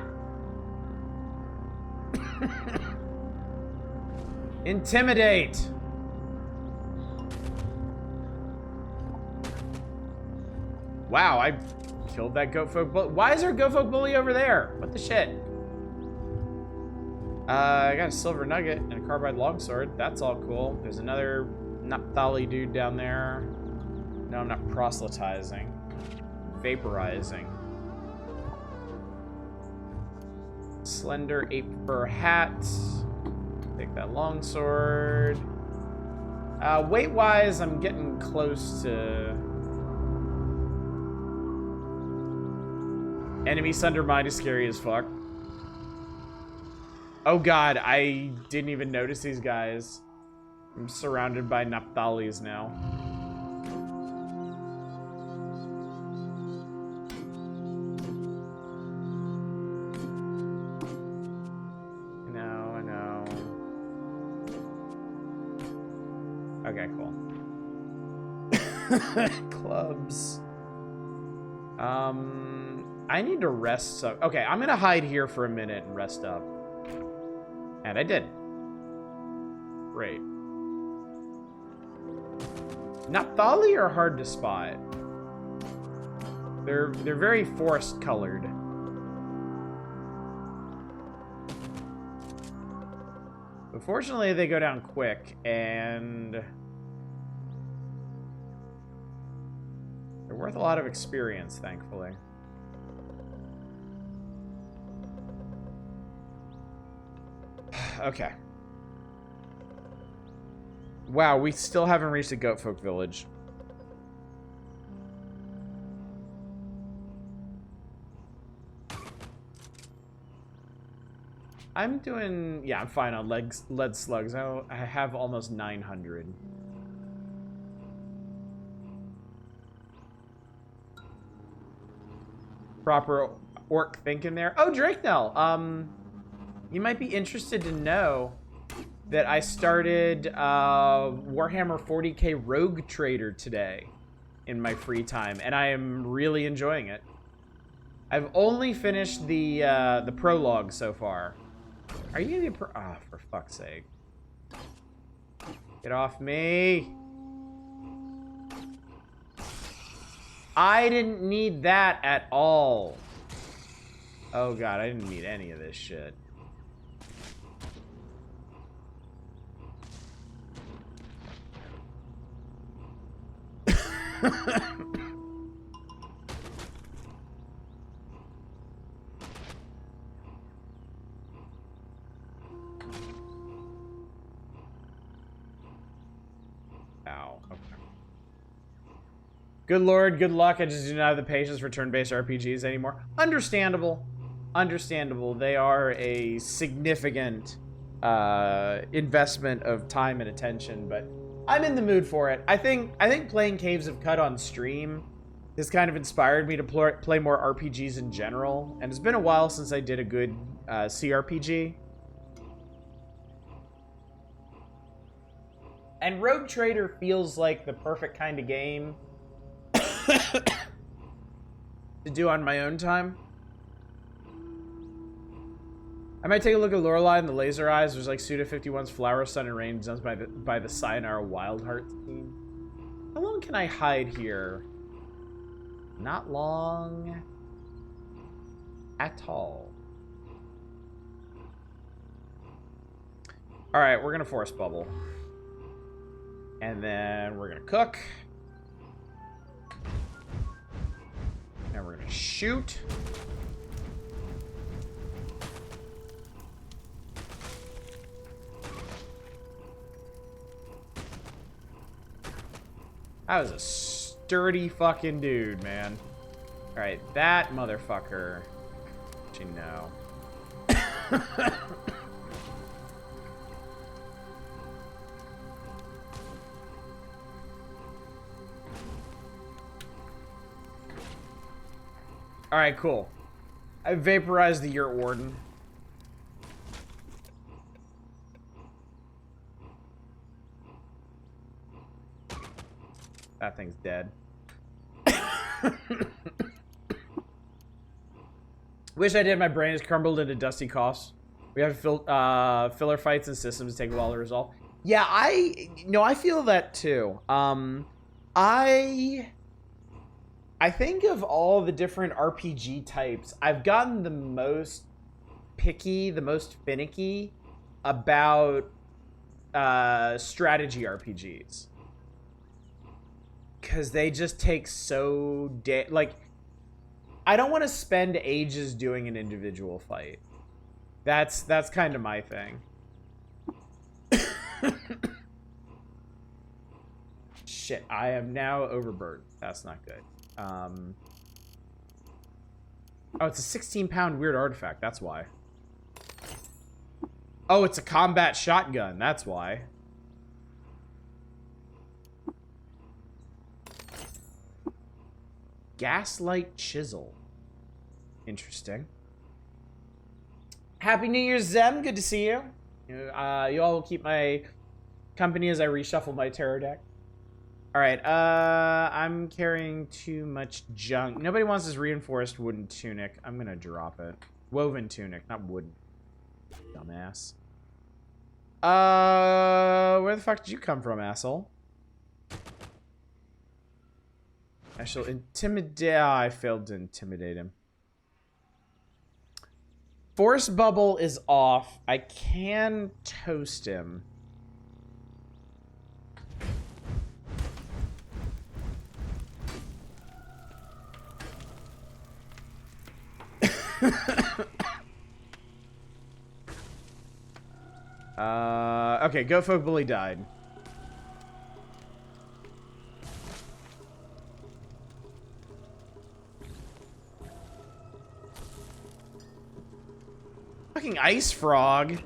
Intimidate! Wow, I killed that goat folk bully. Why is there a goat folk bully over there? What the shit? I got a silver nugget and a carbide longsword. That's all cool. There's another Naphtali dude down there. No, I'm not proselytizing. Vaporizing. Slender ape fur hat. Take that longsword. Weight-wise, I'm getting close to... Enemy Sundermind is scary as fuck. Oh god, I didn't even notice these guys. I'm surrounded by Naphthalis now. I know. Okay, cool. Clubs. I need to rest up. Okay, I'm gonna hide here for a minute and rest up. And I did. Great. Naphtali are hard to spot. They're very forest colored. But fortunately, they go down quick, and they're worth a lot of experience, thankfully. Okay. Wow, we still haven't reached the Goatfolk village. I'm doing... Yeah, I'm fine on lead slugs. I have almost 900. Proper orc thinking there. Oh, Draknell. You might be interested to know that I started Warhammer 40k Rogue Trader today in my free time, and I am really enjoying it. I've only finished the prologue so far. Are you gonna be a pro? Ah, for fuck's sake! Get off me! I didn't need that at all. Oh god, I didn't need any of this shit. Ow. Okay. Good lord, good luck. I just do not have the patience for turn-based RPGs anymore. Understandable. Understandable. They are a significant investment of time and attention, but I'm in the mood for it. I think playing Caves of Cut on stream has kind of inspired me to play more RPGs in general, and it's been a while since I did a good CRPG. And Rogue Trader feels like the perfect kind of game to do on my own time. I might take a look at Lorelei and the Laser Eyes. There's like Suda51's Flower, Sun, and Rain done by the Sayonara Wildheart team. How long can I hide here? Not long at all. Alright, we're gonna Force Bubble. And then we're gonna cook. And we're gonna shoot. That was a sturdy fucking dude, man. Alright, that motherfucker. Actually, no. Alright, cool. I vaporized the Yurt Warden. That thing's dead. Wish I did. My brain has crumbled into dusty coughs. We have filler fights and systems take a while to resolve. Yeah, I feel that too. I think of all the different RPG types, I've gotten the most picky, the most finicky about strategy RPGs. Because they just take so... like, I don't want to spend ages doing an individual fight. That's kind of my thing. Shit, I am now overburdened. That's not good. Oh, it's a 16-pound weird artifact. That's why. Oh, it's a combat shotgun. That's why. Gaslight chisel. Interesting. Happy New Year's, Zem. Good to see you. You all will keep my company as I reshuffle my tarot deck. Alright, I'm carrying too much junk. Nobody wants this reinforced wooden tunic. I'm gonna drop it. Woven tunic, not wooden. Dumbass. Where the fuck did you come from, asshole? I shall intimidate... Oh, I failed to intimidate him. Force bubble is off. I can toast him. Okay, Go Folk Bully died. Fucking ice frog.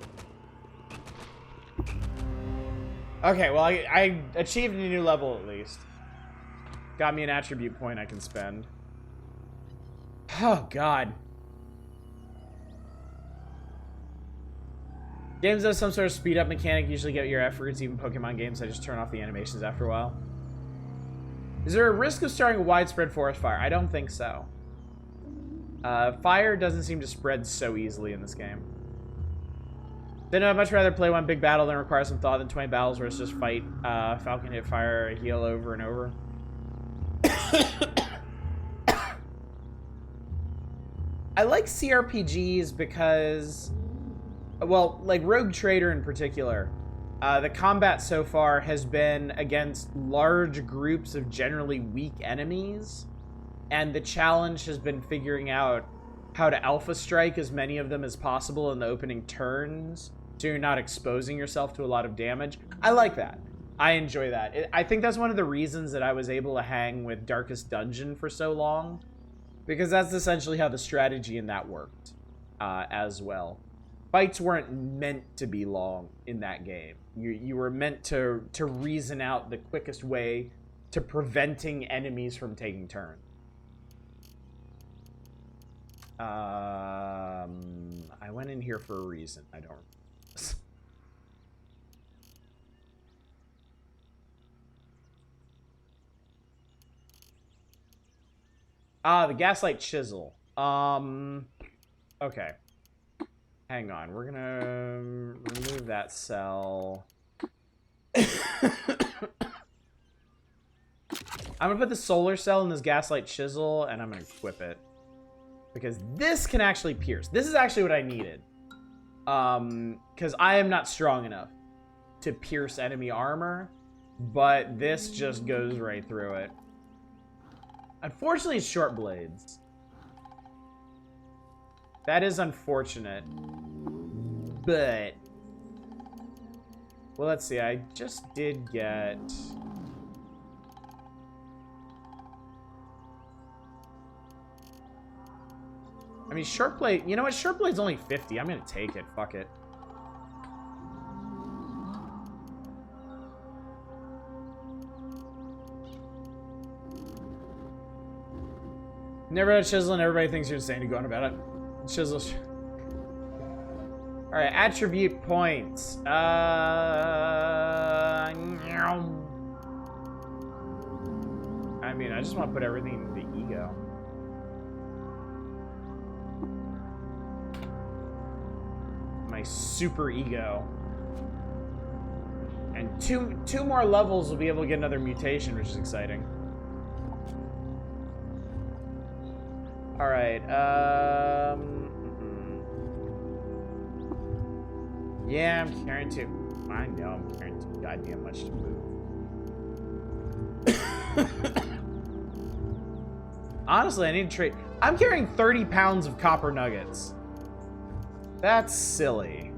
Okay, well, I achieved a new level at least. Got me an attribute point I can spend. Oh, God. Games that have some sort of speed up mechanic usually get your efforts. Even Pokemon games, I just turn off the animations after a while. Is there a risk of starting a widespread forest fire? I don't think so. Fire doesn't seem to spread so easily in this game. Then I'd much rather play one big battle that requires some thought than 20 battles where it's just fight, Falcon hit, fire, heal over and over. I like CRPGs because, well, like Rogue Trader in particular, the combat so far has been against large groups of generally weak enemies, and the challenge has been figuring out how to alpha strike as many of them as possible in the opening turns, so you're not exposing yourself to a lot of damage. I like that. I enjoy that. I think that's one of the reasons that I was able to hang with Darkest Dungeon for so long, because that's essentially how the strategy in that worked as well. Fights weren't meant to be long in that game. You were meant to reason out the quickest way to preventing enemies from taking turns. I went in here for a reason. I don't remember. The Gaslight Chisel. Okay. Hang on. We're gonna remove that cell. I'm gonna put the solar cell in this Gaslight Chisel, and I'm gonna equip it. Because this can actually pierce. This is actually what I needed. Because I am not strong enough to pierce enemy armor, but this just goes right through it. Unfortunately, it's short blades. That is unfortunate. But, well, let's see. I just did get... I mean, short blade... You know what? Short blade's only 50. I'm gonna take it. Fuck it. Never had a chisel and everybody thinks you're insane to go on about it. Chisels. Alright, attribute points. I mean, I just want to put everything into the ego. My super ego. And two more levels will be able to get another mutation, which is exciting. Alright, yeah, I'm carrying too. I know I'm carrying too goddamn much to move. Honestly, I need to trade. I'm carrying 30 pounds of copper nuggets. That's silly.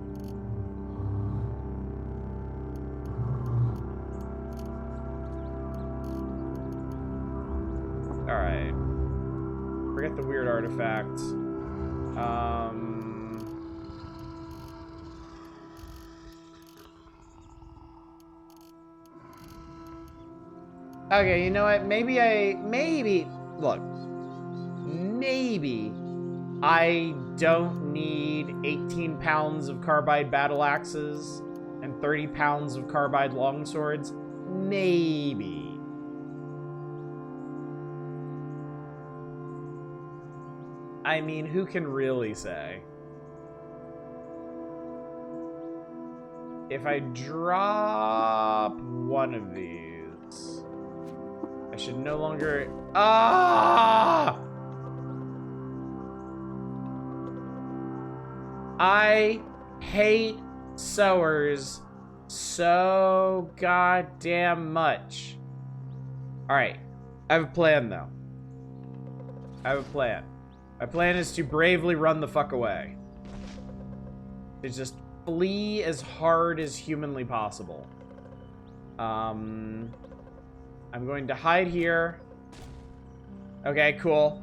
Alright. Forget the weird artifact. Okay, you know what? Maybe look. Maybe I don't need 18 pounds of carbide battle axes and 30 pounds of carbide longswords. Maybe. I mean, who can really say? If I drop one of these, I should no longer... Ah! I hate sewers so goddamn much. Alright. I have a plan, though. I have a plan. My plan is to bravely run the fuck away. To just flee as hard as humanly possible. I'm going to hide here. Okay, cool.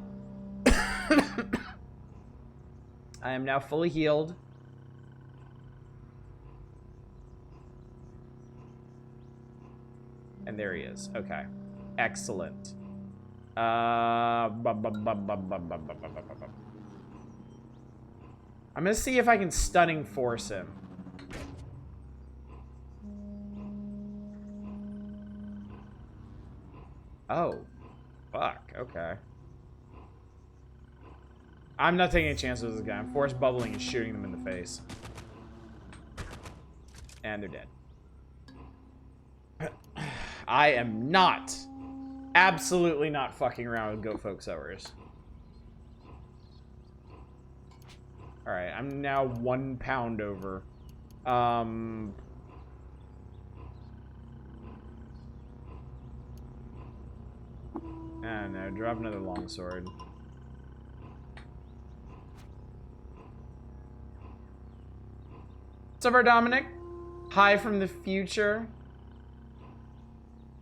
I am now fully healed. And there he is. Okay. Excellent. I'm gonna see if I can stunning force him. Oh. Fuck. Okay. I'm not taking any chances with this guy. I'm force bubbling and shooting them in the face. And they're dead. I am not, absolutely not fucking around with goat folk sowers. Alright, I'm now 1 pound over. I don't know, drop another longsword. What's up, Dominic? Hi from the future.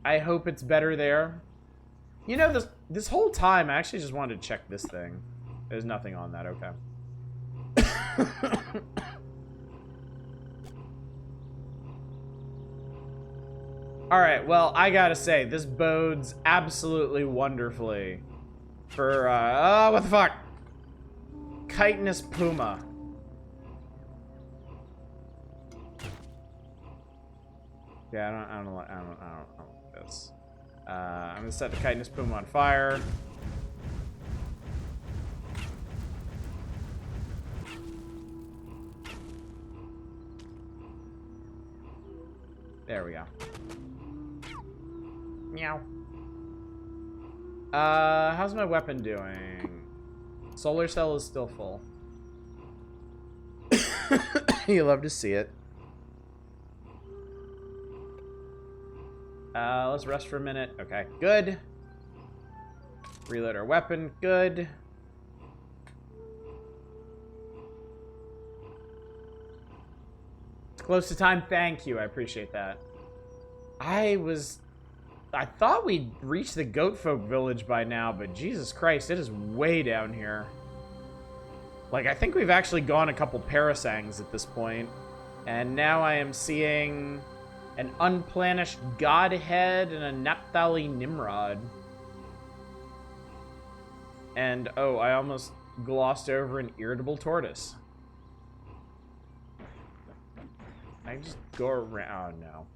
I hope it's better there. You know, this whole time, I actually just wanted to check this thing. There's nothing on that, okay. Alright, well, I gotta say, this bodes absolutely wonderfully for, oh, what the fuck? Chitinous Puma. Yeah, I don't like this. I'm gonna set the Chitinous Puma on fire. There we go. Meow. How's my weapon doing? Solar cell is still full. You love to see it. Let's rest for a minute. Okay, good. Reload our weapon. Good. It's close to time. Thank you. I appreciate that. I thought we'd reached the goat folk village by now, but Jesus Christ, it is way down here. Like, I think we've actually gone a couple parasangs at this point. And now I am seeing an unplanished godhead and a Naphtali Nimrod. And, oh, I almost glossed over an irritable tortoise. I just go around. Oh, no.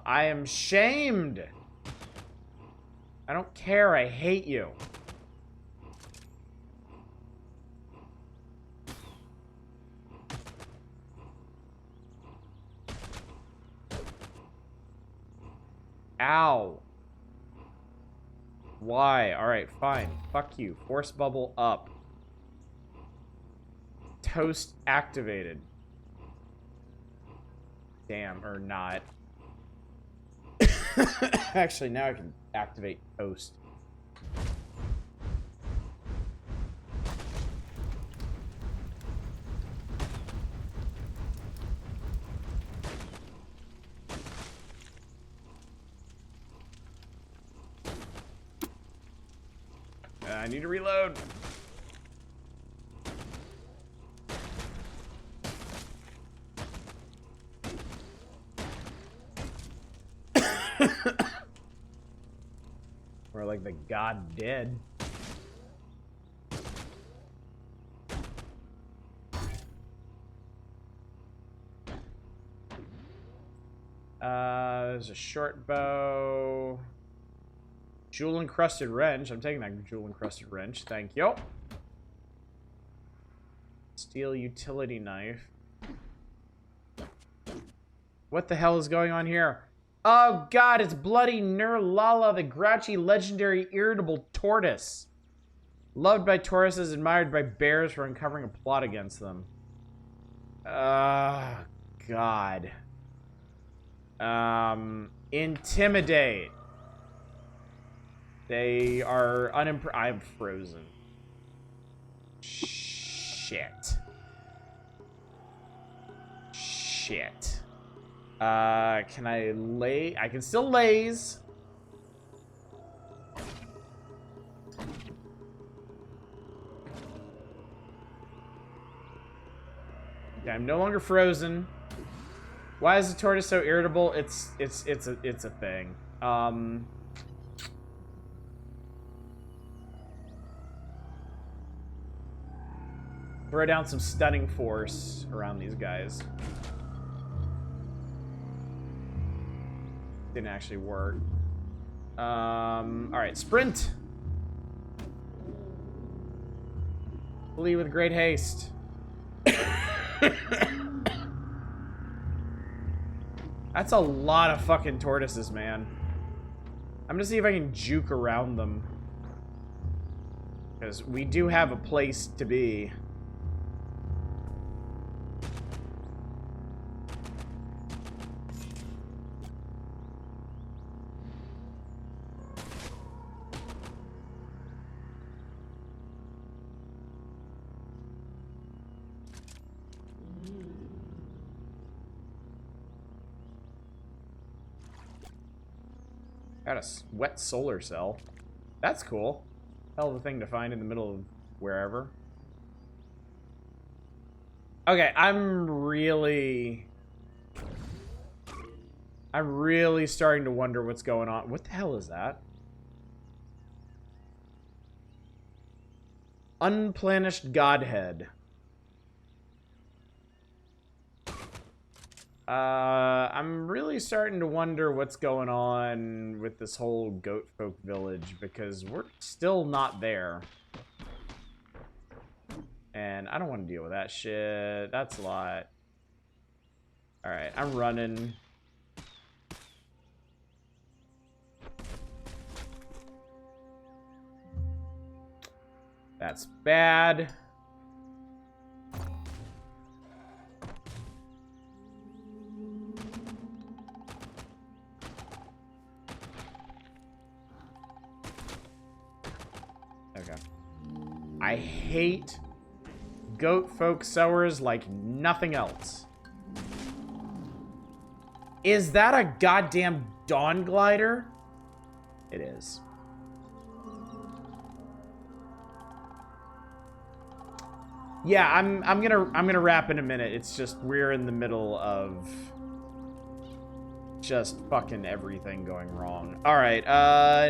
I am shamed. I don't care. I hate you. Ow. Why? Alright, fine. Fuck you. Force bubble up. Toast activated. Damn, or not. Actually, now I can activate toast. I need to reload. Or like the god dead. There's a short bow. Jewel encrusted wrench. I'm taking that jewel encrusted wrench. Thank you. Steel utility knife. What the hell is going on here? Oh god, it's bloody Nurlala, the grouchy, legendary, irritable tortoise. Loved by tortoises, admired by bears for uncovering a plot against them. God. Intimidate. They are I'm frozen. Shit. Shit. Can I lay? I can still laze. Okay, I'm no longer frozen. Why is the tortoise so irritable? It's a thing. Throw down some stunning force around these guys. Didn't actually work. Alright, sprint! Flee with great haste. That's a lot of fucking tortoises, man. I'm gonna see if I can juke around them. Because we do have a place to be. Got a wet solar cell. That's cool. Hell of a thing to find in the middle of wherever. Okay, I'm really starting to wonder what's going on. What the hell is that? Unplanished Godhead. I'm really starting to wonder what's going on with this whole goat folk village because we're still not there. And I don't want to deal with that shit. That's a lot. Alright, I'm running. That's bad. Okay. I hate goat folk sowers like nothing else. Is that a goddamn Dawn Glider? It is. Yeah, I'm gonna wrap in a minute. It's just we're in the middle of just fucking everything going wrong. All right,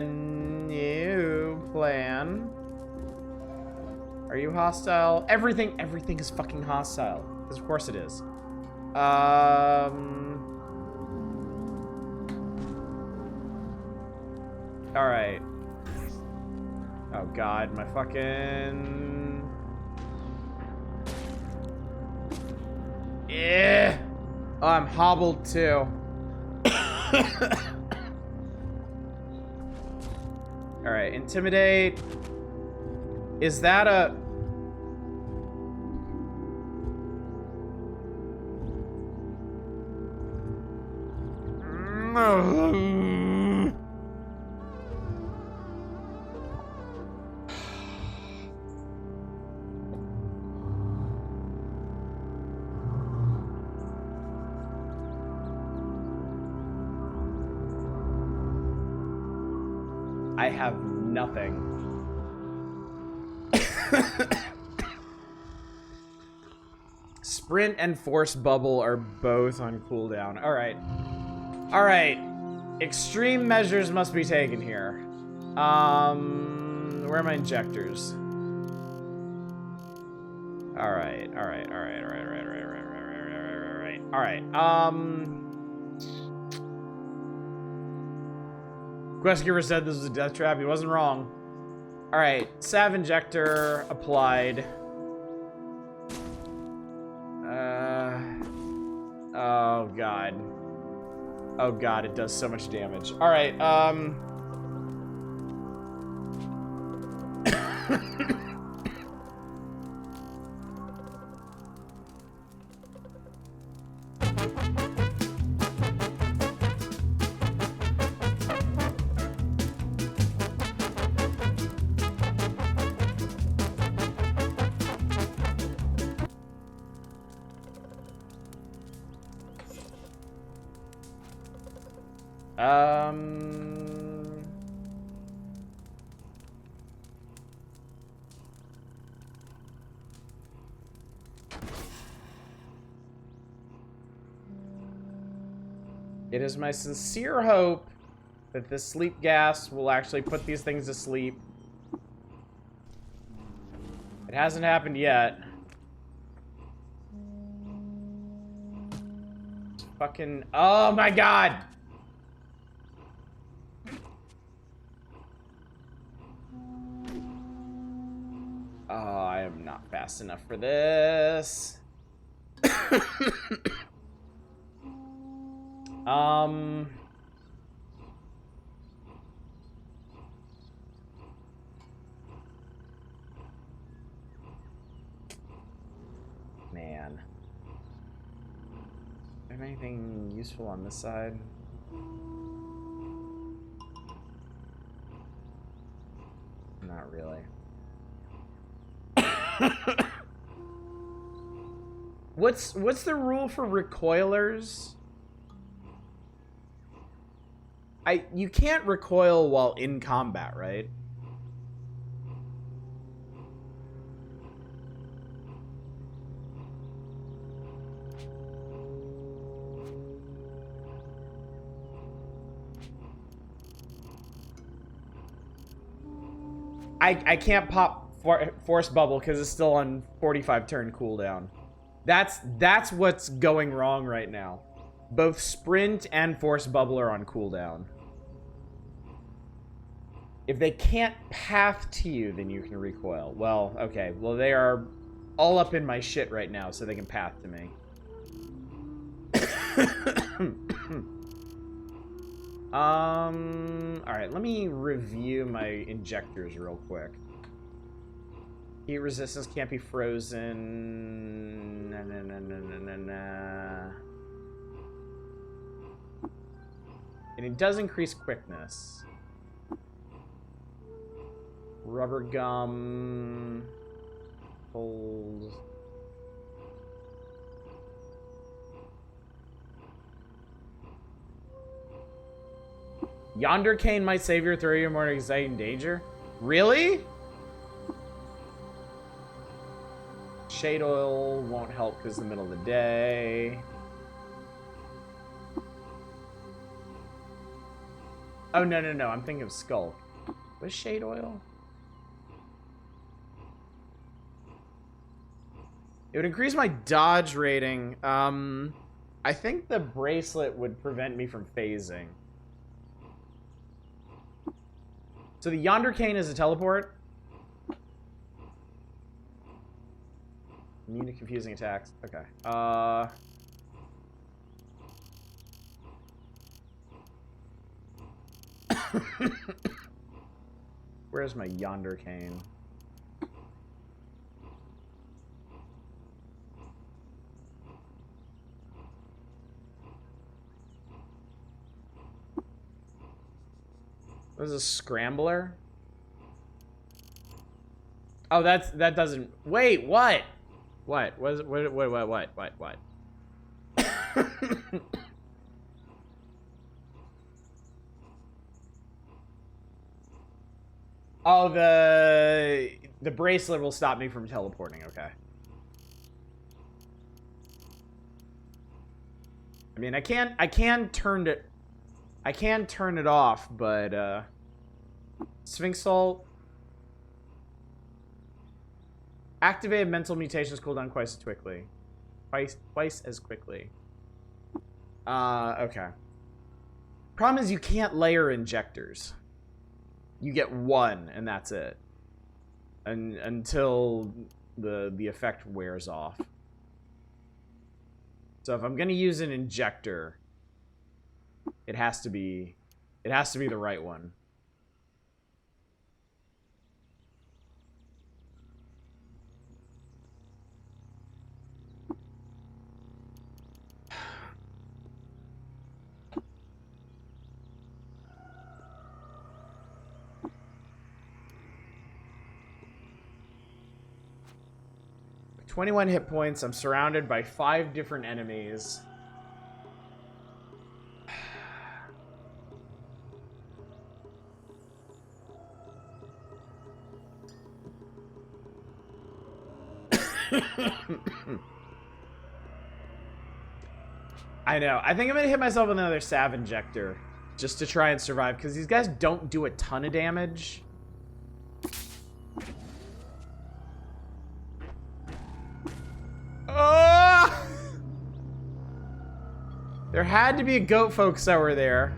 new plan. Are you hostile? Everything is fucking hostile. Because of course it is. All right. Oh god, my fucking. Yeah. Oh, I'm hobbled too. All right, intimidate. Is that a... I have nothing. Sprint and Force Bubble are both on cooldown. Alright. Alright. Extreme measures must be taken here. Where are my injectors? Alright. Questgiver said this was a death trap. He wasn't wrong. Alright, Sav Injector applied. Oh god. Oh god, it does so much damage. Alright, It is my sincere hope that this sleep gas will actually put these things to sleep. It hasn't happened yet. Fucking... Oh my god! Oh, I am not fast enough for this. Man. Do I have anything useful on this side? Not really. What's the rule for recoilers? You can't recoil while in combat, right? I can't pop Force Bubble because it's still on 45 turn cooldown. That's what's going wrong right now. Both Sprint and Force Bubble are on cooldown. If they can't path to you, then you can recoil. Well, okay. Well, they are all up in my shit right now, so they can path to me. Alright, let me review my injectors real quick. Heat resistance can't be frozen. And it does increase quickness. Rubber gum. Hold. Yonder cane might save your 30 or more exciting danger. Really? Shade oil won't help because it's the middle of the day. Oh, no, no, no. I'm thinking of Skull. What's shade oil? It would increase my dodge rating. I think the bracelet would prevent me from phasing. So the Yonder cane is a teleport. Immune to confusing attacks. Okay. Where's my Yonder cane? What is a scrambler? Oh, that doesn't. Wait, what? What? What? Oh, the bracelet will stop me from teleporting. Okay. I mean, I can turn it off, but Sphinx Salt. Activated mental mutations cooldown twice as quickly. Twice as quickly. Okay. Problem is you can't layer injectors. You get one, and that's it. Until the effect wears off. So if I'm gonna use an injector, it has to be the right one. With 21 hit points, I'm surrounded by 5 different enemies. I know. I think I'm gonna hit myself with another Sav Injector just to try and survive, because these guys don't do a ton of damage. Oh! There had to be a goat folk sower there.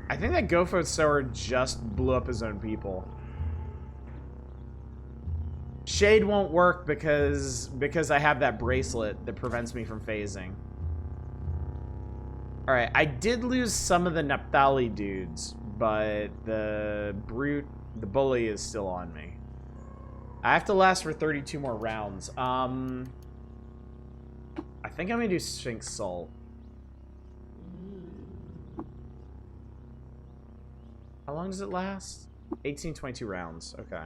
I think that Gofo Sower just blew up his own people. Shade won't work because I have that bracelet that prevents me from phasing. Alright, I did lose some of the Naphtali dudes, but the bully is still on me. I have to last for 32 more rounds. I think I'm gonna do Sphinx Salt. How long does it last? 18-22 rounds. Okay.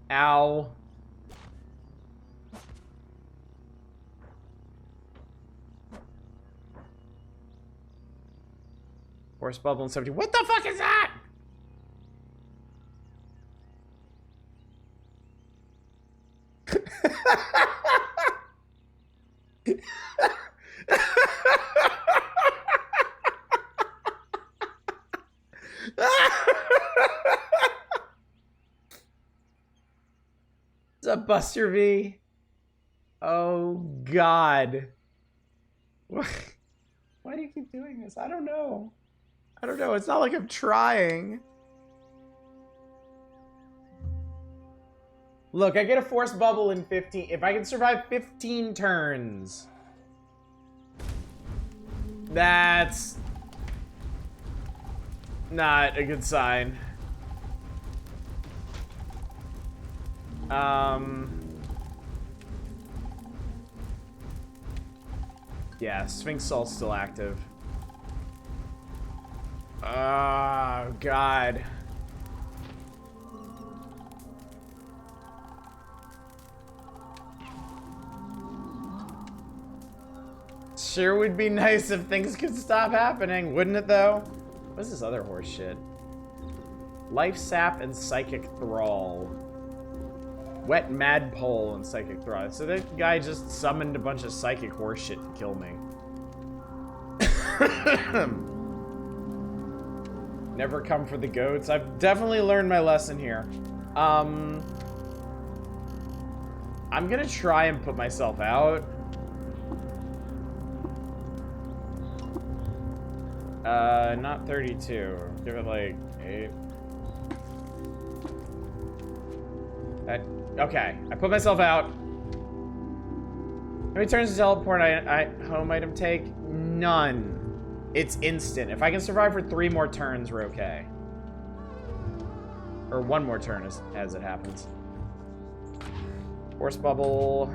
Ow. Force bubble and 17. What the fuck is that? What's up, Buster V? Oh, God. Why do you keep doing this? I don't know. I don't know. It's not like I'm trying. Look, I get a force bubble in 15. If I can survive 15 turns. That's not a good sign. Yeah, Sphinx Salt's still active. Oh, God. Sure would be nice if things could stop happening, wouldn't it, though? What's this other horse shit? Life Sap and Psychic Thrall. Wet Madpole and Psychic Thrall. So that guy just summoned a bunch of psychic horse shit to kill me. Never come for the goats. I've definitely learned my lesson here. I'm gonna try and put myself out. Not 32. Give it like 8. Okay, I put myself out. How many turns to teleport home item take? None. It's instant. If I can survive for 3 more turns, we're okay. Or 1 more turn as it happens. Force bubble.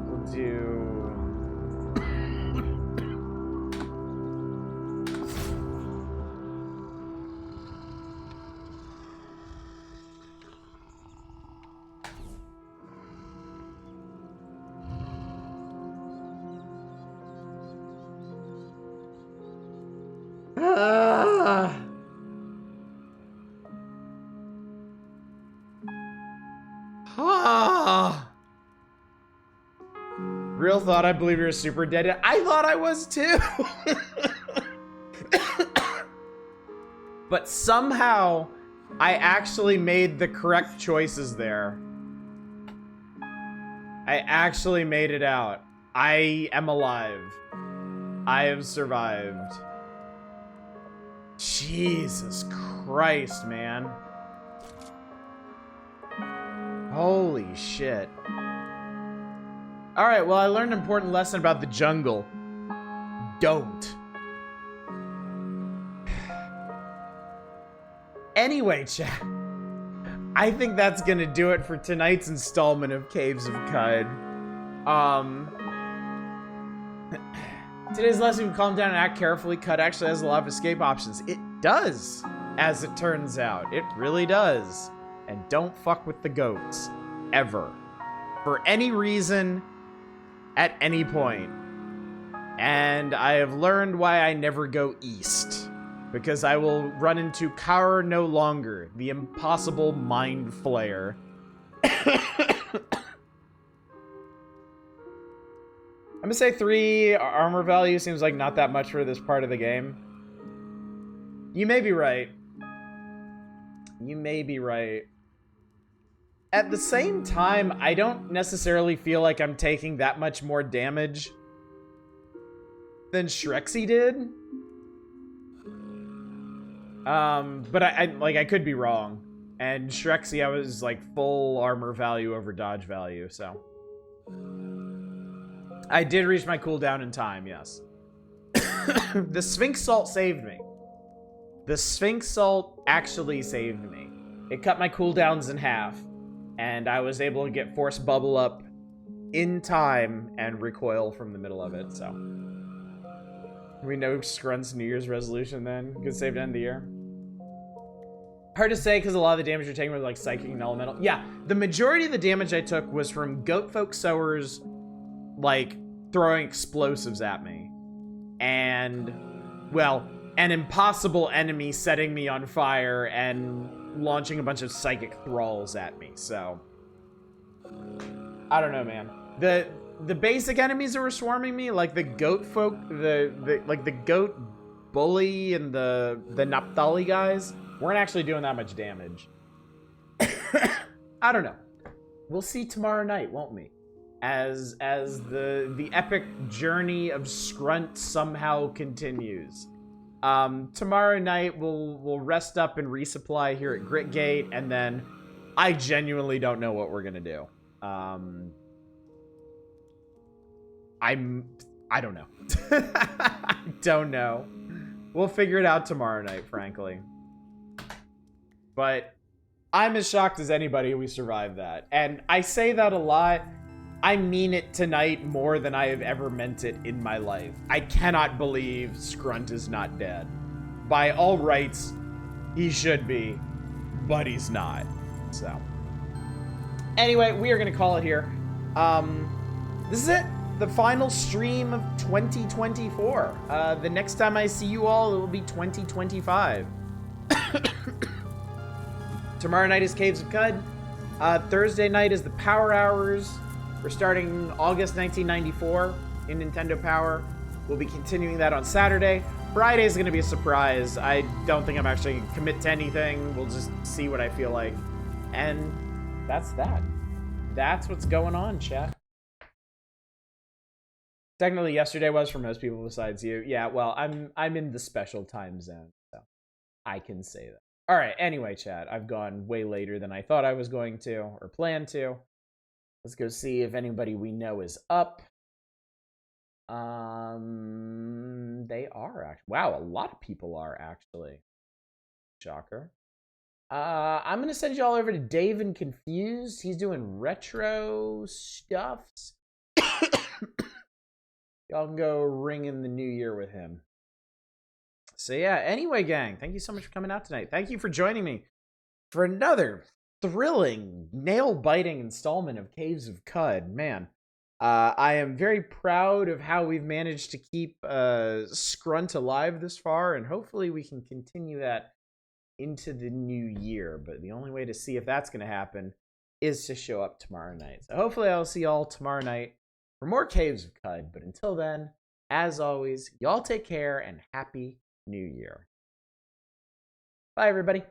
We'll do... Real thought I believe you're super dead. I thought I was too. But somehow I actually made the correct choices there. I actually made it out. I am alive. I have survived. Jesus Christ, man. Holy shit. Alright, well, I learned an important lesson about the jungle. Don't. Anyway, chat. I think that's gonna do it for tonight's installment of Caves of Qud. Today's lesson, calm down and act carefully. Qud actually has a lot of escape options. It does, as it turns out. It really does. And don't fuck with the goats. Ever. for any reason at any point. And I have learned why I never go east. Because I will run into Kaur no longer, the impossible mind flayer. I'm gonna say 3 armor value seems like not that much for this part of the game. You may be right. You may be right. At the same time, I don't necessarily feel like I'm taking that much more damage than Shrexy did. But I could be wrong. And Shrexy, I was like full armor value over dodge value, so. I did reach my cooldown in time, yes. The Sphinx Salt saved me. The Sphinx Salt actually saved me. It cut my cooldowns in half, and I was able to get Force Bubble up in time and recoil from the middle of it, so. We know Scrunt's New Year's resolution then. Good save to end the year. Hard to say because a lot of the damage you're taking was like psychic and elemental. Yeah, the majority of the damage I took was from Goatfolk Sowers, like, throwing explosives at me. And, well, an impossible enemy setting me on fire and launching a bunch of psychic thralls at me, so. I don't know, man. The basic enemies that were swarming me, like the goat folk, like the goat bully and the Naphtali guys, weren't actually doing that much damage. I don't know. We'll see tomorrow night, won't we? As the epic journey of Scrunt somehow continues. Tomorrow night we'll rest up and resupply here at Gritgate, and then I genuinely don't know what we're gonna do. I don't know. I don't know. We'll figure it out tomorrow night, frankly. But I'm as shocked as anybody we survived that. And I say that a lot. I mean it tonight more than I have ever meant it in my life. I cannot believe Scrunt is not dead. By all rights, he should be, but he's not. So. Anyway, we are going to call it here. This is it. The final stream of 2024. The next time I see you all, it will be 2025. Tomorrow night is Caves of Qud. Thursday night is the Power Hours. We're starting August 1994 in Nintendo Power. We'll be continuing that on Saturday. Friday is going to be a surprise. I don't think I'm actually going to commit to anything. We'll just see what I feel like. And that's that. That's what's going on, chat. Technically, yesterday was for most people besides you. Yeah, well, I'm in the special time zone, so I can say that. All right, anyway, chat, I've gone way later than I thought I was going to, or planned to. Let's go see if anybody we know is up. They are, actually. Wow, a lot of people are, actually. Shocker. I'm going to send you all over to Dave and Confused. He's doing retro stuffs. Y'all can go ring in the new year with him. So yeah, anyway, gang, thank you so much for coming out tonight. Thank you for joining me for another thrilling, nail-biting installment of Caves of Qud. Man, I am very proud of how we've managed to keep Scrunt alive this far, and hopefully we can continue that into the new year. But the only way to see if that's going to happen is to show up tomorrow night. So hopefully I'll see y'all tomorrow night for more Caves of Qud. But until then, as always, y'all take care and Happy New Year. Bye, everybody.